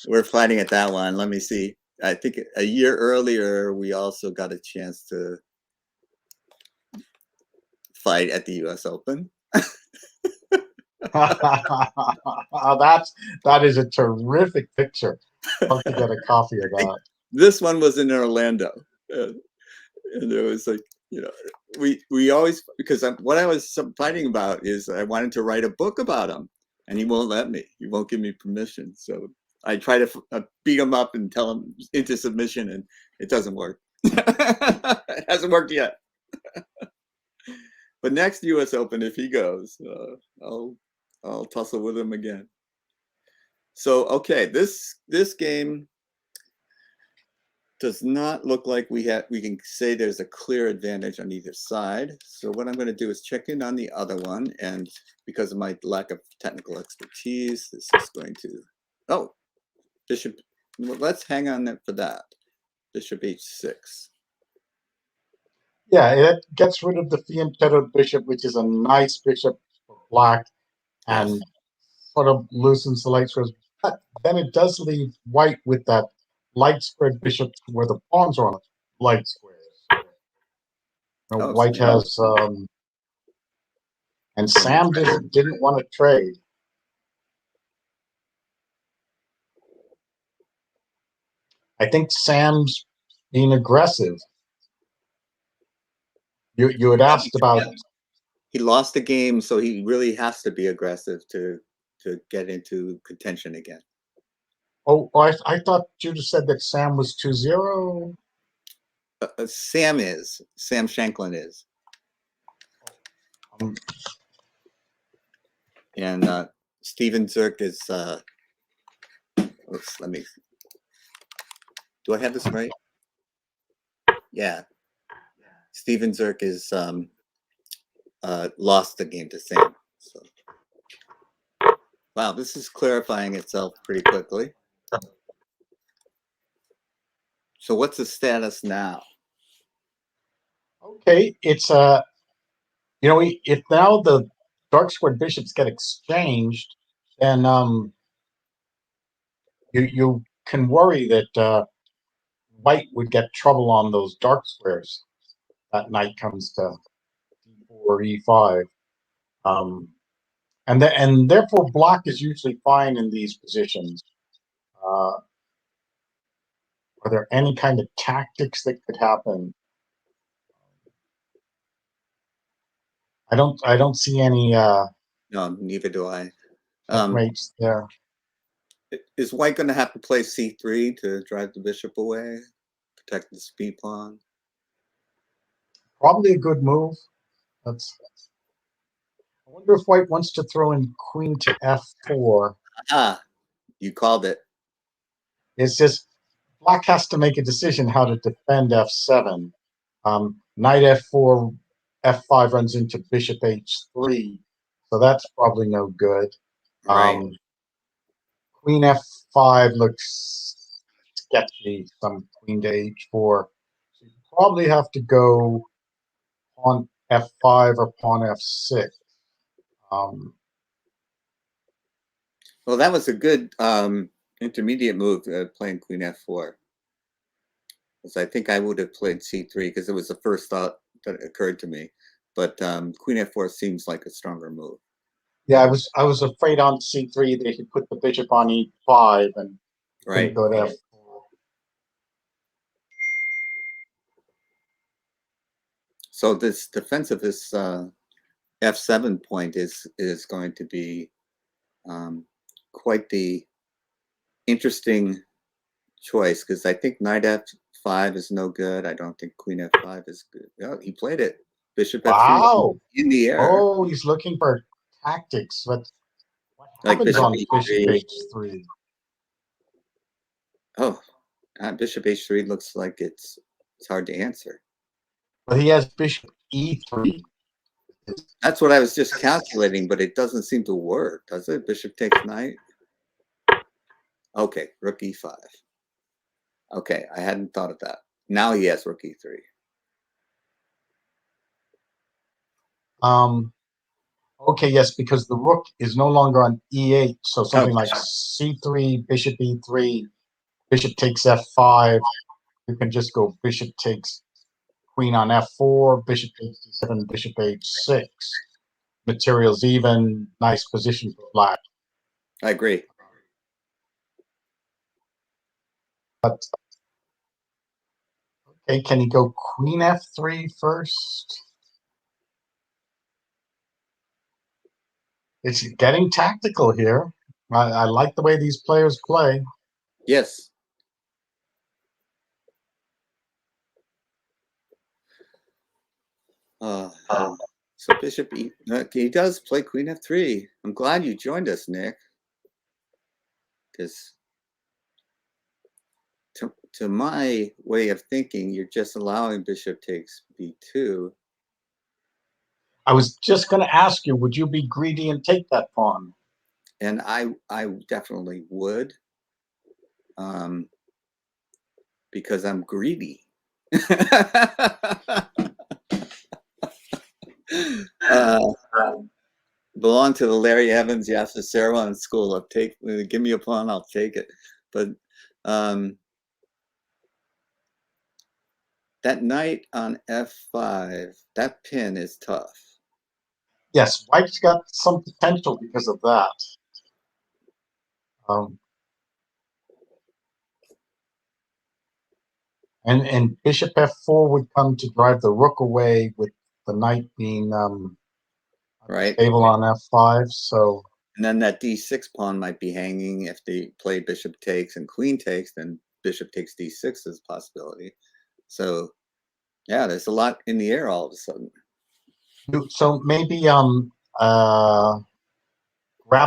D: We're fighting at that one. Let me see. I think a year earlier, we also got a chance to fight at the U.S. Open.
C: That is a terrific picture. I'll have to get a copy of that.
D: This one was in Orlando, and there was we always, because what I was fighting about is I wanted to write a book about him, and he won't let me. He won't give me permission. So I try to beat him up and tell him into submission, and it doesn't work. It hasn't worked yet. But next U.S. Open, if he goes, I'll tussle with him again. So okay, this game does not look like we can say there's a clear advantage on either side. So what I'm going to do is check in on the other one, and because of my lack of technical expertise, this is going to bishop. Well, let's hang on for that. Bishop h6.
C: Yeah, it gets rid of the fianchettoed bishop, which is a nice bishop for black, and sort of loosens the light squares. But then it does leave white with that light squared bishop where the pawns are on light squares. White has, and Sam didn't want to trade. I think Sam's being aggressive. You had asked about.
D: He lost the game, so he really has to be aggressive to get into contention again.
C: Oh, I thought you just said that Sam was 2-0.
D: Sam Shanklin is. And Steven Zerk is. Let me. Do I have this right? Yeah. Steven Zerk is lost the game to Sam. So. Wow, this is clarifying itself pretty quickly. So what's the status now?
C: Okay, it's if now the dark squared bishops get exchanged, then you can worry that white would get trouble on those dark squares. That knight comes to d4, e5, and therefore black is usually fine in these positions. Are there any kind of tactics that could happen? I don't see any.
D: No, neither do I.
C: Rates there.
D: Is white going to have to play c3 to drive the bishop away, protect the speed pawn?
C: Probably a good move. I wonder if white wants to throw in queen to f4.
D: Ah, you called it.
C: It's just black has to make a decision how to defend f7. Knight f4, f5 runs into bishop h3, so that's probably no good.
D: Right.
C: Queen f5 looks sketchy. Some queen to h4. So you probably have to go pawn f5 or pawn f6.
D: Well, that was a good intermediate move, playing queen f4. Because I think I would have played c3 because it was the first thought that occurred to me. But queen f4 seems like a stronger move.
C: Yeah, I was afraid on c3 they could put the bishop on e5 and
D: right.
C: go to f4.
D: So this defense of this f7 point is going to be quite the interesting choice, because I think knight f5 is no good. I don't think queen f5 is good. Oh, he played it. Bishop f3
C: Wow.
D: in the air.
C: Oh, he's looking for tactics. What
D: Like
C: happens
D: bishop
C: on
D: h3.
C: bishop h3?
D: Oh, bishop h3 looks like it's hard to answer.
C: But he has bishop e3.
D: That's what I was just calculating, but it doesn't seem to work, does it? Bishop takes knight. Okay, rook e5. Okay, I hadn't thought of that. Now he has rook e3.
C: Okay, yes, because the rook is no longer on e8, so something like c3, bishop e3, bishop takes f5. You can just go bishop takes queen on f4, bishop takes d7, bishop h6. Materials even, nice position for black.
D: I agree.
C: But okay, can he go queen f3 first? It's getting tactical here. I like the way these players play.
D: Yes. So bishop e. He does play queen f3. I'm glad you joined us, Nick. Because to my way of thinking, you're just allowing bishop takes b2.
C: I was just going to ask you, would you be greedy and take that pawn?
D: And I definitely would, because I'm greedy. Belong to the Larry Evans, Yasser Serouan school of give me a pawn, I'll take it. But that knight on f5, that pin is tough.
C: Yes, white's got some potential because of that. And bishop f4 would come to drive the rook away, with the knight being
D: right,
C: stable on f5. So,
D: and then that d6 pawn might be hanging. If they play bishop takes and queen takes, then bishop takes d6 is a possibility. So yeah, there's a lot in the air all of a sudden.
C: so maybe grab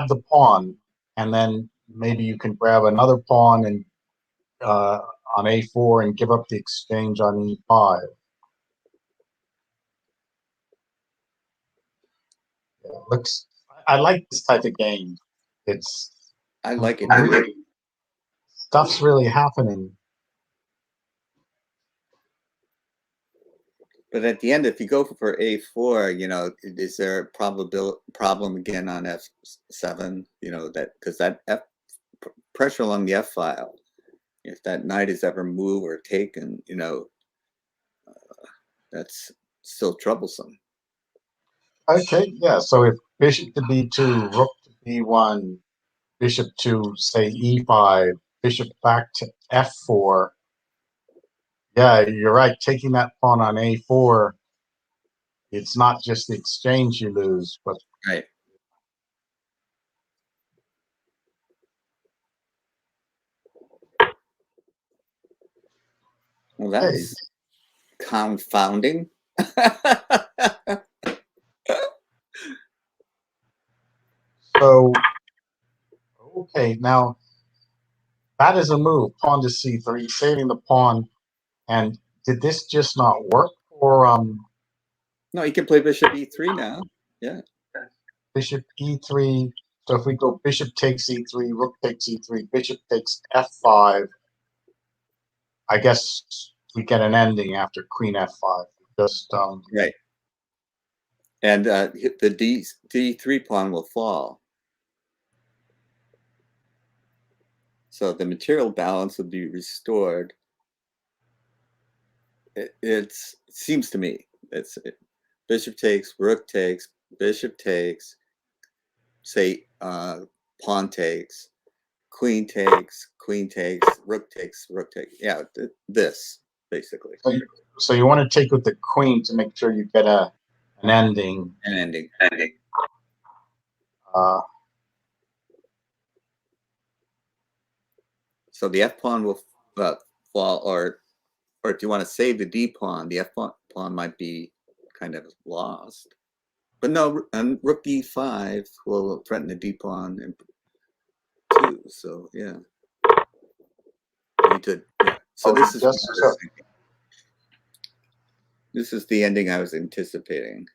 C: the pawn, and then maybe you can grab another pawn and on a4 and give up the exchange on e5. Yeah, looks. I like this type of game.
D: I like it too.
C: Stuff's really happening.
D: But at the end, if you go for a4, is there a problem again on f7? That because that pressure along the f file, if that knight is ever moved or taken, that's still troublesome.
C: Okay, yeah. So if bishop to b2, rook to b1, bishop to say e5, bishop back to f4. Yeah, you're right. Taking that pawn on a4, it's not just the exchange you lose, but
D: right. Well, that's confounding.
C: So, okay, now that is a move. Pawn to c3, saving the pawn. And did this just not work? Or
D: no, you can play bishop e3 now. Yeah.
C: Bishop e3. So if we go bishop takes e3, rook takes e3, bishop takes f5, I guess we get an ending after queen f5. Just
D: right. And the d3 pawn will fall. So the material balance will be restored. It seems to me bishop takes, rook takes, bishop takes, say pawn takes, queen takes, rook takes, rook takes. Yeah, this. basically.
C: So you want to take with the queen to make sure you get an ending.
D: An ending. So the F pawn will fall, or if you want to save the D pawn, the F pawn might be kind of lost. But no, and rook E5 will threaten the D pawn too. So yeah, you need to. Yeah. So this is this is the ending I was anticipating.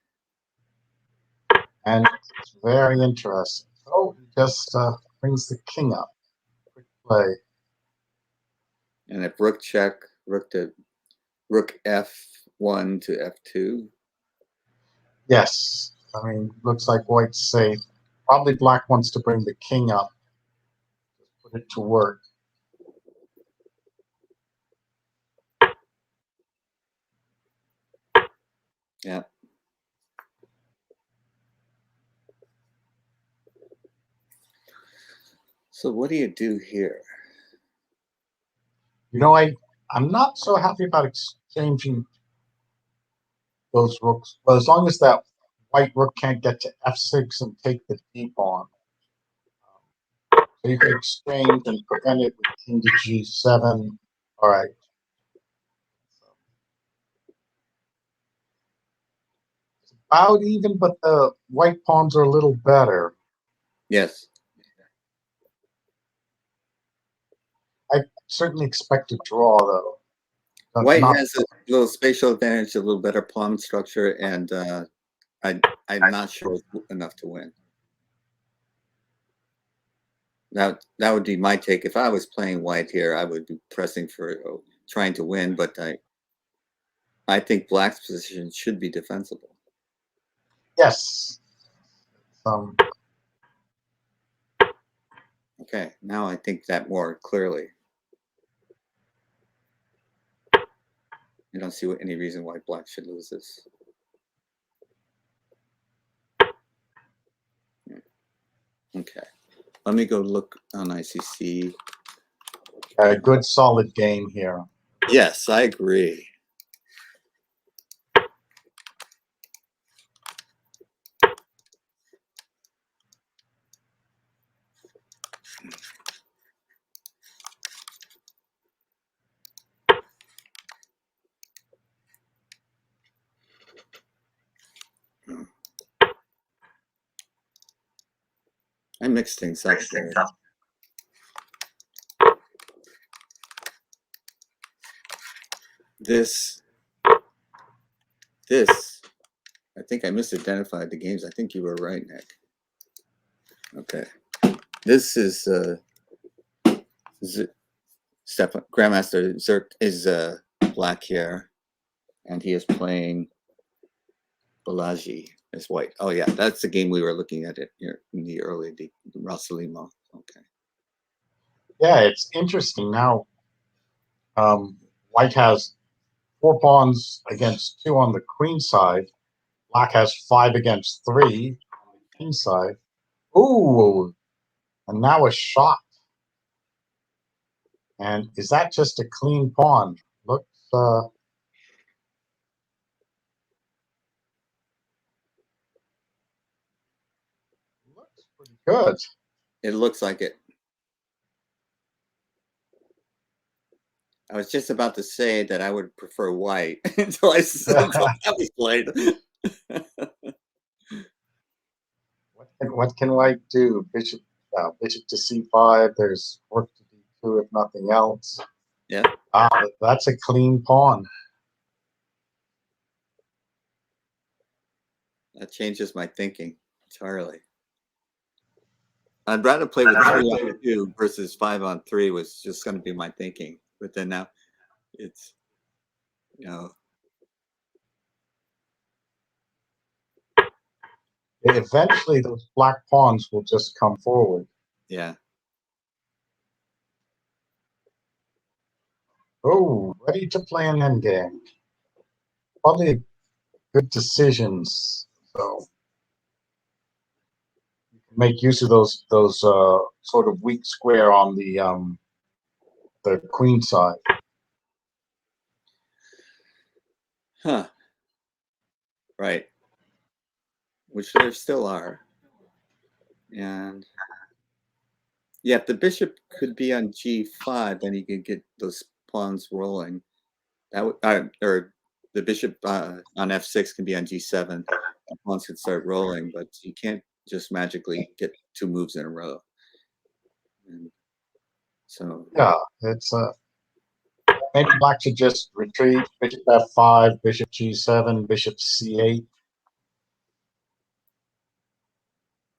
C: And it's very interesting. Oh, he just brings the king up. Quick play.
D: And if rook check, rook F1 to F2.
C: Yes. I mean, looks like white's safe. Probably black wants to bring the king up. Just put it to work.
D: Yeah. So what do you do here?
C: You know, I'm not so happy about exchanging those rooks. But as long as that white rook can't get to F6 and take the D pawn. So you can exchange and prevent it with king to G7. All right. It's about even, but the white pawns are a little better.
D: Yes.
C: I certainly expect a draw, though.
D: White has a little spatial advantage, a little better pawn structure, and I'm not sure it's enough to win. That would be my take. If I was playing white here, I would be pressing for trying to win, but I think black's position should be defensible.
C: Yes.
D: Okay, now I think that more clearly. I don't see any reason why black should lose this. Okay, let me go look on ICC.
C: A good solid game here.
D: Yes, I agree. I mixed things up there. This, I think I misidentified the games. I think you were right, Nick. Okay. This is Grandmaster Zerk is black here, and he is playing Balaji as white. Oh yeah, that's the game we were looking at it here in the early Rosalimo. Okay.
C: Yeah, it's interesting now. White has 4 pawns against 2 on the queen side. Black has 5 against 3 on the king side. Ooh, and now a shot. And is that just a clean pawn? Looks pretty good.
D: It looks like it. I was just about to say that I would prefer white until that was played.
C: What can white do? Bishop to c5. There's rook to d2 if nothing else.
D: Yeah.
C: That's a clean pawn.
D: That changes my thinking entirely. I'd rather play with 3-on-2 versus 5-on-3 was just going to be my thinking. But then now it's, you know.
C: Eventually, those black pawns will just come forward.
D: Yeah.
C: Oh, ready to play an endgame. Probably good decisions. So you can make use of those sort of weak square on the queen side.
D: Huh. Right. Which there still are. And yeah, if the bishop could be on g5, then you could get those pawns rolling. That would, or the bishop on f6 can be on g7. The pawns could start rolling, but you can't just magically get 2 moves in a row. And so
C: Yeah, it's maybe black should just retreat. Bishop f5, bishop g7, bishop c8.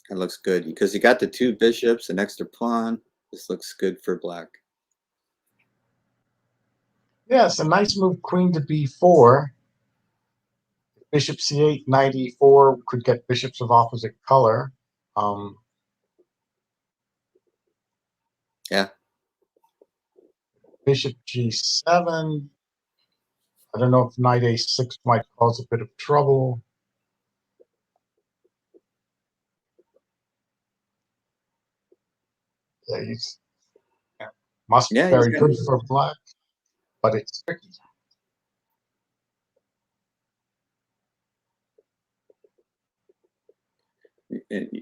D: that looks good because you got the 2 bishops, an extra pawn. This looks good for black.
C: Yes, a nice move, queen to b4. Bishop c8, knight e4 could get bishops of opposite color.
D: Yeah.
C: Bishop g7. I don't know if knight a6 might cause a bit of trouble. Yeah, must be very good for black, but it's tricky.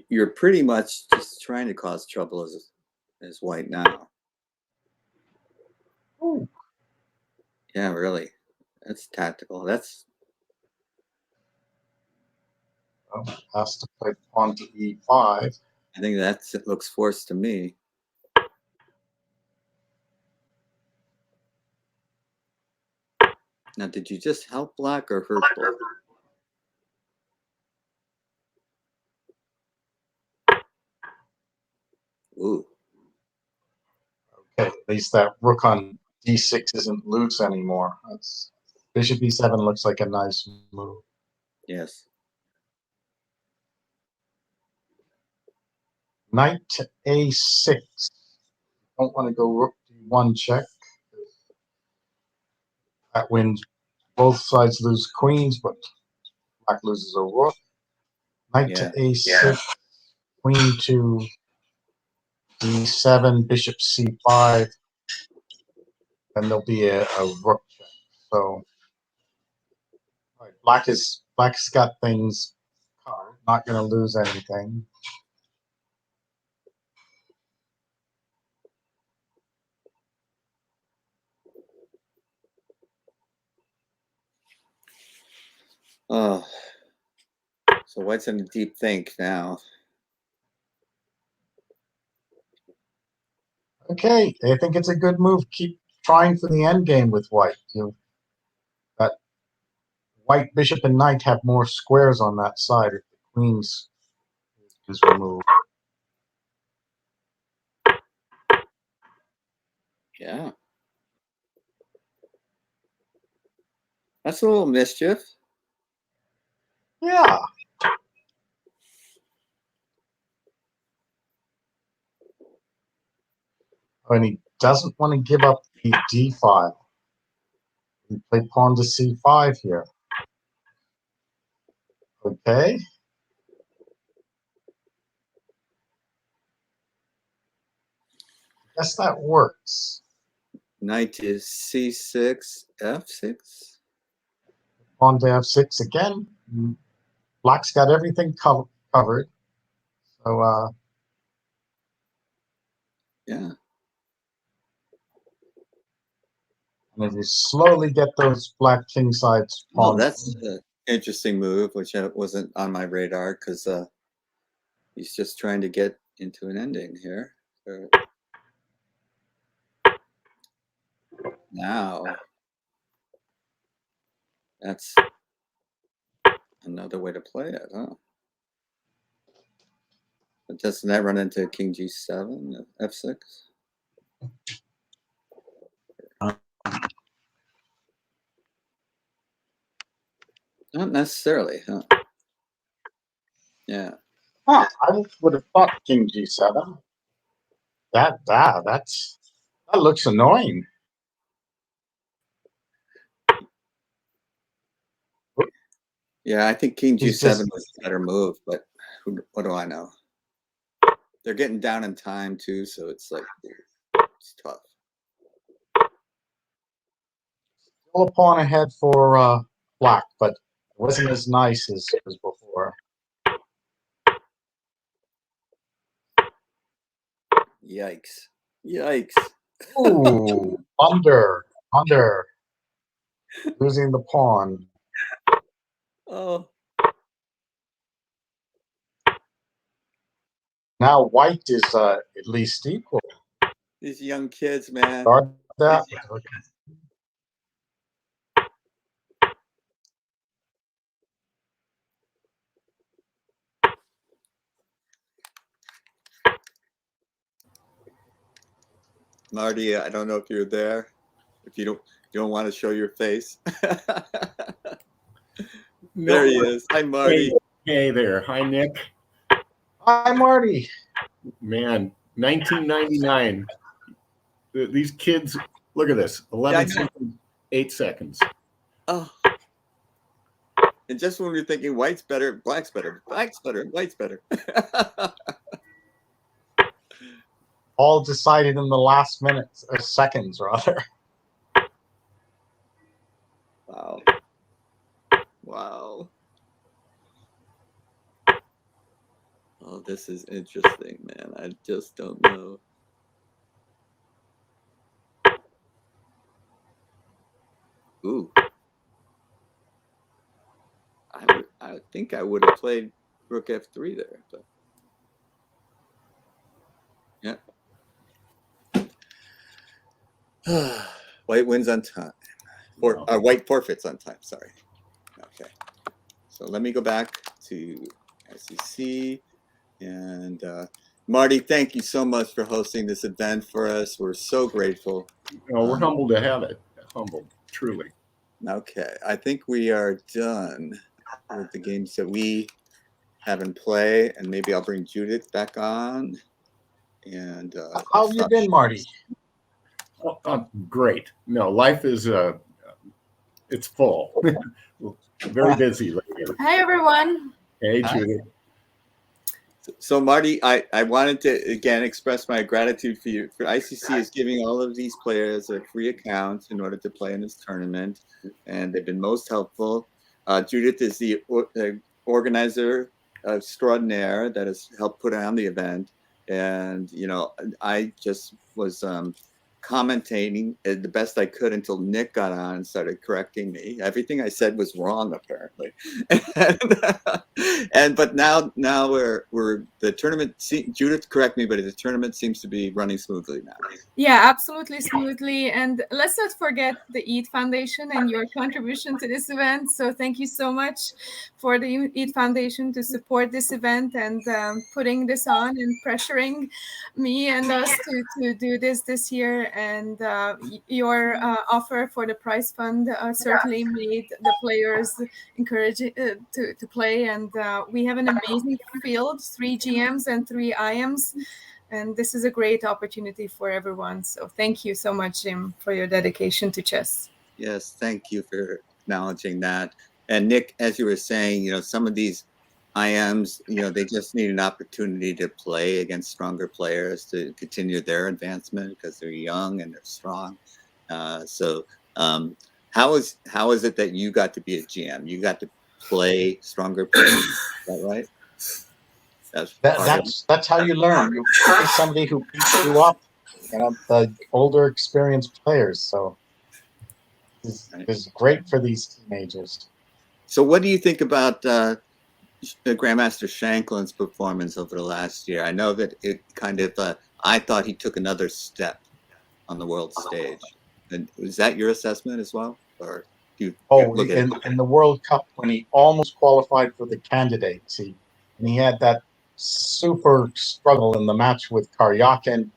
D: You're pretty much just trying to cause trouble as white now.
C: Ooh.
D: Yeah, really. That's tactical. That's
C: Has to play pawn to e5.
D: I think it looks forced to me. Now, did you just help black or hurt black? Ooh.
C: Okay, at least that rook on d6 isn't loose anymore. Bishop e7 looks like a nice move.
D: Yes.
C: Knight to a6. Don't want to go rook d1 check. That wins. Both sides lose queens, but black loses a rook. Knight to a6. Queen to d7. Bishop c5. Then there'll be a rook check. So black's got things covered. Not going to lose anything.
D: Oh. So white's in a deep think now.
C: Okay, I think it's a good move. Keep trying for the end game with white. That white bishop and knight have more squares on that side if the queen's is removed.
D: Yeah. That's a little mischief.
C: Yeah. And he doesn't want to give up the d file. He played pawn to c5 here. Okay. Guess that works.
D: Knight to c6, f6.
C: Pawn to f6 again. Black's got everything covered. So,
D: yeah.
C: And if you slowly get those black king sides pawns.
D: Oh, that's an interesting move, which wasn't on my radar because he's just trying to get into an ending here. So now that's another way to play it, huh? But doesn't that run into king g7, f6? Not necessarily, huh? Yeah.
C: Huh, I would have thought king g7. That looks annoying.
D: Yeah, I think king g7 was a better move, but what do I know? They're getting down in time too, so it's like it's tough.
C: Still a pawn ahead for black, but it wasn't as nice as before.
D: Yikes. Yikes.
C: Ooh, under. Losing the pawn.
D: Oh.
C: Now white is at least equal.
D: These young kids, man.
C: Guard that.
D: Marty, I don't know if you're there. If you don't want to show your face.
E: No.
D: There he is. Hi, Marty.
E: Hey there. Hi, Nick.
C: Hi, Marty.
E: Man, 1999. These kids, look at this. 11 seconds, 8 seconds.
D: Oh. And just when you're thinking white's better, black's better, white's better.
C: All decided in the last minutes, or seconds rather.
D: Wow. Wow. Oh, this is interesting, man. I just don't know. Ooh. I think I would have played rook f3 there, but yeah. White wins on time. Or white forfeits on time, sorry. Okay. So let me go back to SEC. And Marty, thank you so much for hosting this event for us. We're so grateful.
E: We're humbled to have it. Humbled, truly.
D: Okay. I think we are done with the games that we have in play. And maybe I'll bring Judith back on. And
C: how have you been, Marty?
E: Great. No, life is it's full. Very busy right here.
B: Hi, everyone.
E: Hey, Judith.
D: So Marty, I wanted to again express my gratitude for you. For ICC is giving all of these players a free account in order to play in this tournament, and they've been most helpful. Judith is the organizer extraordinaire that has helped put on the event, and you know I just was commentating the best I could until Nick got on and started correcting me. Everything I said was wrong, apparently. But now we're the tournament. Judith, correct me, but the tournament seems to be running smoothly now.
B: Yeah, absolutely smoothly. And let's not forget the EAT Foundation and your contribution to this event. So thank you so much for the EAT Foundation to support this event and putting this on and pressuring me and us to do this year. And your offer for the prize fund certainly made the players encouraging to play. And we have an amazing field, 3 GMs and 3 IMs. And this is a great opportunity for everyone. So thank you so much, Jim, for your dedication to chess.
D: Yes, thank you for acknowledging that. And Nick, as you were saying, you know, some of these IMs, you know, they just need an opportunity to play against stronger players to continue their advancement because they're young and they're strong. How is it that you got to be a GM? You got to play stronger players, is that right?
C: That's how you learn. You play somebody who beats you up, you know, the older, experienced players. So it's great for these teenagers.
D: So what do you think about Grandmaster Shanklin's performance over the last year? I know that it kind of, I thought he took another step on the world stage. And is that your assessment as well? Or do you look at
C: in the World Cup when he almost qualified for the candidates, and he had that super struggle in the match with Karyakin,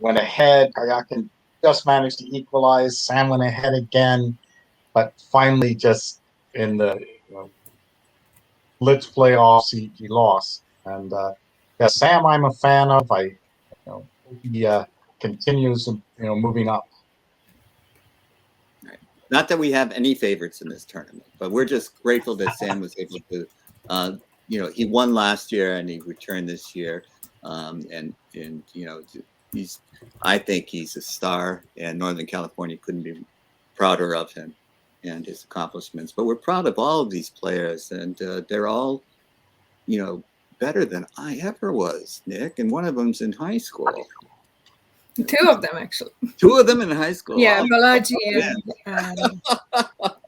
C: went ahead. Karyakin just managed to equalize. Sam went ahead again, but finally just in the Blitz playoffs, he lost. And yeah, Sam, I'm a fan of. Hope he continues, moving up.
D: Right. Not that we have any favorites in this tournament, but we're just grateful that Sam was able to, he won last year and he returned this year, and I think he's a star, and Northern California couldn't be prouder of him. and his accomplishments. But we're proud of all of these players, and they're all, better than I ever was, Nick. And one of them's in high school.
B: 2 of them, actually.
D: 2 of them in high school.
B: Yeah,
D: Oh,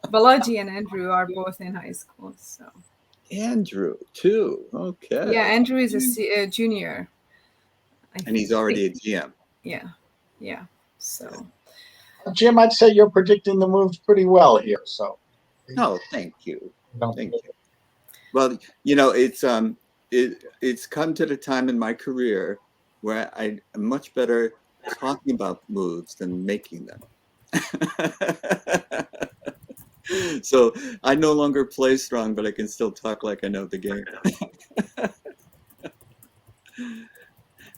B: Balaji and Andrew are both in high school. So
D: Andrew too. Okay.
B: yeah, Andrew is a junior,
D: and he's already a GM.
B: Yeah. So
C: Jim, I'd say you're predicting the moves pretty well here. So.
D: No, thank you.
C: No.
D: Thank you. Well, it's come to the time in my career where I'm much better talking about moves than making them. So I no longer play strong, but I can still talk like I know the game.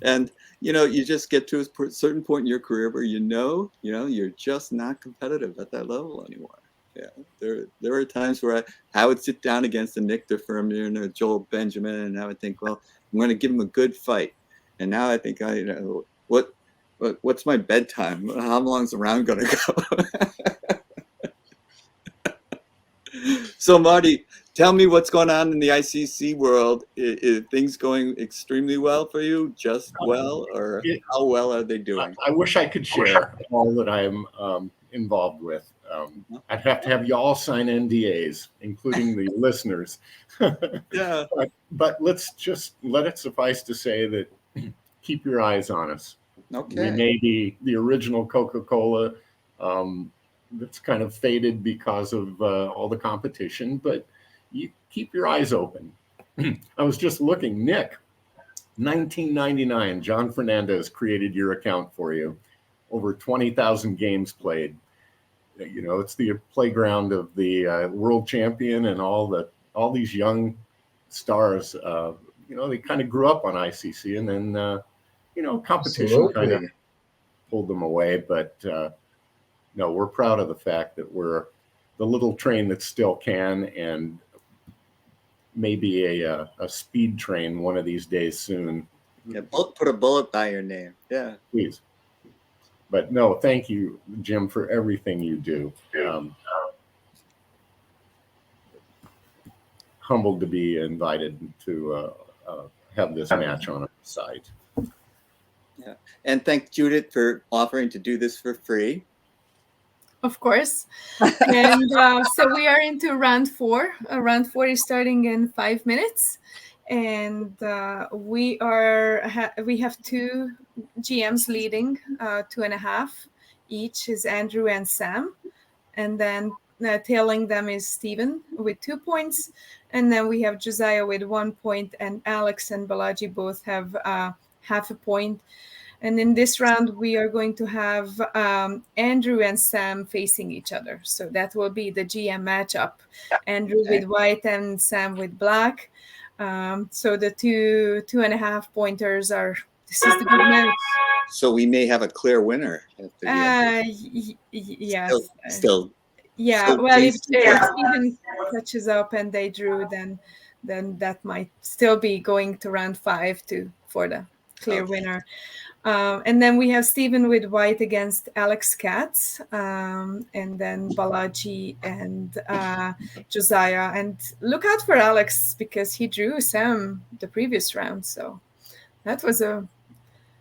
D: And you just get to a certain point in your career where you're just not competitive at that level anymore. Yeah, there are times where I would sit down against a Nick DeFermier or Joel Benjamin, and I would think, well, I'm going to give him a good fight. And now I think, what's my bedtime? How long's the round going to go? So, Marty, tell me what's going on in the ICC world. Is things going extremely well for you? Just well, or how well are they doing?
E: I wish I could share all that I'm involved with. I'd have to have you all sign NDAs, including the listeners.
D: Yeah.
E: But let's just let it suffice to say that keep your eyes on us.
D: Okay.
E: We may be the original Coca-Cola that's kind of faded because of all the competition, but you keep your eyes open. I was just looking, Nick, 1999, John Fernandez created your account for you. Over 20,000 games played. It's the playground of the world champion and all these young stars. They kind of grew up on ICC, and then competition kind of pulled them away. But no, we're proud of the fact that we're the little train that still can, and maybe a speed train one of these days soon.
D: Yeah, put a bullet by your name. Yeah,
E: please. But no, thank you, Jim, for everything you do. Humbled to be invited to have this match on our site.
D: Yeah, and thank Judith for offering to do this for free.
B: Of course. And so we are into round 4. Round 4 is starting in 5 minutes. And we have 2 GMs leading, 2.5 each is Andrew and Sam. And then tailing them is Stephen with 2 points. And then we have Josiah with 1 point, and Alex and Balaji both have half a point. And in this round, we are going to have Andrew and Sam facing each other. So that will be the GM matchup. Andrew with white and Sam with black. So the 2.5 pointers are, this is the good match.
D: So we may have a clear winner.
B: Yes.
D: Still.
B: Yeah.
D: Still
B: well, if Stephen catches up and they drew, then that might still be going to round 5 for the clear winner. And then we have Stephen with white against Alex Katz, and then Balaji and Josiah. And look out for Alex, because he drew Sam the previous round. So that was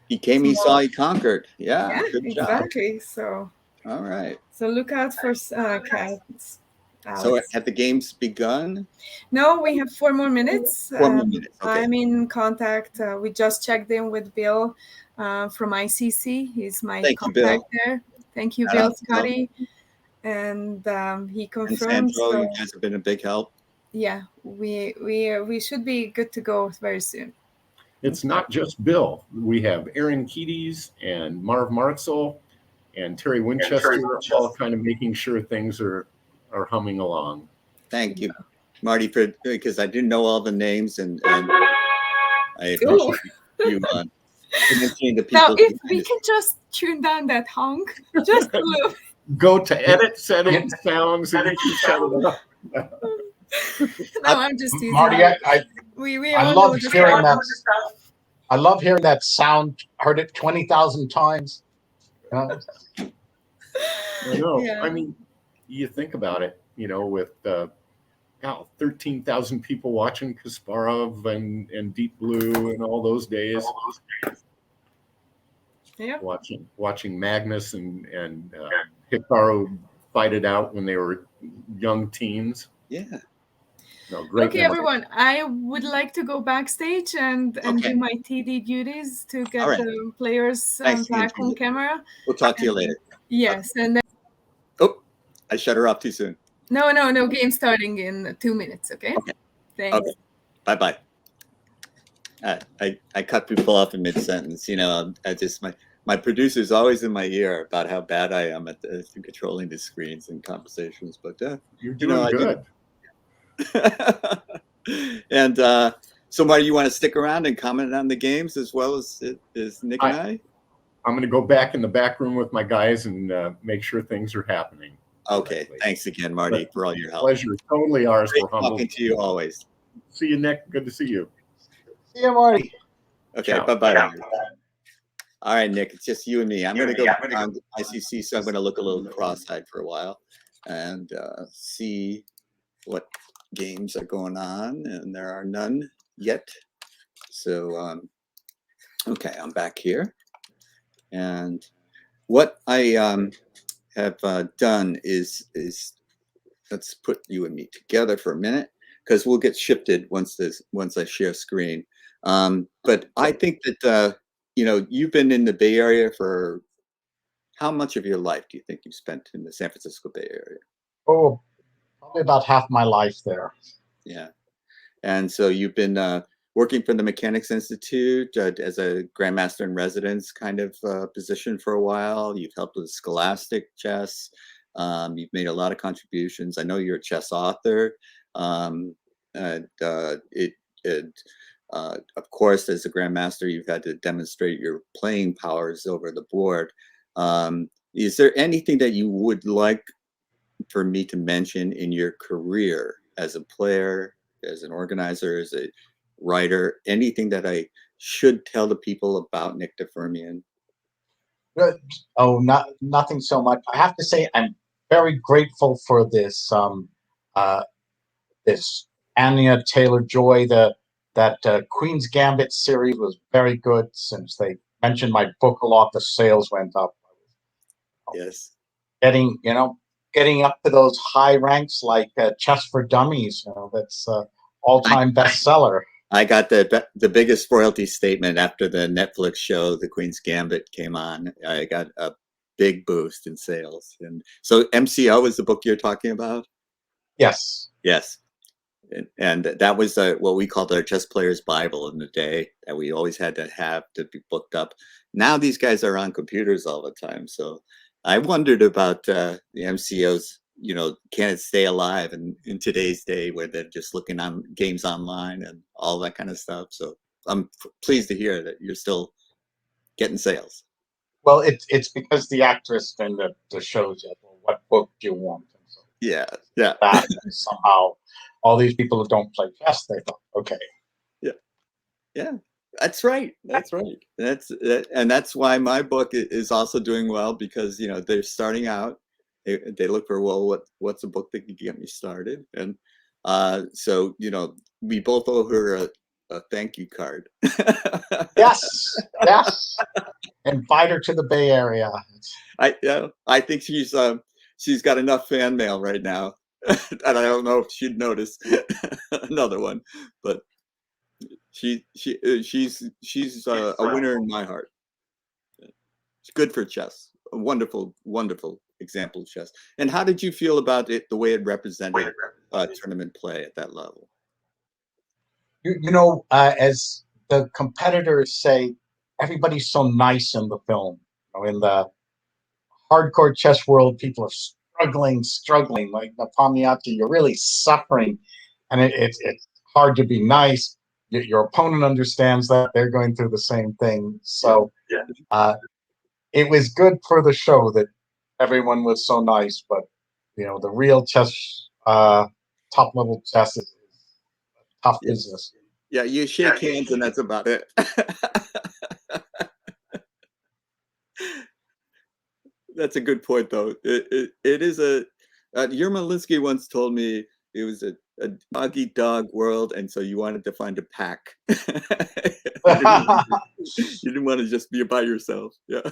D: he came, he saw, he conquered. Yeah, good
B: exactly.
D: job.
B: So
D: all right.
B: So look out for Katz. Alex.
D: So have the games begun?
B: No, we have 4 more minutes.
D: 4 more minutes. Okay.
B: I'm in contact. We just checked in with Bill from ICC. He's my contact there. Thank you, Bill Scotty. And he confirmed.
D: And Sandro, you guys have been a big help.
B: Yeah, we should be good to go very soon.
E: It's not just Bill. We have Aaron Keaties and Marv Martzel and Terry Winchester, all kind of making sure things are humming along.
D: Thank you, Marty, because I didn't know all the names, and I appreciate you mentioning the people.
B: Now, if we can just tune down that honk, just a little.
E: Go to edit settings, sounds, and you can set it up.
B: No, I'm just teasing.
C: Marty, I love hearing that. I love hearing that sound. Heard it 20,000 times.
E: I know.
B: Yeah.
E: I mean, you think about it, with 13,000 people watching Kasparov and Deep Blue and all those days.
B: Yeah.
E: Watching Magnus and Hikaru fight it out when they were young teens.
D: Yeah.
E: No, great.
B: Okay, everyone, I would like to go backstage and do my TD duties to get the players back on camera.
D: We'll talk to you later.
B: Yes, and then.
D: Oh, I shut her off too soon.
B: No, game starting in 2 minutes, okay?
D: Okay.
B: Thanks.
D: Okay. Bye-bye. I cut people off in mid-sentence. I just, my producer's always in my ear about how bad I am at controlling the screens and conversations, but
E: you're doing good.
D: And so, Marty, you want to stick around and comment on the games as well as Nick and I?
E: I'm going to go back in the back room with my guys and make sure things are happening.
D: Okay. Thanks again, Marty, for all your help.
E: Pleasure. Totally ours.
D: Great talking to you always.
E: See you, Nick. Good to see you.
C: See you, Marty.
D: Okay. Ciao. Bye-bye. All right, Nick, it's just you and me. I'm going to go on ICC, so I'm going to look a little cross-eyed for a while and see what games are going on, and there are none yet. So, okay, I'm back here. And what I have done is let's put you and me together for a minute, because we'll get shifted once I share screen. But I think that you've been in the Bay Area for how much of your life do you think you've spent in the San Francisco Bay Area?
C: Oh, probably about half my life there.
D: Yeah, and so you've been working for the Mechanics Institute as a Grandmaster in Residence kind of position for a while. You've helped with Scholastic Chess. You've made a lot of contributions. I know you're a chess author. Of course, as a Grandmaster, you've had to demonstrate your playing powers over the board. Is there anything that you would like for me to mention in your career as a player, as an organizer, as a writer, anything that I should tell the people about Nick DeFermian?
C: Oh, nothing so much. I have to say I'm very grateful for this this Anya Taylor-Joy. That Queen's Gambit series was very good. Since they mentioned my book a lot, the sales went up.
D: Yes.
C: Getting up to those high ranks like Chess for Dummies, that's all-time bestseller.
D: I got the biggest royalty statement after the Netflix show, The Queen's Gambit, came on. I got a big boost in sales. And so MCO is the book you're talking about?
C: Yes.
D: Yes. And that was what we called our chess player's Bible in the day, that we always had to have to be booked up. Now these guys are on computers all the time. So I wondered about the MCOs, can it stay alive in today's day where they're just looking on games online and all that kind of stuff. So I'm pleased to hear that you're still getting sales.
C: Well, it's because the actress in the shows said, well, what book do you want? And so
D: yeah.
C: That, and somehow all these people who don't play chess, they thought, okay.
D: Yeah. That's right. And that's why my book is also doing well, because they're starting out. They look for, well, what's a book that can get me started? And so we both owe her a thank you card.
C: Yes. Invite her to the Bay Area.
D: I think she's got enough fan mail right now, and I don't know if she'd notice another one, but she's a winner in my heart. It's good for chess. A wonderful example of chess. And how did you feel about it, the way it represented tournament play at that level?
C: As the competitors say, everybody's so nice in the film. In the hardcore chess world, people are struggling. Like the Pamiati, you're really suffering, and it's hard to be nice. Your opponent understands that they're going through the same thing. So it was good for the show that everyone was so nice. But the real chess, top level chess is tough business.
D: Yeah, you shake hands and that's about it. That's a good point, though. It is Yermolinsky once told me it was a dog-eat-dog world, and so you wanted to find a pack. You didn't want to just be by yourself. Yeah.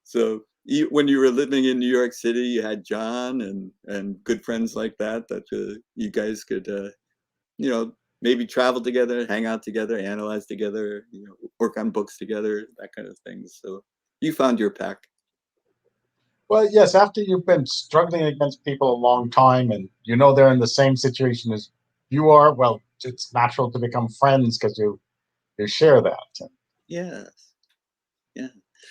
D: So when you were living in New York City, you had John and good friends like that you guys could, maybe travel together, hang out together, analyze together, work on books together, that kind of thing. So you found your pack.
C: Well, yes, after you've been struggling against people a long time and they're in the same situation as you are, well, it's natural to become friends because you share that.
D: Yes. Yeah.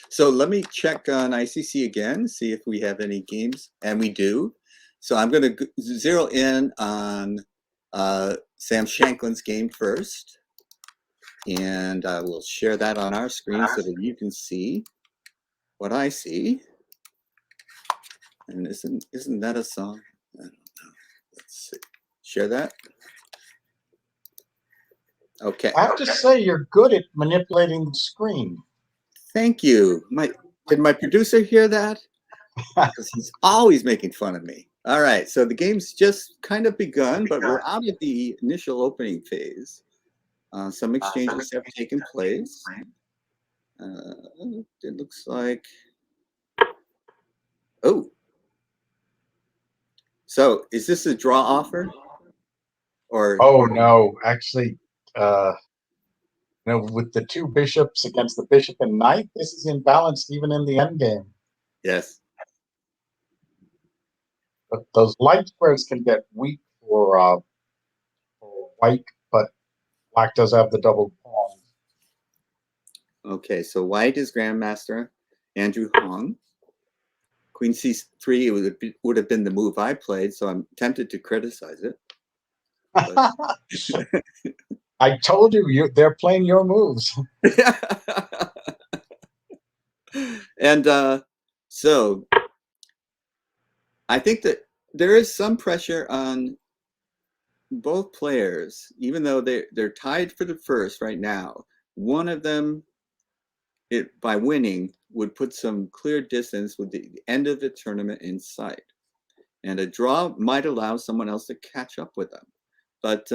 D: So let me check on ICC again, see if we have any games, and we do. So I'm going to zero in on Sam Shanklin's game first, and I will share that on our screen so that you can see what I see. And isn't that a song? I don't know. Let's see. Share that. Okay.
C: I have to say, you're good at manipulating the screen.
D: Thank you. Did my producer hear that? Because he's always making fun of me. All right, so the game's just kind of begun, but we're out of the initial opening phase. Some exchanges have taken place. It looks like, oh. So is this a draw offer? Or
C: Oh, no, actually, with the two bishops against the bishop and knight, this is imbalanced even in the endgame.
D: yes.
C: But those light squares can get weak for white, but black does have the double pawn.
D: Okay, so white is Grandmaster Andrew Hong. Queen c3 would have been the move I played, so I'm tempted to criticize it.
C: I told you, they're playing your moves.
D: And so I think that there is some pressure on both players, even though they're tied for the first right now. One of them, by winning, would put some clear distance with the end of the tournament in sight. And a draw might allow someone else to catch up with them. But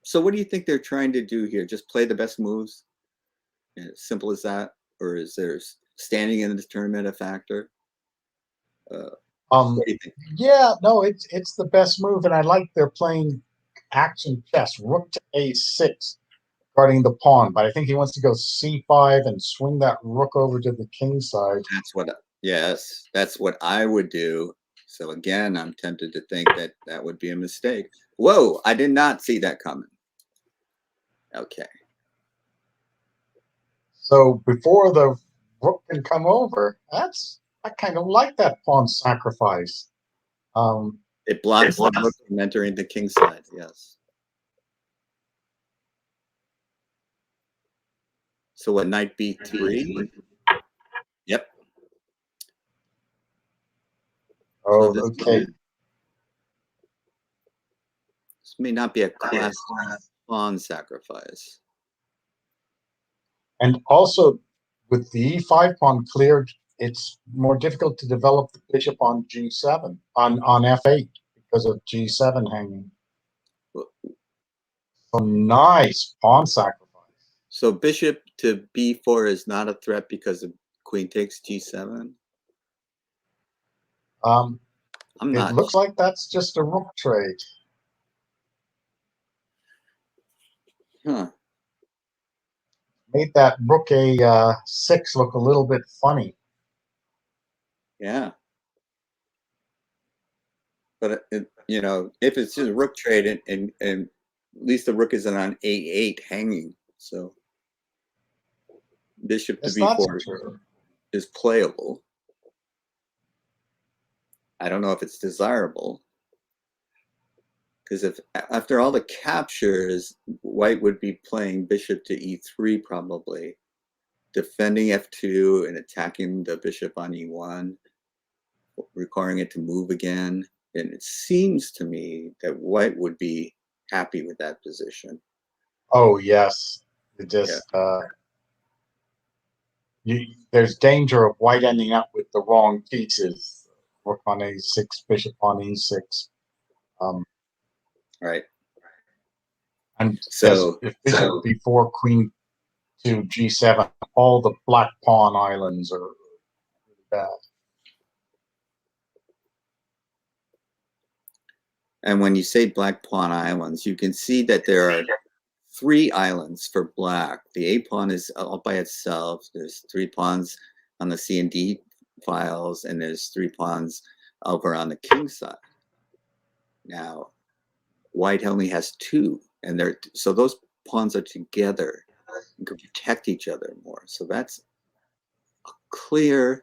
D: so what do you think they're trying to do here? Just play the best moves? As simple as that? Or is there standing in the tournament a factor? What do you think?
C: Yeah, no, it's the best move, and I like they're playing action chess, rook to a6, guarding the pawn. But I think he wants to go c5 and swing that rook over to the king side.
D: That's what I would do. So again, I'm tempted to think that would be a mistake. Whoa, I did not see that coming. Okay.
C: So before the rook can come over, I kind of like that pawn sacrifice.
D: It blocks the rook from entering the king side, yes. So what, knight b3? Yep.
C: Oh,
D: So
C: okay.
D: This may not be a classic pawn sacrifice.
C: And also, with the e5 pawn cleared, it's more difficult to develop the bishop on g7, on f8, because of g7 hanging. So nice pawn sacrifice.
D: So bishop to b4 is not a threat because of queen takes g7?
C: It looks like that's just a rook trade.
D: Huh.
C: Made that rook a6 look a little bit funny.
D: Yeah. But if it's just a rook trade and at least the rook isn't on a8 hanging, so bishop to b4 is playable. I don't know if it's desirable, because if after all the captures, white would be playing bishop to e3 probably, defending f2 and attacking the bishop on e1, requiring it to move again. And it seems to me that white would be happy with that position.
C: Oh yes, it just there's danger of white ending up with the wrong pieces. rook on a6, bishop on e6.
D: Right.
C: And
D: So
C: if bishop b4, queen to g7, all the black pawn islands are bad.
D: and when you say black pawn islands, you can see that there are 3 islands for black. The A pawn is all by itself. There's 3 pawns on the C and D files, and there's 3 pawns over on the king side. Now, white only has 2, and so those pawns are together and can protect each other more. So that's a clear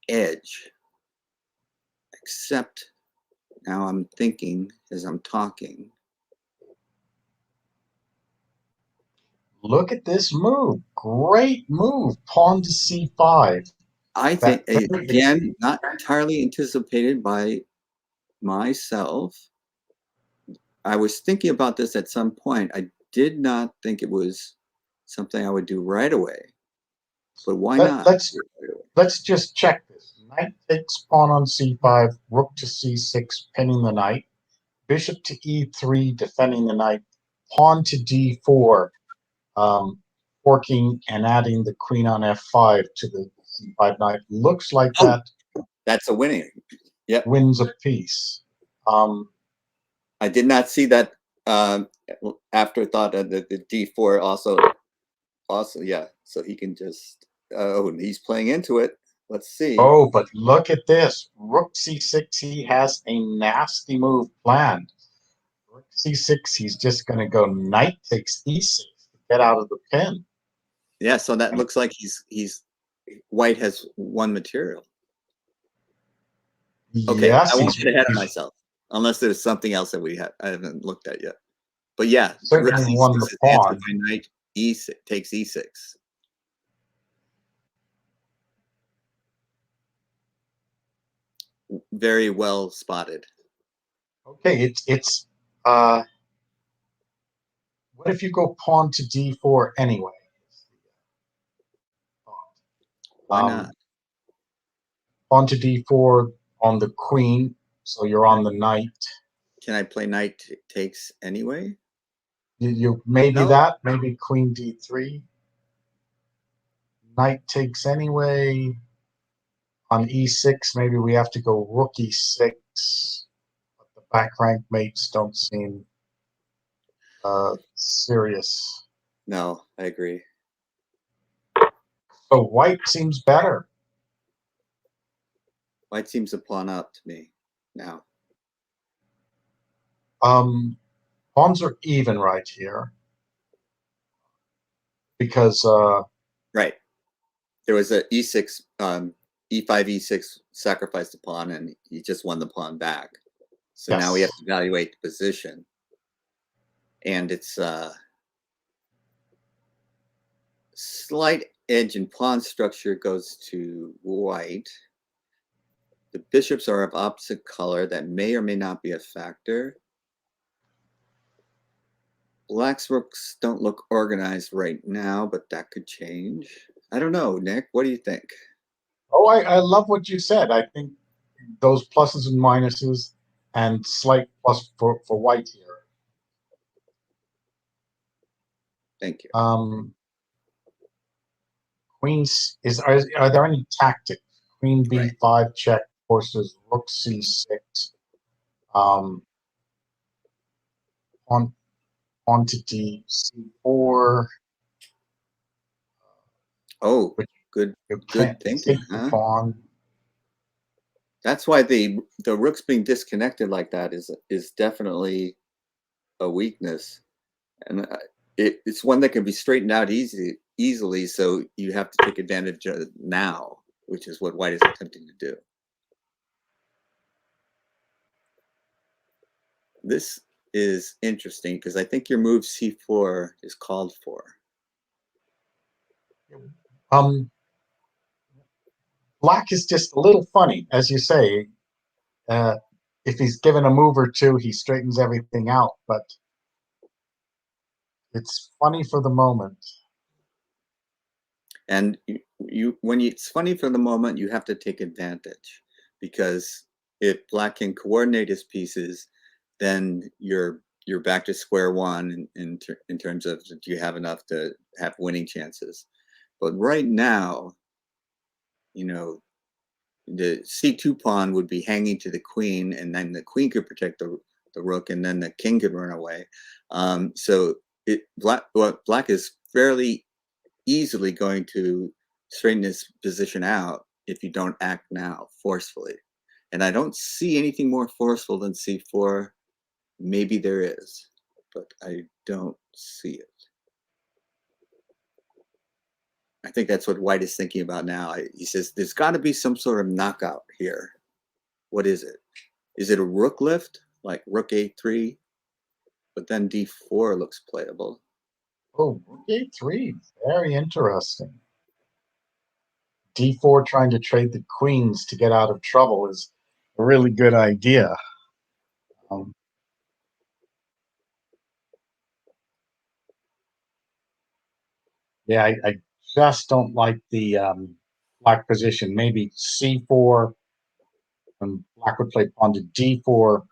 D: edge. Except now I'm thinking as I'm talking.
C: Look at this move. Great move. Pawn to c5.
D: I think, again, not entirely anticipated by myself. I was thinking about this at some point. I did not think it was something I would do right away. But why not?
C: Let's just check this. Knight takes pawn on c5, rook to c6, pinning the knight, bishop to e3, defending the knight, pawn to d4, forking and adding the queen on f5 to the c5 knight. Looks like
D: that's a winning. Yep.
C: Wins a piece.
D: I did not see that afterthought of the d4 also, yeah. So he can just, he's playing into it. Let's see.
C: Oh, but look at this. Rook c6, he has a nasty move planned. Rook c6, he's just going to go knight takes e6 to get out of the pin.
D: Yeah, so that looks like white has one material. Okay,
C: yes,
D: I won't get ahead of myself unless there's something else that I haven't looked at yet. But yeah,
C: certainly won the pawn.
D: Knight e6 takes e6. Very well spotted.
C: Okay, it's what if you go pawn to d4 anyway?
D: Why not?
C: Pawn to d4 on the queen, so you're on the knight.
D: Can I play knight takes anyway?
C: You maybe that, maybe queen d3. Knight takes anyway. On e6, maybe we have to go rook e6. But the back rank mates don't seem serious.
D: No, I agree.
C: So white seems better.
D: White seems a pawn up to me now.
C: Pawns are even right here. Because
D: right. There was a e6, e5, e6 sacrificed a pawn, and he just won the pawn back. So now we have to evaluate the position. And it's slight edge in pawn structure goes to white. The bishops are of opposite color. That may or may not be a factor. Black's rooks don't look organized right now, but that could change. I don't know, Nick. What do you think?
C: Oh, I love what you said. I think those pluses and minuses and slight plus for white here.
D: Thank you.
C: Queens are there any tactics? Queen b5 check forces rook c6. On to d c4.
D: Oh, good thinking, huh?
C: Pawn.
D: That's why the rooks being disconnected like that is definitely a weakness, and it's one that can be straightened out easily. So you have to take advantage of it now, which is what white is attempting to do. This is interesting because I think your move c4 is called for.
C: Black is just a little funny, as you say. If he's given a move or two, he straightens everything out, but it's funny for the moment.
D: And it's funny for the moment, you have to take advantage, because if black can coordinate his pieces, then you're back to square one in terms of, do you have enough to have winning chances? But right now, the c2 pawn would be hanging to the queen, and then the queen could protect the rook, and then the king could run away. So black is fairly easily going to straighten this position out if you don't act now forcefully. And I don't see anything more forceful than c4. Maybe there is, but I don't see it. I think that's what White is thinking about now. He says there's got to be some sort of knockout here. What is it? Is it a rook lift, like rook a3, but then d4 looks playable?
C: Oh, rook a3, very interesting. d4 trying to trade the queens to get out of trouble is a really good idea. Yeah, I just don't like the black position. Maybe c4, and black would play pawn to d4.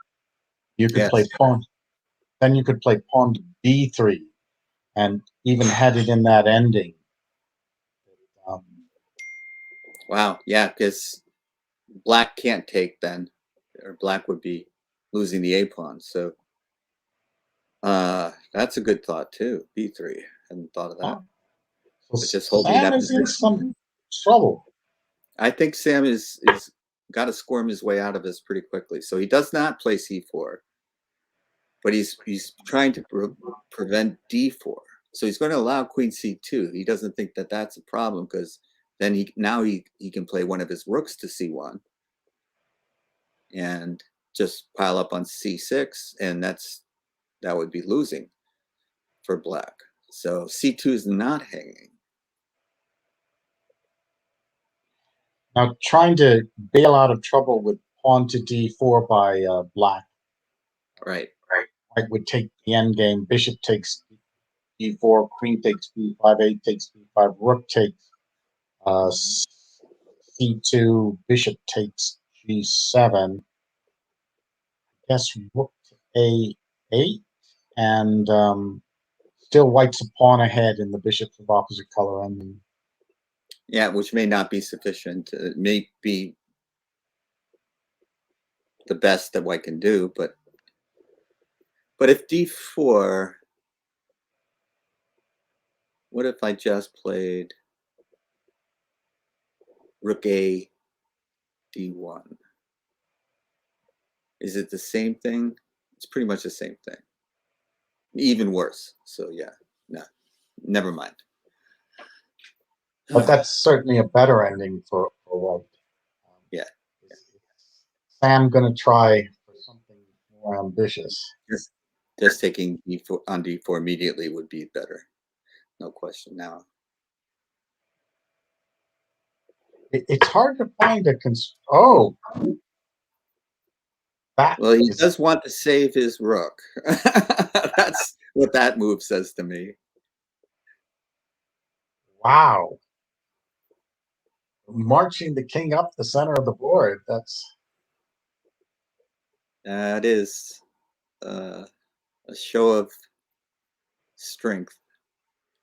C: You could play pawn. Then you could play pawn to b3, and even had it in that ending.
D: Wow, yeah, because black can't take then, or black would be losing the a pawn. So that's a good thought too. b3, hadn't thought of that.
C: So
D: But just holding
C: Sam
D: that
C: is in
D: position.
C: some trouble.
D: I think Sam is got to squirm his way out of this pretty quickly. So he does not play c4, but he's trying to prevent d4. So he's going to allow queen c2. He doesn't think that that's a problem, because then he can play one of his rooks to c1 and just pile up on c6, and that would be losing for black. So c2 is not hanging.
C: Now trying to bail out of trouble with pawn to d4 by black.
D: Right.
C: White would take the end game. Bishop takes d4, queen takes b5, a takes b5, rook takes c2, bishop takes g7. I guess rook to a8, and still White's a pawn ahead in the bishops of opposite color ending.
D: Yeah, which may not be sufficient. It may be the best that White can do, but if d4, what if I just played rook a d1? Is it the same thing? It's pretty much the same thing. Even worse. So yeah, no, never mind.
C: But that's certainly a better ending for White.
D: Yeah.
C: Is Sam going to try for something more ambitious?
D: Just taking d4 on d4 immediately would be better. No question now.
C: It's hard to find a well,
D: he does want to save his rook. That's what that move says to me.
C: Wow. Marching the king up the center of the board.
D: That is a show of strength,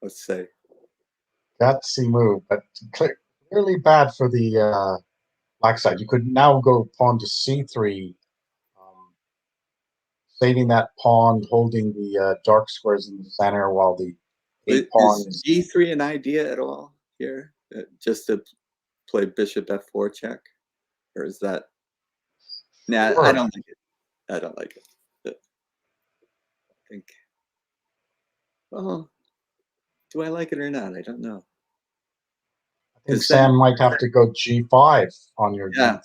D: let's say.
C: Gutsy move, but clearly bad for the black side. You could now go pawn to c3, saving that pawn, holding the dark squares in the center while the pawn
D: is g3 an idea at all here? Just to play bishop f4 check? Or is that... Nah, sure. I don't like it. I don't like it. I think... Well, do I like it or not? I don't know.
C: I think Sam might have to go g5 on your g3.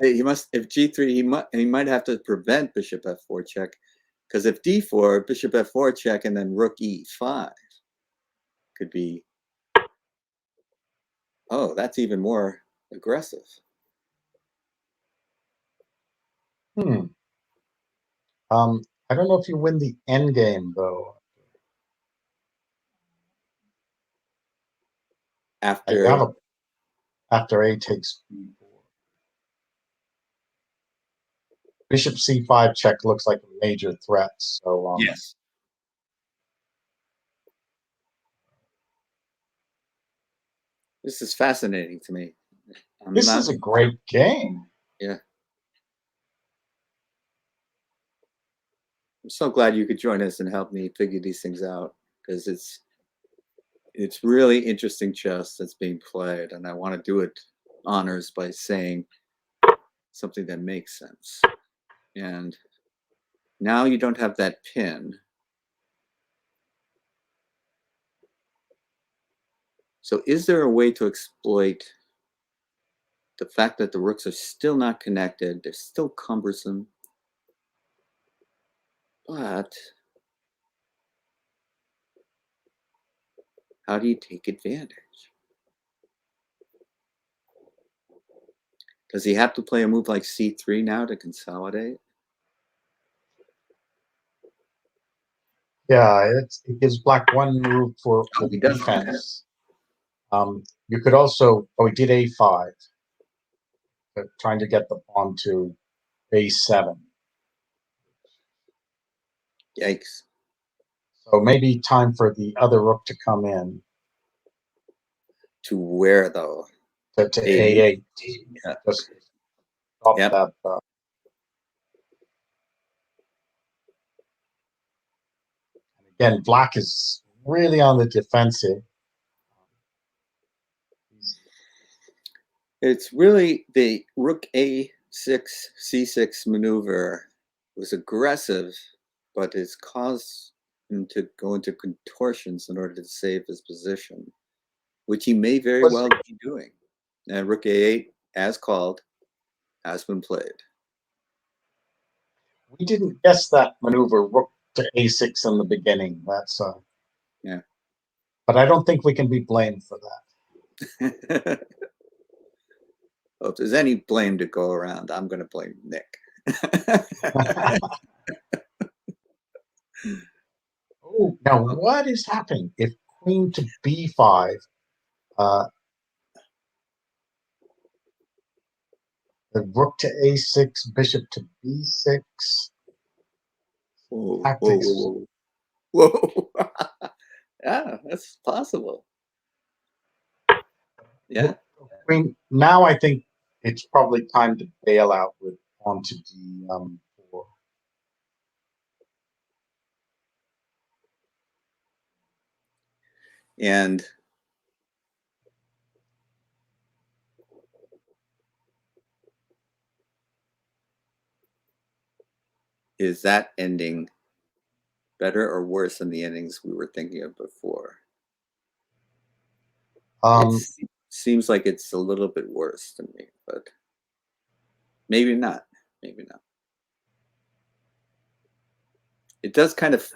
D: He must, if g3, he might have to prevent bishop f4 check, because if d4, bishop f4 check, and then rook e5 could be... Oh, that's even more aggressive.
C: I don't know if you win the endgame though.
D: after
C: after A takes B4. Bishop C5 check looks like a major threat. So
D: yes. This is fascinating to me.
C: This is a great game.
D: Yeah. I'm so glad you could join us and help me figure these things out, because it's really interesting chess that's being played, and I want to do it honors by saying something that makes sense. And now you don't have that pin. So is there a way to exploit the fact that the rooks are still not connected? They're still cumbersome. But how do you take advantage? Does he have to play a move like C3 now to consolidate?
C: Yeah, it gives black one move for
D: He does.
C: defense. You could also, he did A5, trying to get the pawn to A7.
D: Yikes.
C: So maybe time for the other rook to come in.
D: To where, though?
C: To A8.
D: Yeah.
C: Just stop
D: Yep.
C: that. Again, black is really on the defensive.
D: It's really the rook A6, C6 maneuver was aggressive, but it's caused him to go into contortions in order to save his position, which he may very well be doing. And rook A8, as called, has been played.
C: We didn't guess that maneuver, rook to A6 in the beginning. That's
D: yeah.
C: But I don't think we can be blamed for that.
D: Well, if there's any blame to go around, I'm going to blame Nick.
C: Oh, now what is happening? If queen to B5, the rook to A6, bishop to B6.
D: Whoa,
C: Tactics.
D: whoa, whoa, whoa. Yeah, that's possible. Yeah.
C: Queen. Now I think it's probably time to bail out with pawn to D4.
D: And is that ending better or worse than the endings we were thinking of before? It seems like it's a little bit worse to me, but maybe not. Maybe not. It does kind of,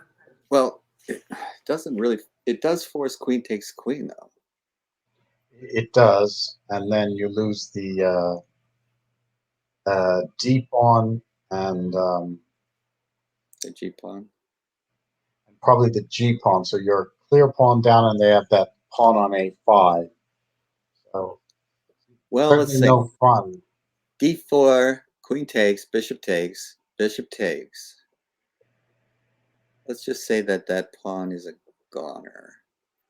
D: well, it doesn't really, it does force queen takes queen, though.
C: It does, and then you lose the D pawn and
D: the G pawn.
C: Probably the G pawn. So you're clear pawn down, and they have that pawn on A5. So,
D: well, let's say
C: no fun.
D: D4, queen takes, bishop takes, bishop takes. Let's just say that that pawn is a goner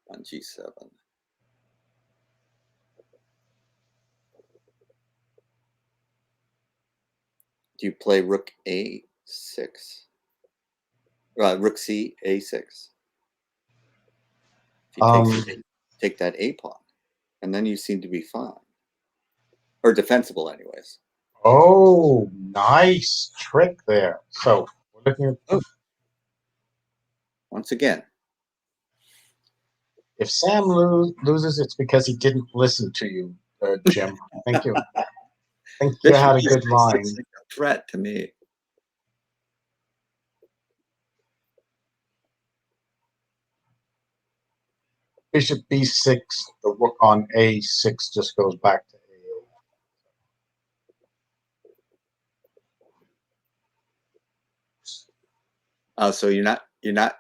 D: on G7. Do you play rook A6? Rook C A6. If you take that A pawn, and then you seem to be fine, or defensible, anyways.
C: Oh, nice trick there. So we're looking at.
D: Once again,
C: if Sam loses, it's because he didn't listen to you, Jim. Thank you. I think you had a good line.
D: It's like a threat to me.
C: Bishop B6, the rook on A6 just goes back to
D: A8. So you're not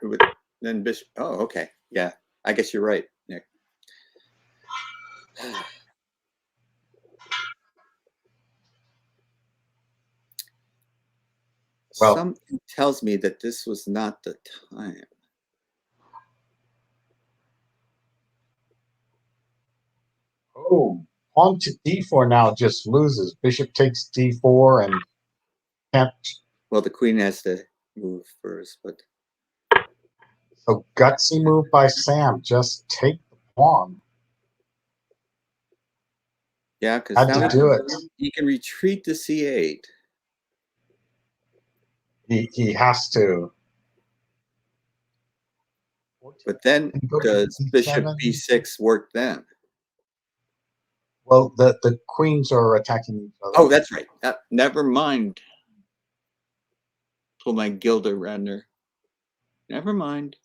D: with then bishop. Oh, okay, yeah. I guess you're right, Nick.
C: Well-
D: Something tells me that this was not the time.
C: Oh, pawn to d4 now just loses. Bishop takes d4 and can't.
D: Well, the queen has to move first, but
C: So gutsy move by Sam. Just take the pawn.
D: yeah, because
C: Had
D: now
C: to do it.
D: he can retreat to c8.
C: He has to.
D: But then
C: Go to
D: does bishop
C: b7.
D: b6 work then?
C: Well, the queens are attacking each other.
D: Oh, that's right. Never mind. Pull my Gilda Radner. Never mind.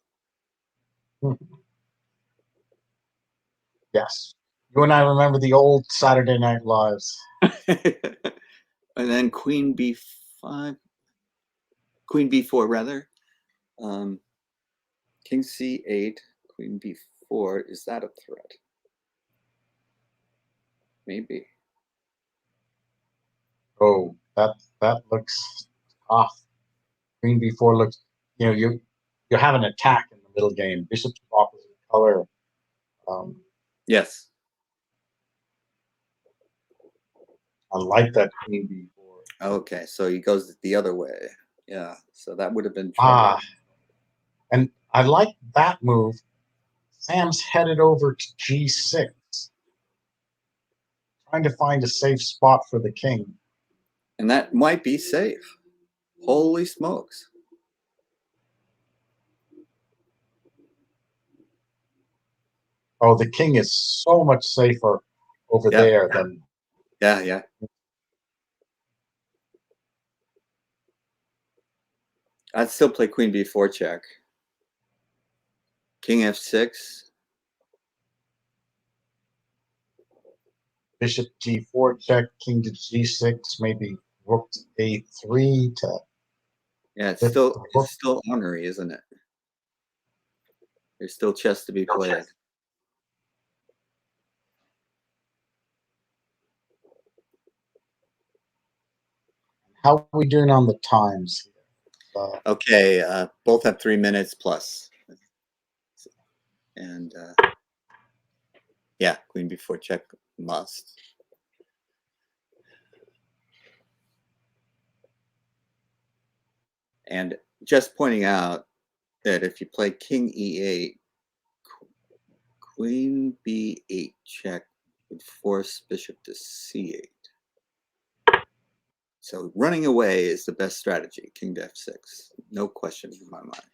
C: Yes. You and I remember the old Saturday Night Lives.
D: And then queen b5, queen b4 rather. King c8, queen b4. Is that a threat? Maybe.
C: Oh, that looks tough. Queen b4 looks. You have an attack in the middle game. Bishop's opposite color.
D: Yes.
C: I like that queen b4.
D: Okay, so he goes the other way. Yeah, so that would have been trouble.
C: And I like that move. Sam's headed over to g6, trying to find a safe spot for the king.
D: And that might be safe. Holy smokes.
C: Oh, the king is so much safer over there than.
D: Yeah. I'd still play queen b4 check. King f6.
C: Bishop g4 check, king to g6, maybe rook to a3 to.
D: Yeah, it's still ornery, isn't it? There's still chess to be played.
C: How are we doing on the times?
D: Okay, both have 3 minutes plus. And yeah, queen b4 check must. And just pointing out that if you play king e8, queen b8 check would force bishop to c8. So running away is the best strategy, king to f6. No question in my mind.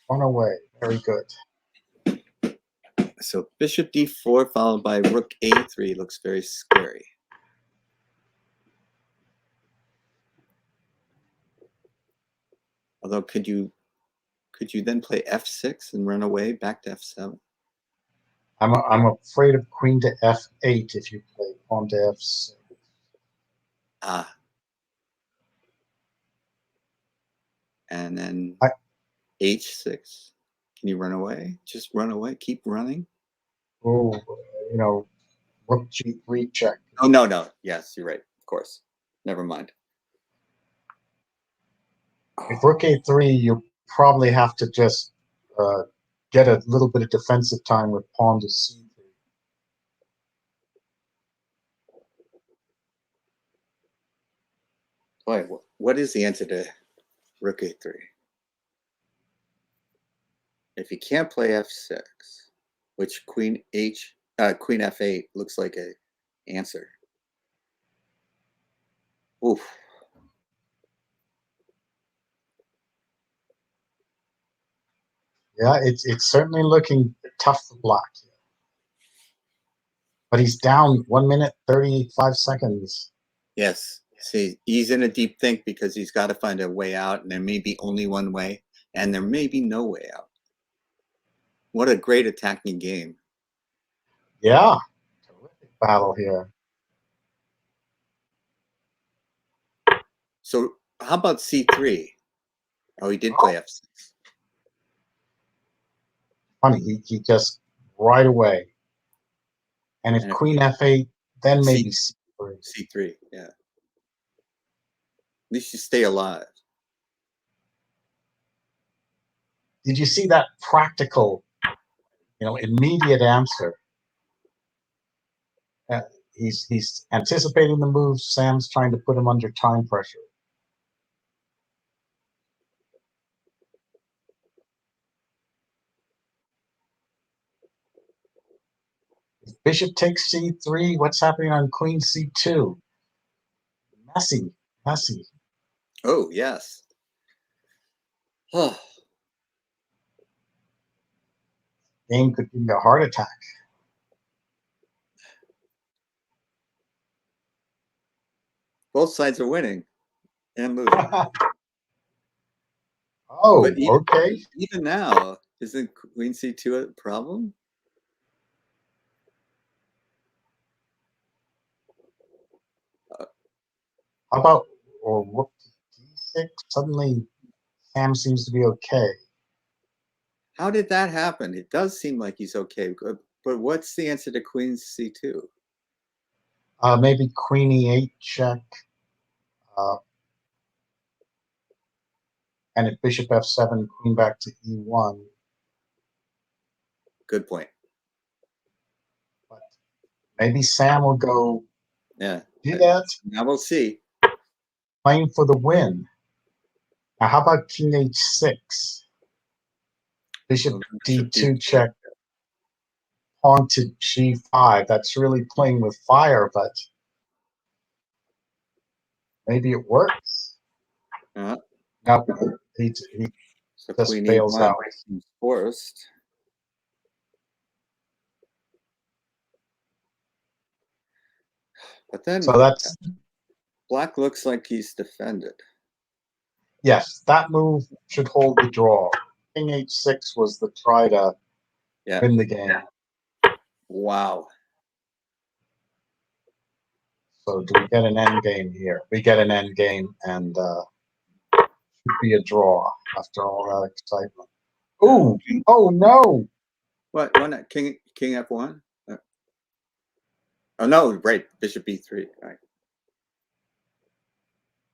C: Run away. Very good.
D: So bishop d4 followed by rook a3 looks very scary. Although could you then play f6 and run away back to f7?
C: I'm afraid of queen to f8 if you play pawn to f6.
D: And then h6. Can you run away? Just run away. Keep running.
C: Oh, rook g3 check.
D: Oh, no. Yes, you're right. Of course. Never mind.
C: If rook a3, you probably have to just get a little bit of defensive time with pawn to c3.
D: Boy, what is the answer to rook a3? If you can't play f6, which queen f8 looks like a answer. Oof.
C: Yeah, it's certainly looking tough for black. But he's down 1 minute 35 seconds.
D: Yes. See, he's in a deep think because he's got to find a way out, and there may be only one way, and there may be no way out. What a great attacking game.
C: Yeah, terrific battle here.
D: So how about c3? Oh, he did play f6.
C: Funny, he just right away. And if
D: And if-
C: queen f8, then
D: C-
C: maybe c3.
D: C3, yeah. At least you stay alive.
C: Did you see that practical, immediate answer? He's anticipating the move. Sam's trying to put him under time pressure. If bishop takes c3, what's happening on queen c2? Messy.
D: Oh, yes. Oh,
C: Game could give you a heart attack.
D: both sides are winning and losing.
C: Oh,
D: But
C: okay.
D: even now, isn't queen c2 a problem?
C: How about rook d6? Suddenly, Sam seems to be okay.
D: How did that happen? It does seem like he's okay, but what's the answer to queen c2?
C: Maybe queen e8 check. And if bishop f7, queen back to e1.
D: Good point.
C: But maybe Sam will go
D: Yeah.
C: do that,
D: Now we'll see.
C: playing for the win. Now, how about king h6? Bishop d2 check, pawn to g5. That's really playing with fire, but maybe it works.
D: Uh-huh.
C: No, he
D: So
C: just
D: queen
C: bails
D: e1
C: out.
D: seems forced. But then
C: So that's,
D: black looks like he's defended.
C: yes, that move should hold the draw. King h6 was the try to win the game.
D: Wow.
C: So do we get an end game here? We get an end game, and should be a draw after all that excitement. Ooh! Oh no!
D: What? Why not? King f1? Oh no! Right. Bishop b3. Right.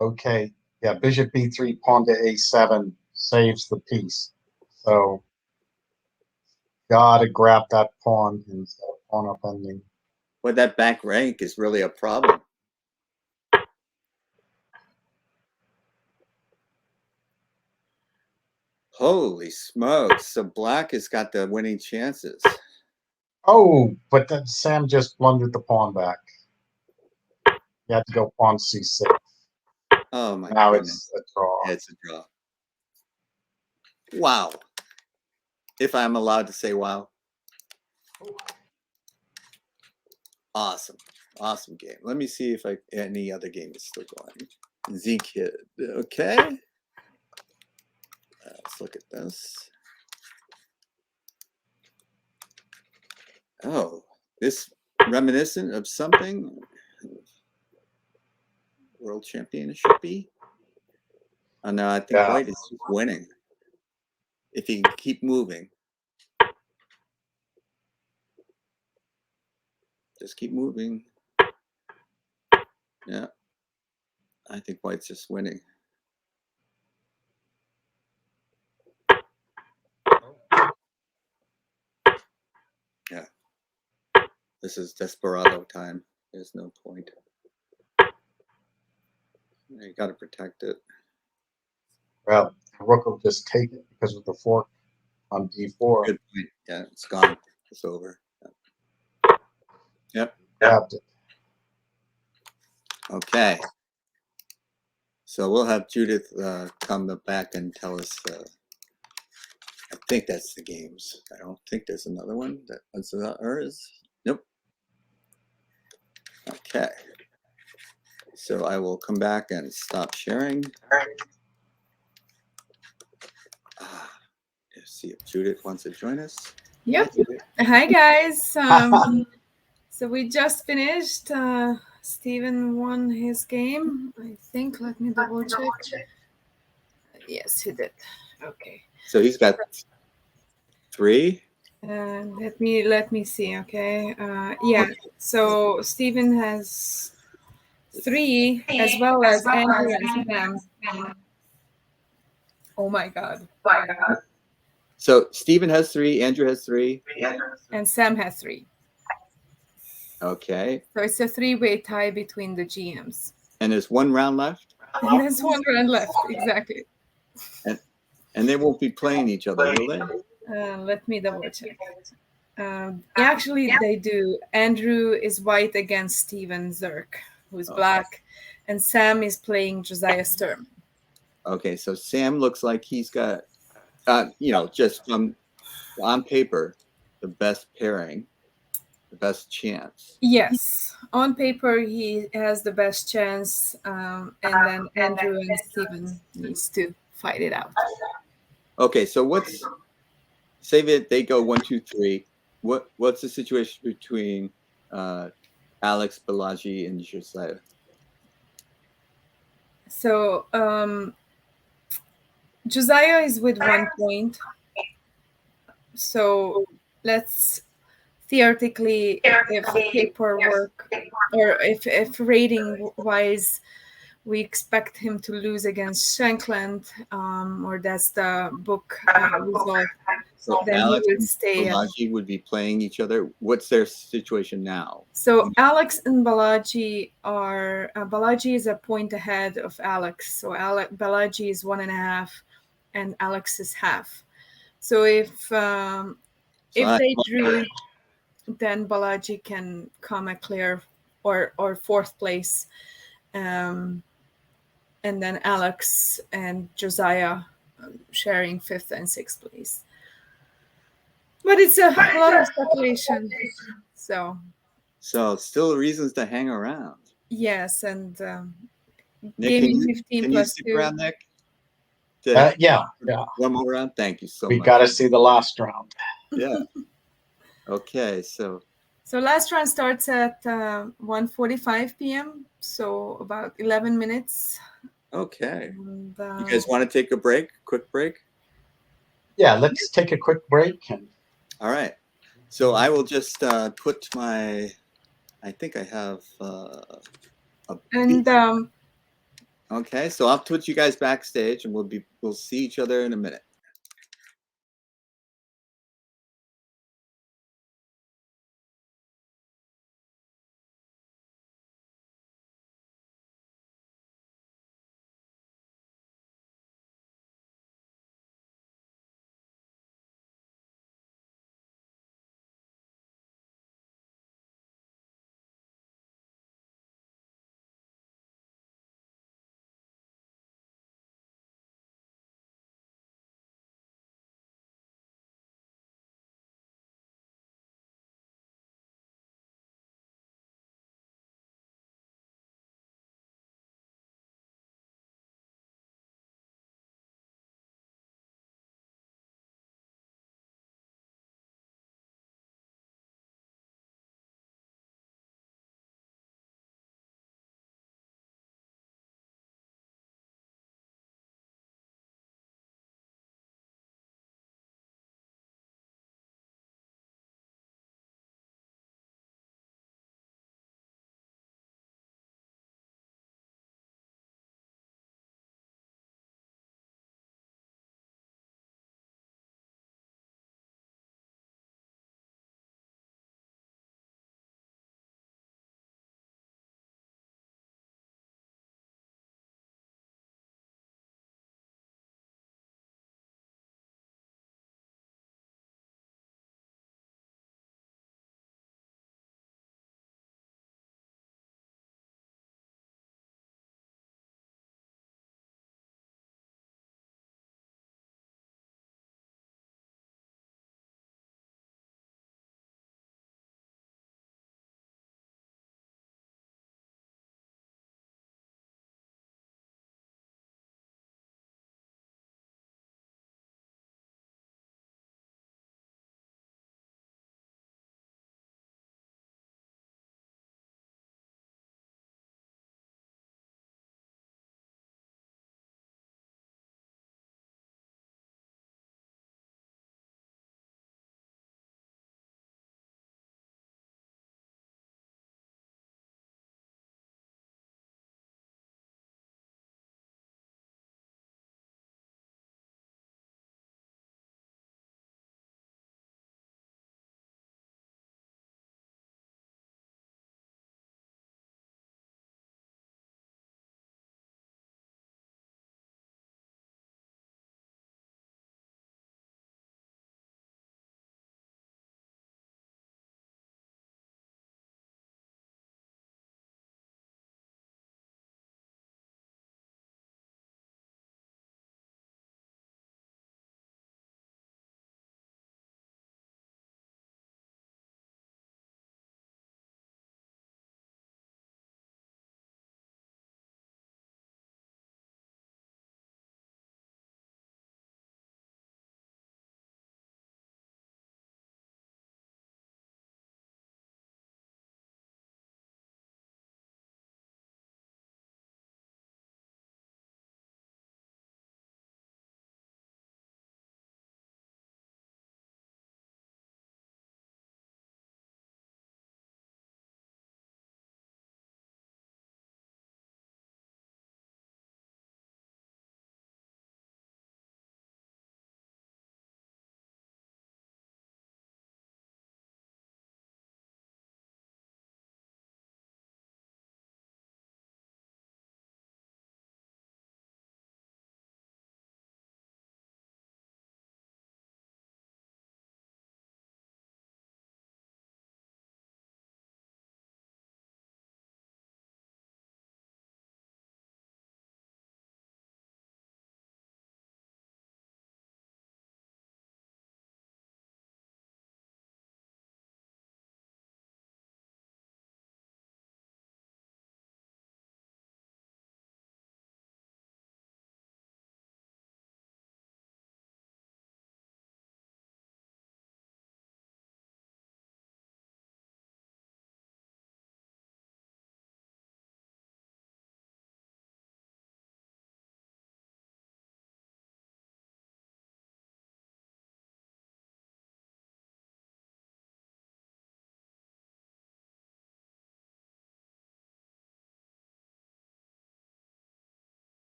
C: Okay, yeah. Bishop b3, pawn to a7 saves the piece. So gotta grab that pawn instead of pawn upending.
D: Well, that back rank is really a problem. Holy smokes! So black has got the winning chances.
C: Oh, but then Sam just blundered the pawn back. You had to go pawn c6.
D: Oh my
C: Now
D: goodness!
C: it's a draw.
D: It's a draw. Wow. If I'm allowed to say wow. Awesome. Awesome game. Let me see if any other game is still going. Z-Kid. Okay. Let's look at this. Oh, this reminiscent of something world championship be? Oh no, I think white is just winning. If he can keep moving. Just keep moving. Yeah. I think white's just winning. Yeah. This is desperado time. There's no point. You got to protect it.
C: Well, rook will just take it because of the fork on d4.
D: Good point. Yeah, it's gone. It's over. Yep.
C: Grabbed it.
D: Okay. So we'll have Judith come back and tell us. I think that's the games. I don't think there's another one that's hers. Nope. Okay. So I will come back and stop sharing. Let's see if Judith wants to join us.
B: Yep. Hi, guys. So we just finished. Steven won his game, I think. Let me double check. Yes, he did. Okay.
D: So he's got 3.
B: Let me see. Okay. Yeah. So Stephen has 3, as well as Andrew and Sam. Oh my God.
D: So Stephen has 3, Andrew has 3,
B: And Sam has 3.
D: okay.
B: So it's a 3-way tie between the GMs.
D: And there's 1 round left,
B: And there's 1 round left. Exactly.
D: and they won't be playing each other, will they?
B: Let me double check. Actually, they do. Andrew is white against Steven Zirk, who's black, and Sam is playing Josiah Sturm.
D: Okay, so Sam looks like he's got, just from on paper, the best pairing, the best chance.
B: Yes, on paper he has the best chance, and then Andrew and Steven needs to fight it out.
D: Okay, so say that they go 1, 2, 3. What's the situation between Alex, Balaji, and Josiah?
B: So Josiah is with 1 point. So let's theoretically, if paperwork or if rating wise, we expect him to lose against Shankland, or that's the book result.
D: So
B: Then
D: Alex
B: he will
D: and
B: stay.
D: Balaji would be playing each other. What's their situation now?
B: So Alex and Balaji are Balaji is a point ahead of Alex. So Balaji is 1.5, and Alex is half. So if they drew, then Balaji can come a clear or 4th place, and then Alex and Josiah sharing 5th and 6th place. But it's a lot of speculation. So
D: still reasons to hang around.
B: yes, and
D: Nick,
B: gaming 15
D: can you
B: plus
D: stick
B: 2.
D: around, Nick?
C: Yeah.
D: 1 more round. Thank you so
C: We
D: much.
C: got to see the last round.
D: Yeah. Okay, so
B: last round starts at 1:45 p.m. So about 11 minutes.
D: okay.
B: And,
D: You guys want to take a break? Quick break?
C: Yeah, let's take a quick break.
D: All right. So I will just put my. I think I have a.
B: and
D: Okay, so I'll put you guys backstage, and we'll see each other in a minute.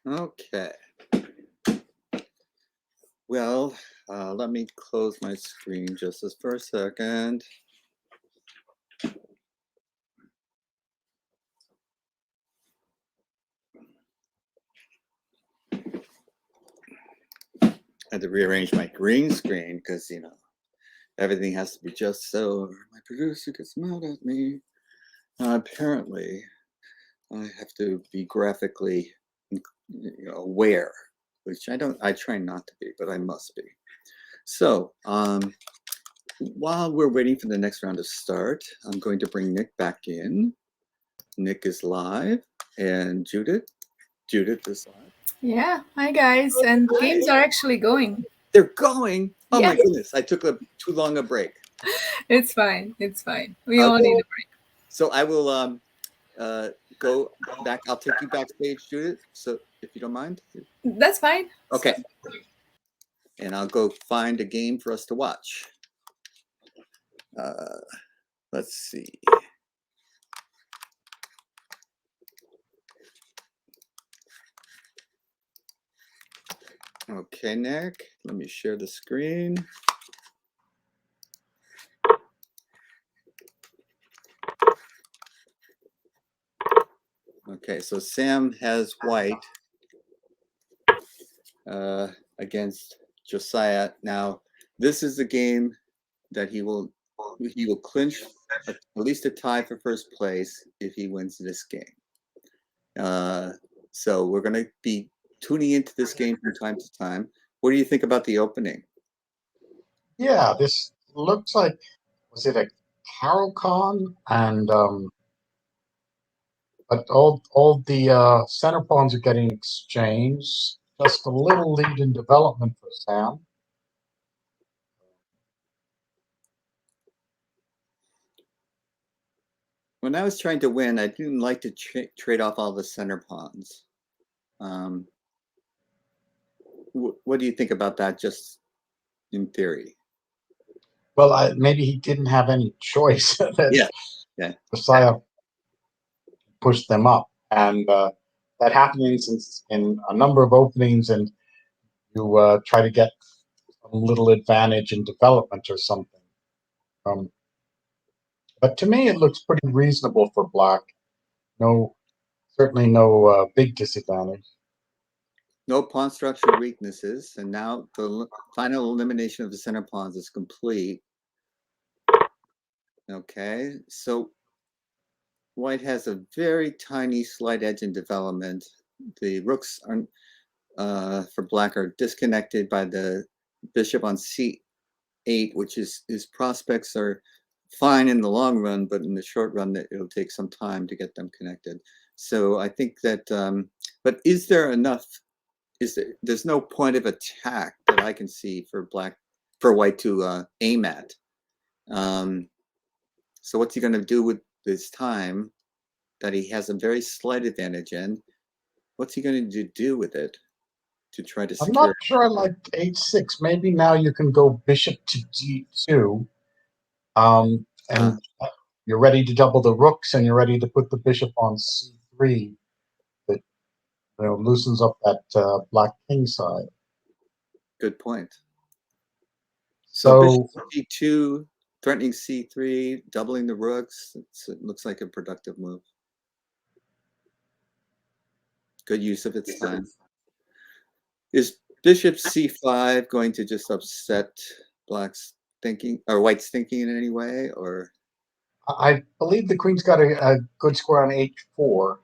D: Okay. Well, let me close my screen just for a second. I had to rearrange my green screen because, you know, everything has to be just so. My producer gets mad at me. Apparently, I have to be graphically, aware, which I don't. I try not to be, but I must be. So, while we're waiting for the next round to start, I'm going to bring Nick back in. Nick is live, and Judith is live.
B: Yeah. Hi, guys. And games are actually going.
D: They're going. Oh my
B: Yes.
D: goodness! I took too long a break.
B: It's fine. It's fine. We all need a break.
D: So I will go back. I'll take you backstage, Judith. So if you don't mind.
B: That's fine.
D: Okay. And I'll go find a game for us to watch. Let's see. Okay, Nick, let me share the screen. Okay, so Sam has white against Josiah. Now, this is the game that he will clinch at least a tie for first place if he wins this game. So we're going to be tuning into this game from time to time. What do you think about the opening?
C: Yeah, this looks like, was it a Carol Con? And but all the center pawns are getting exchanged. Just a little lead in development for Sam.
D: When I was trying to win, I didn't like to trade off all the center pawns. What do you think about that, just in theory?
C: Well, maybe he didn't have any choice.
D: Yeah.
C: Josiah pushed them up, and that happens in a number of openings, and you try to get a little advantage in development or something. But to me, it looks pretty reasonable for black. Certainly no big disadvantage.
D: No pawn structure weaknesses, and now the final elimination of the center pawns is complete. Okay, so white has a very tiny slight edge in development. The rooks are for black are disconnected by the bishop on c8, which is his prospects are fine in the long run, but in the short run, it'll take some time to get them connected. So I think that, but is there enough? There's no point of attack that I can see for white to aim at. So what's he going to do with this time that he has a very slight advantage in? What's he going to do with it to try to secure?
C: I'm not sure I like h6. Maybe now you can go bishop to d2, and you're ready to double the rooks, and you're ready to put the bishop on c3. That loosens up that black king side.
D: Good point.
C: So
D: bishop d2, threatening c3, doubling the rooks. It looks like a productive move. Good use of its time. Is bishop c5 going to just upset black's thinking or white's thinking in any way, or?
C: I believe the queen's got a good square on h4.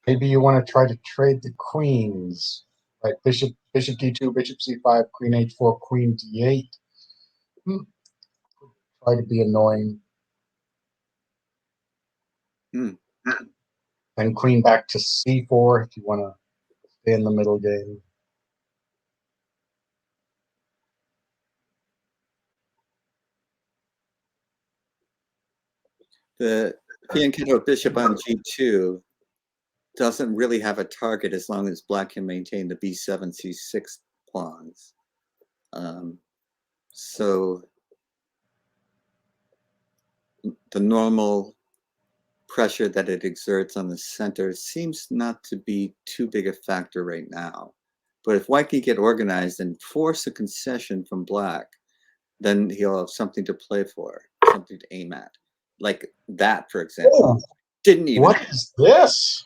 C: Maybe you want to try to trade the queens, right? Bishop d2, bishop c5, queen h4, queen d8. Try to be annoying. And queen back to c4 if you want to stay in the middle game.
D: The fianchetto bishop on g2 doesn't really have a target as long as black can maintain the b7, c6 pawns. So the normal pressure that it exerts on the center seems not to be too big a factor right now. But if white can get organized and force a concession from black, then he'll have something to play for, something to aim at. Like that, for example.
C: Oh, what is this?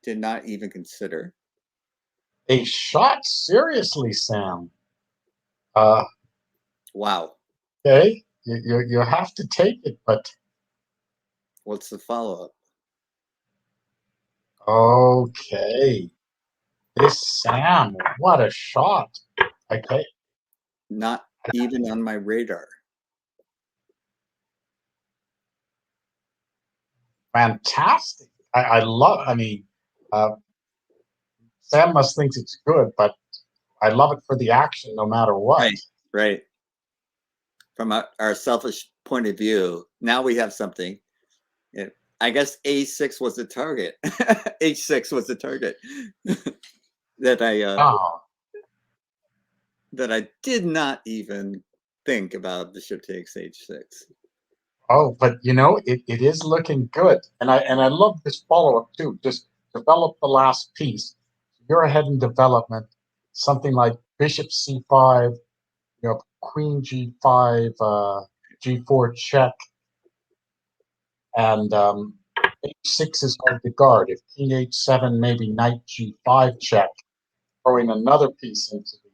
D: Did not even consider.
C: A shot? Seriously, Sam?
D: Wow.
C: Okay, you have to take it, but
D: What's the follow-up?
C: okay. This Sam, what a shot. Okay.
D: Not even on my radar.
C: Fantastic. I love, I mean, Sam must think it's good, but I love it for the action no matter what.
D: Right. From our selfish point of view, now we have something. I guess A6 was the target. H6 was the target that I did not even think about. Bishop takes H6.
C: Oh, but you know, it is looking good. And I love this follow-up too. Just develop the last piece. You're ahead in development. Something like Bishop C5, you know, Queen G5, G4 check, and H6 is hard to guard. If King H7, maybe Knight G5 check, throwing another piece into the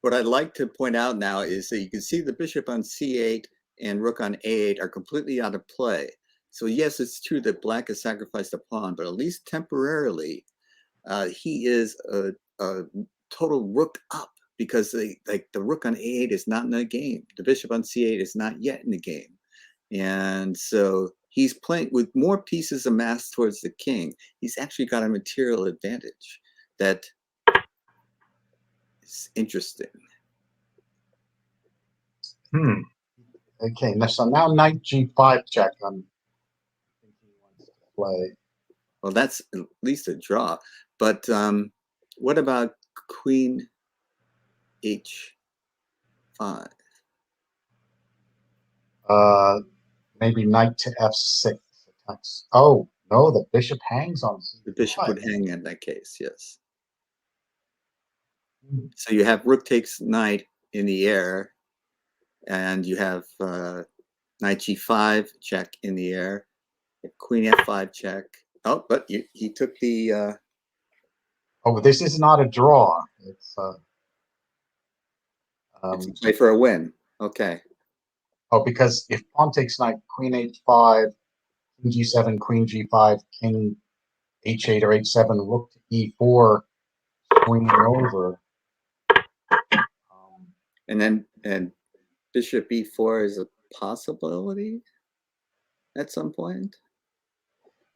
D: What I'd like to point out now is that you can see the bishop on C8 and rook on A8 are completely out of play. So yes, it's true that black has sacrificed a pawn, but at least temporarily, he is a total rook up because the rook on A8 is not in the game. The bishop on C8 is not yet in the game. And so he's playing with more pieces amassed towards the king. He's actually got a material advantage that is interesting.
C: Okay, so now Knight G5 check. I'm thinking he wants to play.
D: Well, that's at least a draw. But what about Queen H5?
C: Maybe Knight to F6 attacks. Oh no, the bishop hangs on C5.
D: The bishop would hang in that case, yes. So you have rook takes knight in the air, and you have knight G5 check in the air, Queen F5 check. Oh, but he took the.
C: Oh, this is not a draw. It's
D: a play for a win. Okay.
C: Oh, because if pawn takes knight, Queen H5, King G7, Queen G5, King H8 or H7, rook to E4, swinging over.
D: And bishop E4 is a possibility at some point.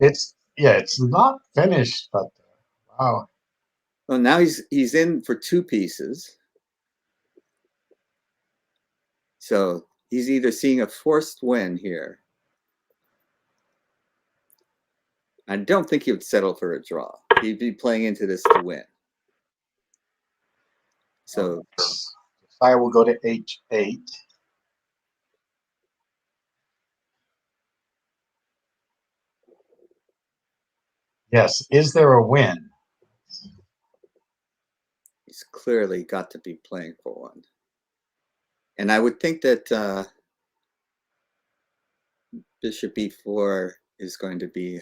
C: It's not finished, but wow.
D: Well, now he's in for two pieces. So he's either seeing a forced win here. I don't think he would settle for a draw. He'd be playing into this to win. So
C: I will go to H8. Yes, is there a win?
D: He's clearly got to be playing for one. And I would think that bishop E4 is going to be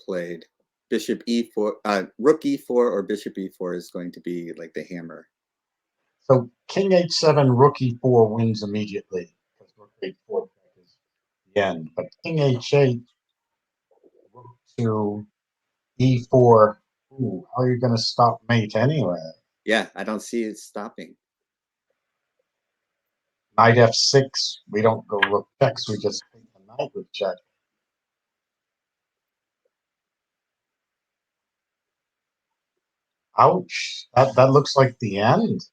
D: played. Bishop E4, rook E4 or bishop E4 is going to be like the hammer.
C: So King H7, rook E4 wins immediately because rook H4 is the end. But King H8, rook to E4. Ooh, how are you going to stop mate anyway?
D: Yeah, I don't see it stopping.
C: Knight F6, we don't go rook checks, we just take the knight with check. Ouch, that looks like the end.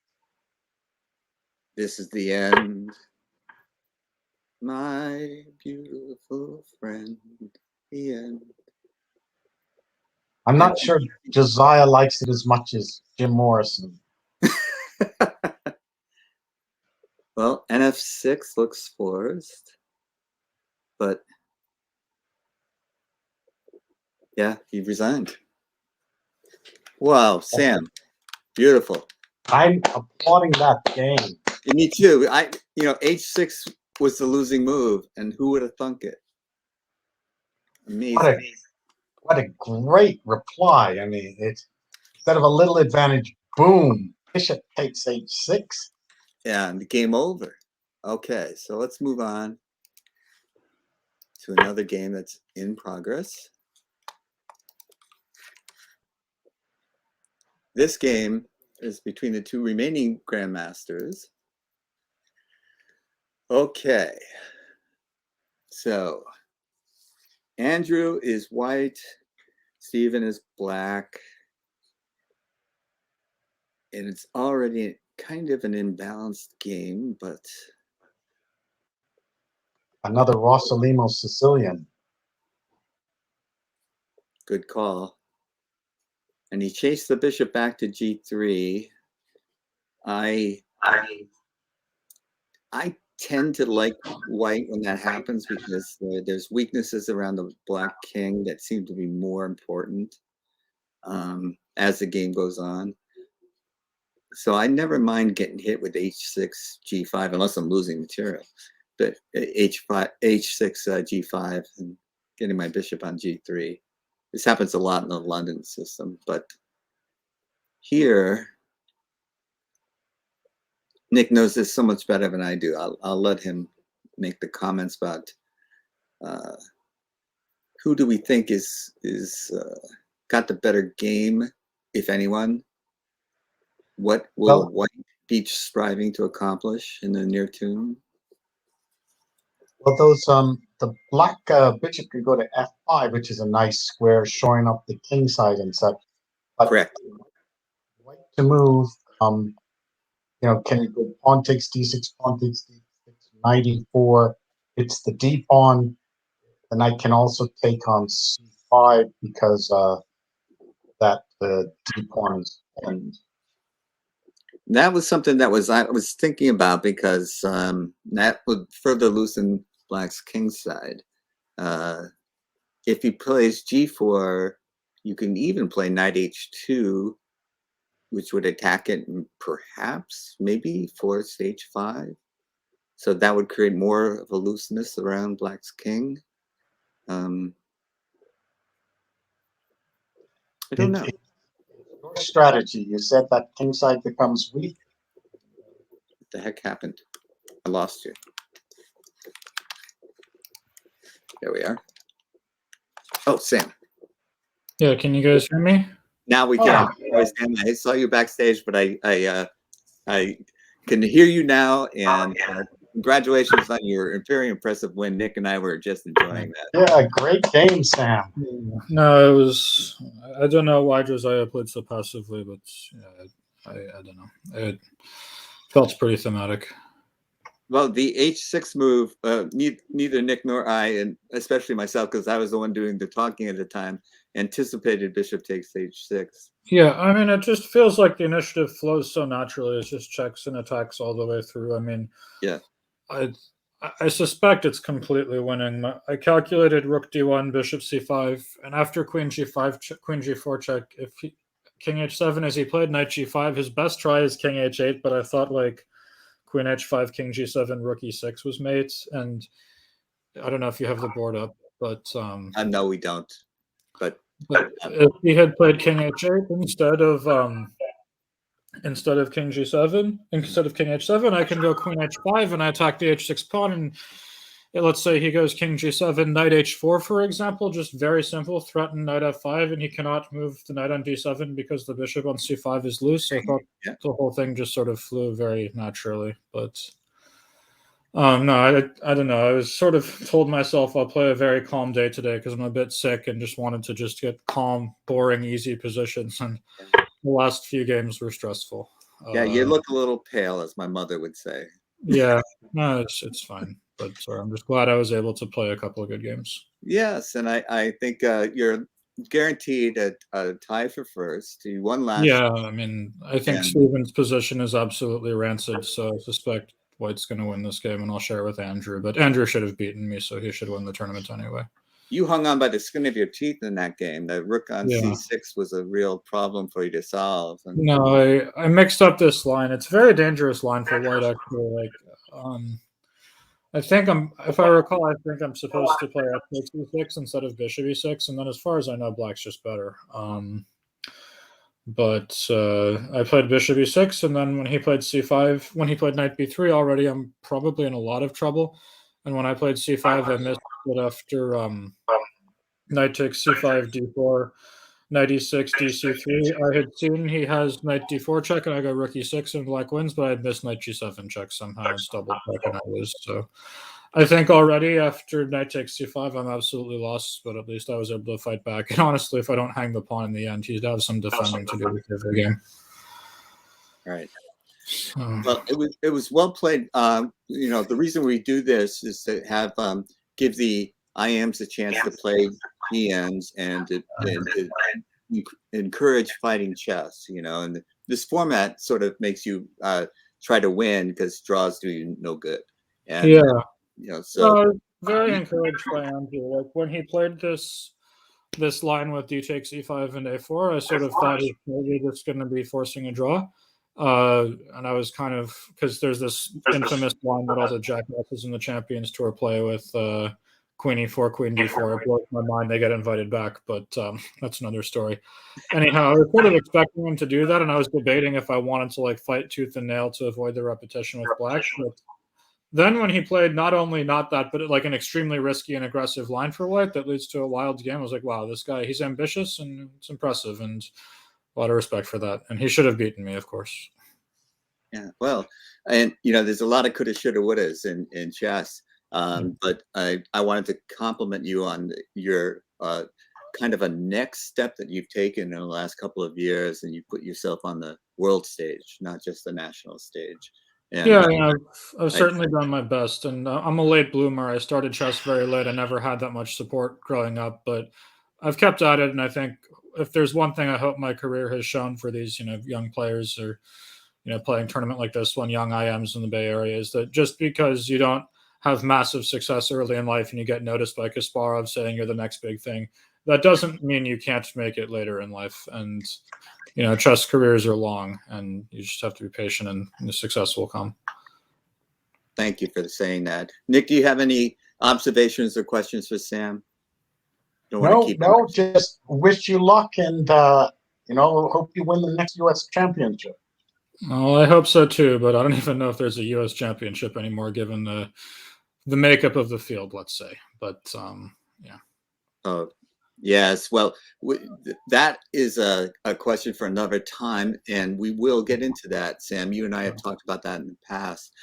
D: This is the end. My beautiful friend, the end.
C: I'm not sure Josiah likes it as much as Jim Morrison.
D: Well, NF6 looks forced. but yeah, he resigned. Wow, Sam, beautiful.
C: I'm applauding that game.
D: And me too. H6 was the losing move, and who would have thunk it? Amazing.
C: What a great reply. I mean, it's instead of a little advantage, boom, bishop takes h6.
D: And game over. Okay, so let's move on to another game that's in progress. This game is between the two remaining grandmasters. Okay, so Andrew is white, Stephen is black, and it's already kind of an imbalanced game, but
C: Another Rossalimo Sicilian.
D: good call. And he chased the bishop back to g3. I tend to like white when that happens because there's weaknesses around the black king that seem to be more important as the game goes on. So I never mind getting hit with h6, g5, unless I'm losing material. But h6, g5, and getting my bishop on g3. This happens a lot in the London system, but here, Nick knows this so much better than I do. I'll let him make the comments about who do we think is got the better game, if anyone. What will white be striving to accomplish in the near term?
C: Well, the black bishop could go to f5, which is a nice square showing up the king side and such. But
D: correct.
C: White to move, can you go pawn takes d6, pawn takes d6, knight e4. It's the d pawn. The knight can also take on c5 because that the d pawn is pinned.
D: That was something that I was thinking about because that would further loosen black's king side. If he plays g4, you can even play knight h2, which would attack it and perhaps maybe force h5. So that would create more of a looseness around black's king. I don't know.
C: Your strategy, you said that king side becomes weak.
D: What the heck happened? I lost you. There we are. Oh, Sam.
F: Yeah, can you guys hear me?
D: Now we can. I saw you backstage, but I can hear you now. And congratulations on your very impressive win. Nick and I were just enjoying that.
C: Yeah, great game, Sam.
F: No, it was. I don't know why Josiah played so passively, but yeah, I don't know. It felt pretty thematic.
D: Well, the h6 move, neither Nick nor I, and especially myself, because I was the one doing the talking at the time, anticipated bishop takes h6.
F: Yeah, I mean, it just feels like the initiative flows so naturally. It's just checks and attacks all the way through. I mean,
D: yeah,
F: I suspect it's completely winning. I calculated rook d1, bishop c5, and after queen g5, queen g4 check, if king h7 as he played knight g5, his best try is king h8, but I thought like queen h5, king g7, rook e6 was mates, and I don't know if you have the board up, but
D: no, we don't. But
F: if he had played king h8 instead of king g7, instead of king h7, I can go queen h5 and I attack the h6 pawn. And let's say he goes king g7, knight h4, for example, just very simple, threaten knight f5, and he cannot move the knight on d7 because the bishop on c5 is loose. So I thought the whole thing just sort of flew very naturally. But no, I don't know. I was sort of told myself I'll play a very calm day today because I'm a bit sick and just wanted to just get calm, boring, easy positions. And the last few games were stressful.
D: Yeah, you look a little pale, as my mother would say.
F: Yeah, no, it's fine. But I'm just glad I was able to play a couple of good games.
D: Yes, and I think you're guaranteed a tie for first. You won last.
F: Yeah, I mean, I think Steven's position is absolutely rancid, so I suspect White's going to win this game, and I'll share it with Andrew. But Andrew should have beaten me, so he should win the tournament anyway.
D: You hung on by the skin of your teeth in that game. The rook on c6 was a real problem for you to solve. And
F: no, I mixed up this line. It's a very dangerous line for White, actually. I think if I recall, I think I'm supposed to play f6 e6 instead of bishop e6, and then as far as I know, Black's just better. But I played bishop e6, and then when he played c5, when he played knight b3 already, I'm probably in a lot of trouble. And when I played c5, I missed it after knight takes c5, d4, knight e6, dc3. I had seen he has knight d4 check, and I go rook e6, and Black wins, but I missed knight g7 check somehow. It's double check, and I lose. So I think already after knight takes c5, I'm absolutely lost, but at least I was able to fight back. And honestly, if I don't hang the pawn in the end, he'd have some defending to do with the game.
D: Right. Well, it was well played. The reason we do this is to have give the IMs a chance to play PMs and to encourage fighting chess. And this format sort of makes you try to win because draws do you no good. And so
F: very encouraged by Andrew. Like when he played this line with d takes e5 and a4, I sort of thought he maybe just going to be forcing a draw. And I was kind of, because there's this infamous line that all the jackasses in the Champions Tour play with queen e4, queen d4. It blows my mind. They get invited back, but that's another story. Anyhow, I was sort of expecting him to do that, and I was debating if I wanted to fight tooth and nail to avoid the repetition with Black. But then when he played not only not that, but an extremely risky and aggressive line for White that leads to a wild game, I was like, wow, this guy, he's ambitious and it's impressive, and a lot of respect for that. And he should have beaten me, of course.
D: Yeah, well, and there's a lot of coulda, shoulda, wouldas in chess. But I wanted to compliment you on your kind of a next step that you've taken in the last couple of years, and you put yourself on the world stage, not just the national stage. And,
F: I've certainly done my best, and I'm a late bloomer. I started chess very late. I never had that much support growing up, but I've kept at it, and I think if there's one thing I hope my career has shown for these, young players or, playing tournament like this one, young IMs in the Bay Area, is that just because you don't have massive success early in life and you get noticed by Kasparov saying you're the next big thing, that doesn't mean you can't make it later in life. And, chess careers are long, and you just have to be patient, and the success will come.
D: Thank you for saying that. Nick, do you have any observations or questions for Sam?
C: No, just wish you luck, and hope you win the next U.S. championship.
F: Well, I hope so too, but I don't even know if there's a U.S. championship anymore, given the makeup of the field, let's say. But yeah.
D: Oh, yes. Well, that is a question for another time, and we will get into that. Sam, you and I have talked about that in the past.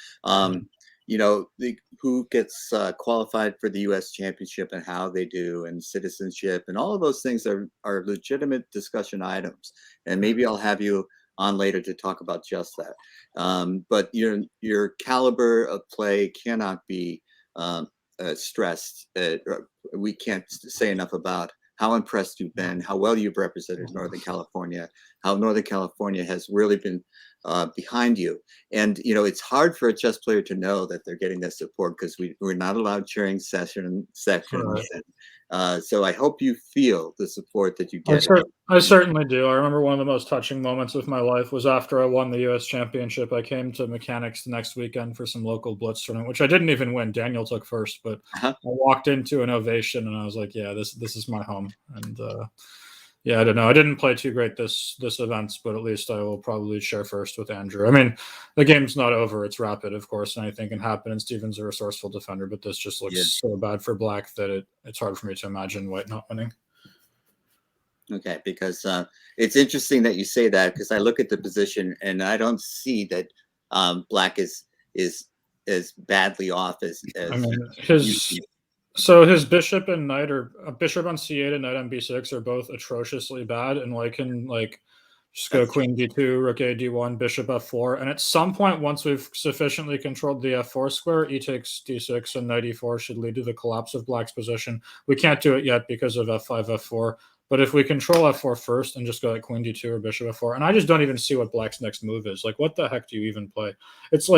D: Who gets qualified for the U.S. championship and how they do, and citizenship, and all of those things are legitimate discussion items. And maybe I'll have you on later to talk about just that. But your caliber of play cannot be stressed. We can't say enough about how impressed you've been, how well you've represented Northern California, how Northern California has really been behind you. And, it's hard for a chess player to know that they're getting that support because we're not allowed cheering sections.
F: Right.
D: And, so I hope you feel the support that you get.
F: I certainly do. I remember one of the most touching moments of my life was after I won the U.S. championship. I came to Mechanics the next weekend for some local blitz tournament, which I didn't even win. Daniel took first, but I walked into an ovation and I was like, yeah, this is my home. And yeah, I don't know. I didn't play too great this event, but at least I will probably share first with Andrew. I mean, the game's not over. It's rapid, of course, and anything can happen. And Steven's a resourceful defender, but this just looks so bad for Black that it's hard for me to imagine White not winning.
D: Okay, because it's interesting that you say that, because I look at the position and I don't see that Black is as badly off as
F: I mean, his bishop and knight, or a bishop on c8 and knight on b6, are both atrociously bad, and can just go queen d2, rook a d1, bishop f4, and at some point, once we've sufficiently controlled the f4 square, e takes d6 and knight e4 should lead to the collapse of Black's position. We can't do it yet because of f5, f4, but if we control f4 first and just go queen d2 or bishop f4, and I just don't even see what Black's next move is. What the heck do you even play? It's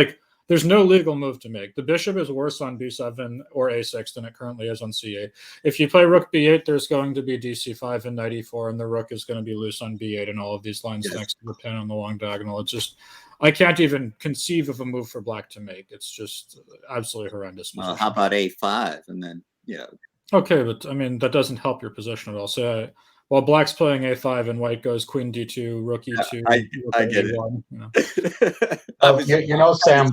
F: There's no legal move to make. The bishop is worse on b7 or a6 than it currently is on c8. If you play rook b8, there's going to be dc5 and knight e4, and the rook is going to be loose on b8 and all of these lines
D: Yes.
F: next to the pin on the long diagonal. It's just, I can't even conceive of a move for black to make. It's just absolutely horrendous position.
D: How about a5 and then,
F: Okay, but I mean, that doesn't help your position at all. So while black's playing a5 and white goes queen d2, rook e2, rook
D: I get
F: e1,
C: Sam,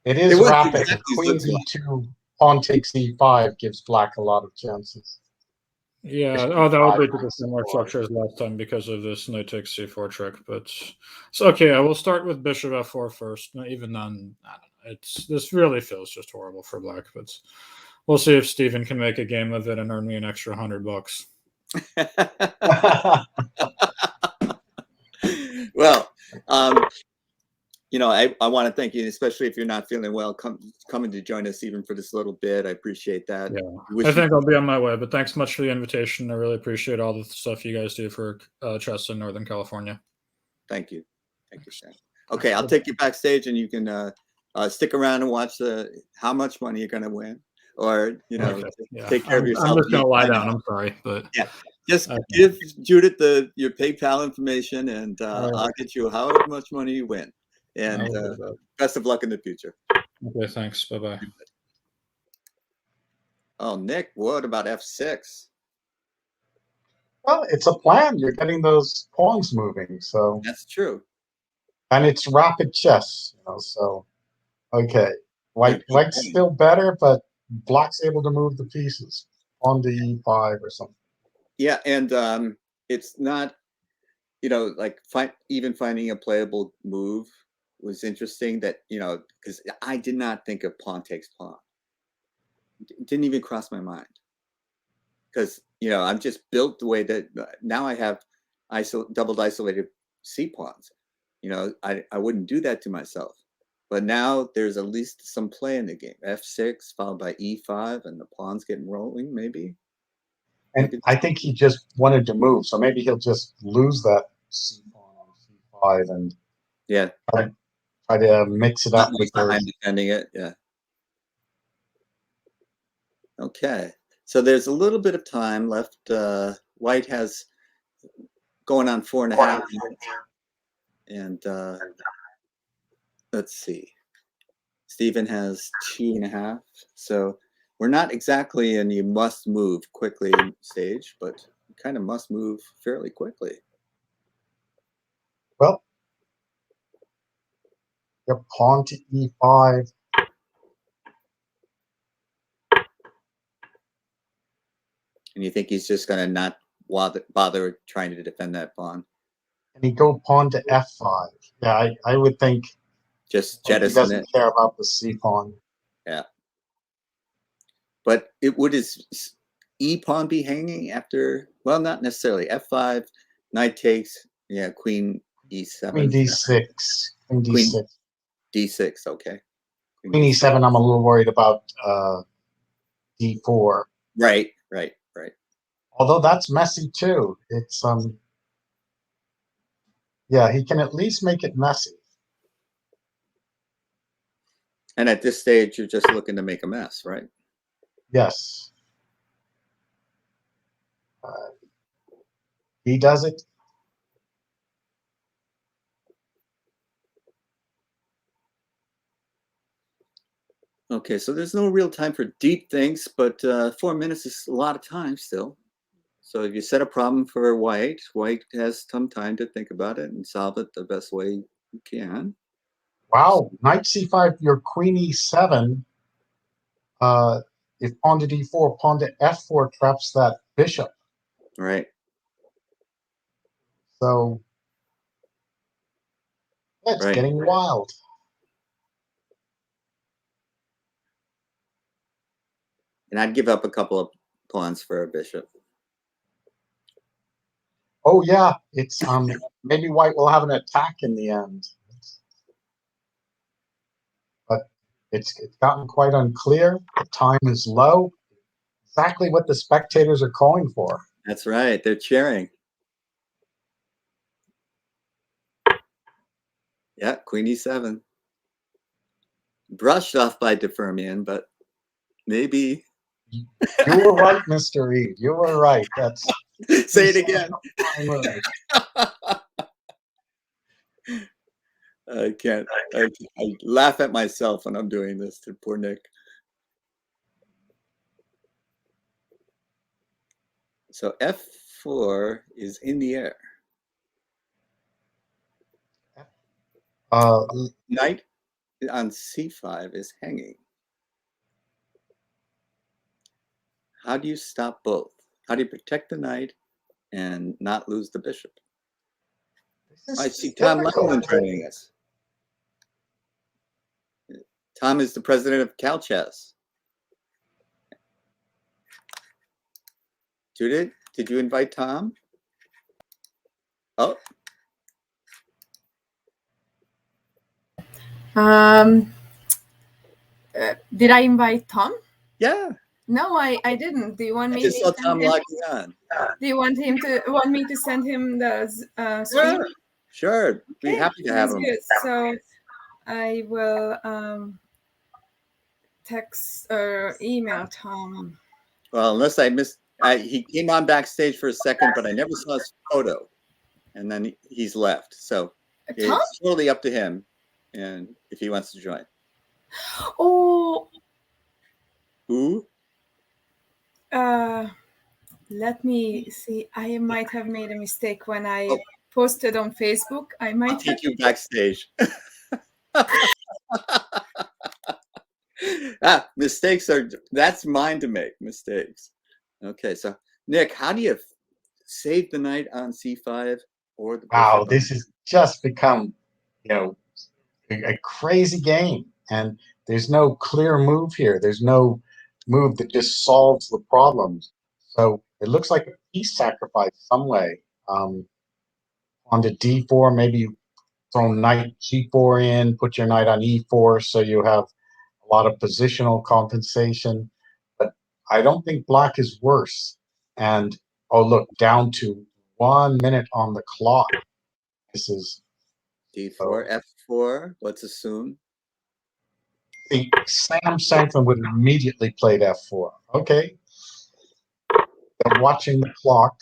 C: it is
D: was
C: rapid.
D: exactly
C: Queen
D: looks like.
C: d2, pawn takes e5 gives black a lot of chances.
F: Yeah,
C: Bishop
F: that would
C: e5
F: lead to the
C: makes
F: similar
C: it
F: structure as last time because of this knight takes c4 trick. But so okay, I will start with bishop f4 first. Even then, I don't know. This really feels just horrible for black. But we'll see if Steven can make a game of it and earn me an extra $100.
D: Well, I want to thank you, especially if you're not feeling well, coming to join us even for this little bit. I appreciate that.
F: Yeah, I think I'll be on my way, but thanks much for the invitation. I really appreciate all the stuff you guys do for chess in Northern California.
D: Thank you, Sam. Okay, I'll take you backstage, and you can stick around and watch how much money you're going to win, or take care of yourself.
F: I'm just going to lie down. I'm sorry, but
D: yeah. Just give Judith your PayPal information, and I'll get you however much money you win. And best of luck in the future.
F: Okay, thanks. Bye-bye.
D: Oh, Nick, what about f6?
C: Well, it's a plan. You're getting those pawns moving, so
D: that's true.
C: And it's rapid chess, so okay. White's still better, but black's able to move the pieces on the e5 or something.
D: Yeah, and it's not, like even finding a playable move was interesting. That because I did not think of pawn takes pawn. It didn't even cross my mind. Because I'm just built the way that now I have doubled isolated c pawns. I wouldn't do that to myself. But now there's at least some play in the game. f6 followed by e5, and the pawns getting rolling, maybe.
C: And I think he just wanted to move, so maybe he'll just lose that c pawn on c5 and try to mix it up with
D: time defending it. Yeah. Okay, so there's a little bit of time left. White has going on 4.5 minutes, and let's see. Steven has 2.5. So we're not exactly in you must move quickly stage, but you kind of must move fairly quickly.
C: Well, your pawn to e5.
D: And you think he's just going to not bother trying to defend that pawn?
C: And he go pawn to f5. Yeah, I would think
D: just jettison
C: he doesn't care about the c pawn.
D: Yeah. But would his e pawn be hanging after? Well, not necessarily. F5, knight takes. Yeah, queen e7.
C: Queen d6. Queen d6.
D: D6. Okay.
C: Queen e7. I'm a little worried about d4.
D: Right.
C: Although that's messy too. It's yeah, he can at least make it messy.
D: And at this stage, you're just looking to make a mess, right?
C: Yes. He does it.
D: Okay, so there's no real time for deep things, but 4 minutes is a lot of time still. So if you set a problem for white has some time to think about it and solve it the best way you can.
C: Wow, knight c5, your queen e7. If pawn to d4, pawn to f4 traps that bishop.
D: Right.
C: So it's getting wild.
D: And I'd give up a couple of pawns for a bishop.
C: Oh yeah, it's maybe white will have an attack in the end. But it's gotten quite unclear. The time is low. Exactly what the spectators are calling for.
D: That's right. They're cheering. Yeah, queen e7. brushed off by Defermian, but maybe.
C: You were right, Mr. Reed. You were right. That's
D: Say it again. I can't. I laugh at myself when I'm doing this to poor Nick. So F4 is in the air. Knight on C5 is hanging. How do you stop both? How do you protect the knight and not lose the bishop? I see Tom Langland joining us. Tom is the president of CalChess. Judith, did you invite Tom? Oh.
B: Did I invite Tom?
D: Yeah.
B: No, I didn't. Do you want me
D: I just saw Tom logging on.
B: Do you want me to send him the stream?
D: Sure. Be
B: Okay,
D: happy to have him.
B: Good. So I will text or email Tom.
D: Well, unless I missed, he came on backstage for a second, but I never saw his photo, and then he's left. So it's totally up to him, and if he wants to join.
B: Oh.
D: Who?
B: Let me see. I might have made a mistake when I posted on Facebook. I might
D: I'll take you backstage. Mistakes that's mine to make. Mistakes. Okay, so Nick, how do you save the knight on C5 or the bishop?
C: Wow, this has just become, a crazy game, and there's no clear move here. There's no move that just solves the problems. So it looks like a piece sacrifice some way. On the D4, maybe you throw knight G4 in, put your knight on E4, so you have a lot of positional compensation. But I don't think black is worse. And oh, look, down to 1 minute on the clock. This is
D: D4, F4. Let's assume.
C: See, Sam Sankman would have immediately played F4. Okay. They're watching the clock.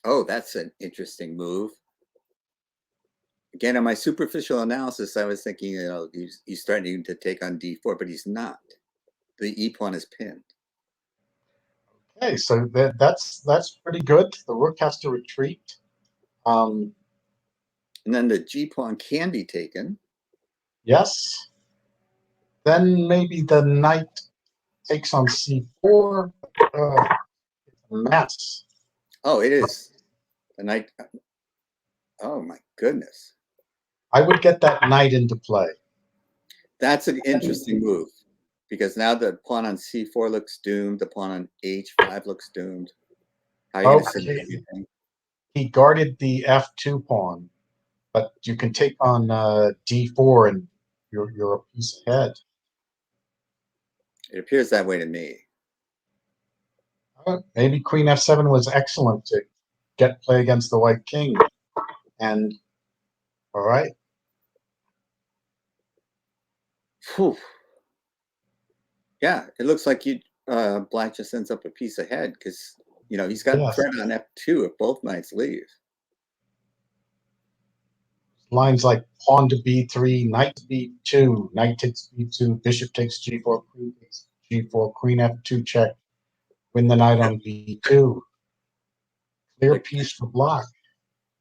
D: Oh, that's an interesting move. Again, in my superficial analysis, I was thinking, he's starting to take on D4, but he's not. The E pawn is pinned.
C: Okay, so that's pretty good. The rook has to retreat.
D: And then the G pawn can be taken.
C: Yes. Then maybe the knight takes on C4. Mess.
D: Oh, it is. The knight. Oh, my goodness.
C: I would get that knight into play.
D: That's an interesting move, because now the pawn on C4 looks doomed. The pawn on H5 looks doomed. How are you going to say anything?
C: He guarded the F2 pawn, but you can take on D4 and you're a piece ahead.
D: It appears that way to me.
C: Maybe Queen F7 was excellent to get play against the white king. And all right.
D: Whew. Yeah, it looks like black just ends up a piece ahead, because he's got threat on F2 if both knights leave.
C: Lines like pawn to B3, knight to B2, knight takes B2, bishop takes G4, queen takes G4, queen F2 check, win the knight on B2. Clear piece for black.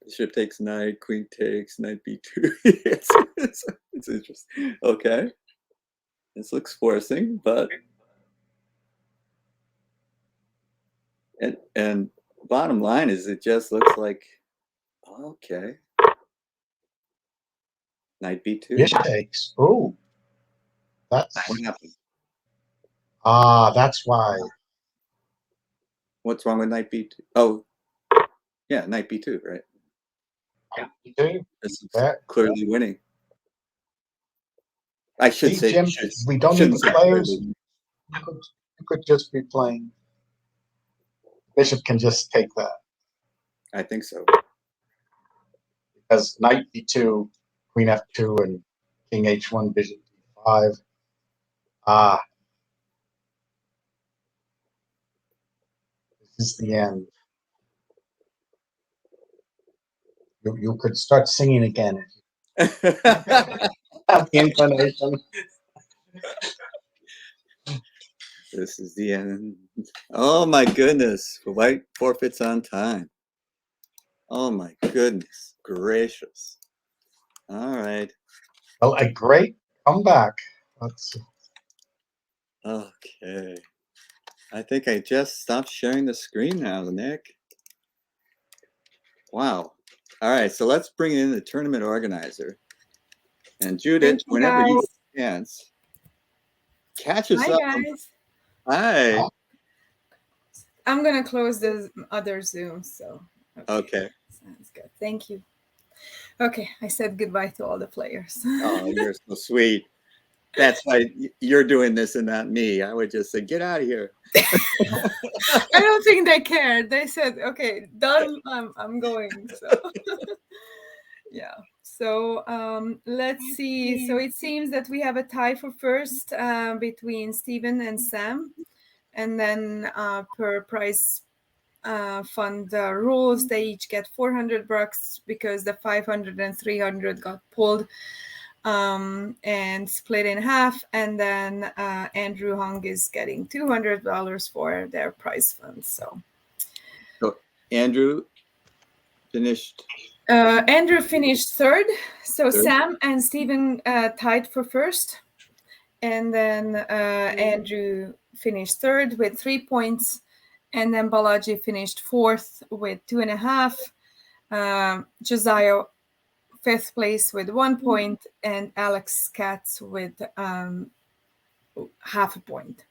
D: Bishop takes knight, queen takes, knight B2. it's interesting. Okay. This looks forcing, but and bottom line is it just looks like okay. Knight B2.
C: Bishop takes. Oh, that's
D: what happened.
C: That's why.
D: What's wrong with knight B2? Oh, yeah, knight B2, right?
C: B2.
D: This is clearly winning. I should say,
C: Jim, we don't need the players. You could just be playing. Bishop can just take that.
D: I think so.
C: Because knight B2, queen F2, and King H1, Bishop D5. Ah, this is the end. You could start singing again if you have the inclination.
D: This is the end. Oh my goodness. White forfeits on time. Oh my goodness gracious. All right.
C: Well, a great comeback. That's
D: Okay. I think I just stopped sharing the screen now, Nick. Wow. All right. So let's bring in the tournament organizer. And Judith,
B: Thank you,
D: whenever you
B: guys.
D: get a chance, catch us
B: Hi,
D: up.
B: guys.
D: Hi.
B: I'm going to close the other Zoom. So,
D: Okay.
B: Sounds good. Thank you. Okay. I said goodbye to all the players.
D: Oh, you're so sweet. That's why you're doing this and not me. I would just say, get out of here.
B: I don't think they cared. They said, okay, done. I'm going. So, yeah. So let's see. So it seems that we have a tie for first between Stephen and Sam. And then per prize fund rules, they each get $400 because the 500 and 300 got pulled and split in half. And then Andrew Hung is getting $200 for their prize fund. So
D: Andrew finished.
B: Andrew finished third. So
D: Third.
B: Sam and Stephen tied for first. And then Andrew finished third with 3 points. And then Balaji finished fourth with 2.5. Josiah fifth place with 1 point, and Alex Katz with half a point.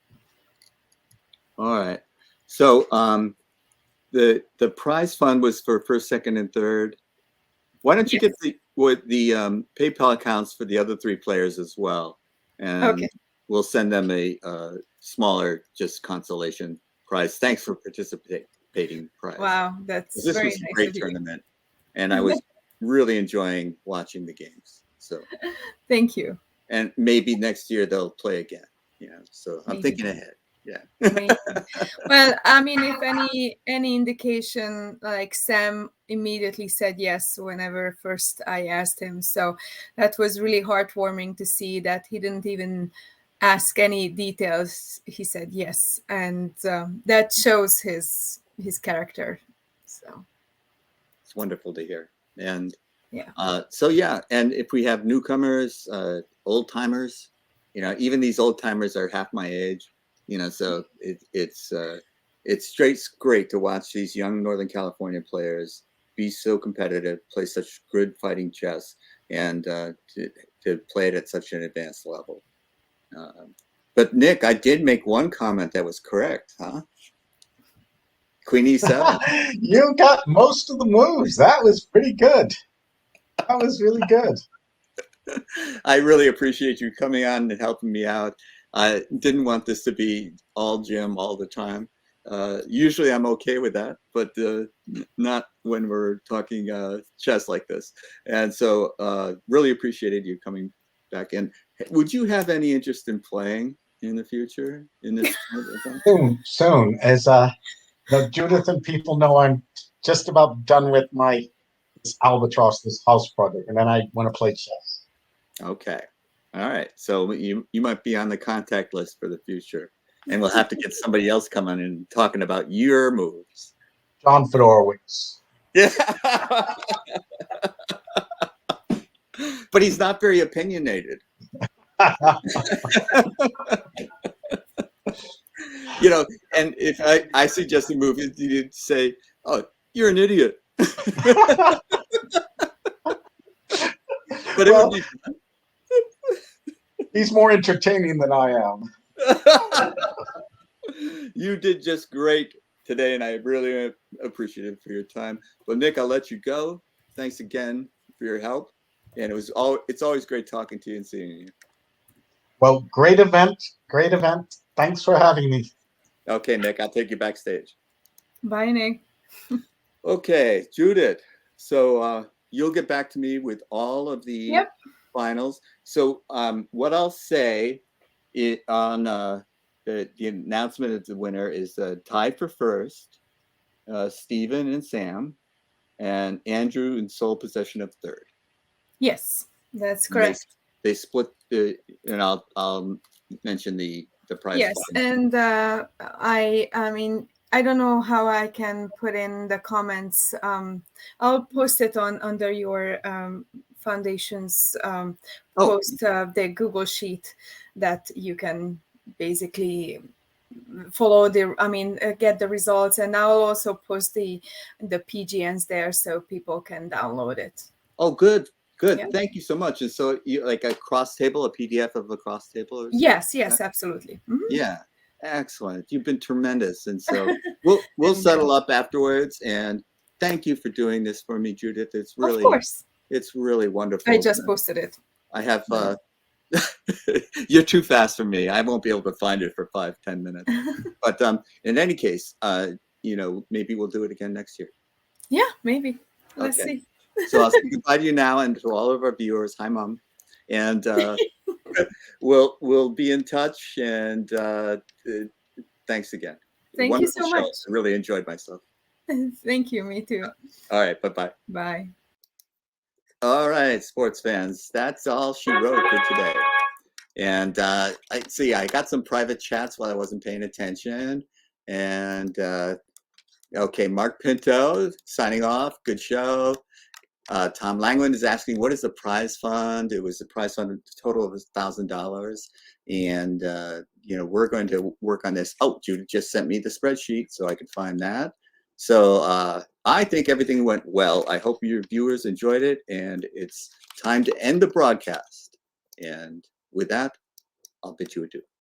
D: All right. So the prize fund was for first, second, and third. Why don't you get the PayPal accounts for the other three players as well, and we'll send them a smaller, just consolation prize. Thanks for participating prize.
B: Wow, this
D: very was a great tournament, and I was really enjoying watching the games. So
B: thank you.
D: And maybe next year they'll play again. Yeah. So I'm thinking ahead. Yeah.
B: Well, I mean, if any indication, like Sam immediately said yes whenever first I asked him. So that was really heartwarming to see that he didn't even ask any details. He said yes, and that shows his character. So
D: it's wonderful to hear. And
B: yeah.
D: So yeah, and if we have newcomers, old timers, even these old timers are half my age. So it's great to watch these young Northern California players be so competitive, play such good fighting chess, and to play it at such an advanced level. But Nick, I did make one comment that was correct, huh? Queen E7.
C: You got most of the moves. That was pretty good. That was really good.
D: I really appreciate you coming on and helping me out. I didn't want this to be all Jim all the time. Usually I'm okay with that, but not when we're talking chess like this. And so really appreciated you coming back in. Would you have any interest in playing in the future in this?
C: Soon. As Judith and people know, I'm just about done with this Albatross, this house project, and then I want to play chess.
D: Okay. All right. So you might be on the contact list for the future, and we'll have to get somebody else coming and talking about your moves.
C: John Fedorowicz.
D: Yeah. But he's not very opinionated. And if I suggest a move, you'd say, "Oh, you're an idiot." But it would be fun.
C: He's more entertaining than I am.
D: You did just great today, and I really appreciate it for your time. But Nick, I'll let you go. Thanks again for your help, and it's always great talking to you and seeing you.
C: Well, great event. Thanks for having me.
D: Okay, Nick, I'll take you backstage.
B: Bye, Nick.
D: Okay, Judith. So you'll get back to me with all of the finals. So what I'll say on the announcement of the winner is tied for first, Stephen and Sam, and Andrew in sole possession of third.
B: Yes, that's
D: And
B: correct.
D: They split and I'll mention the prize
B: Yes,
D: fund.
B: and I mean, I don't know how I can put in the comments. I'll post it on under your foundation's post, the Google sheet, that you can basically follow get the results, and I'll also post the PGNs there so people can download it.
D: Oh, good.
B: Yeah.
D: Thank you so much. And so you like a cross table, a PDF of a cross table? Or
B: Yes, absolutely. Mm-hmm.
D: Yeah, excellent. You've been tremendous. And so we'll settle up afterwards. And thank you for doing this for me, Judith. It's really,
B: of course,
D: it's really wonderful.
B: I just posted it.
D: I have, you're too fast for me. I won't be able to find it for 5-10 minutes. But in any case, maybe we'll do it again next year.
B: Yeah, maybe. Let's see.
D: So I'll say goodbye to you now, and to all of our viewers. Hi, Mom. And we'll be in touch. And thanks again.
B: Thank you so much.
D: I really enjoyed myself.
B: Thank you. Me too.
D: All right. Bye-bye.
B: Bye.
D: All right, sports fans. That's all she wrote for today. And I got some private chats while I wasn't paying attention. And okay, Mark Pinto signing off. Good show. Tom Langland is asking, what is the prize fund? It was a prize fund, a total of $1,000. And, we're going to work on this. Oh, Judith just sent me the spreadsheet so I could find that. So I think everything went well. I hope your viewers enjoyed it. And it's time to end the broadcast. And with that, I'll bid you adieu.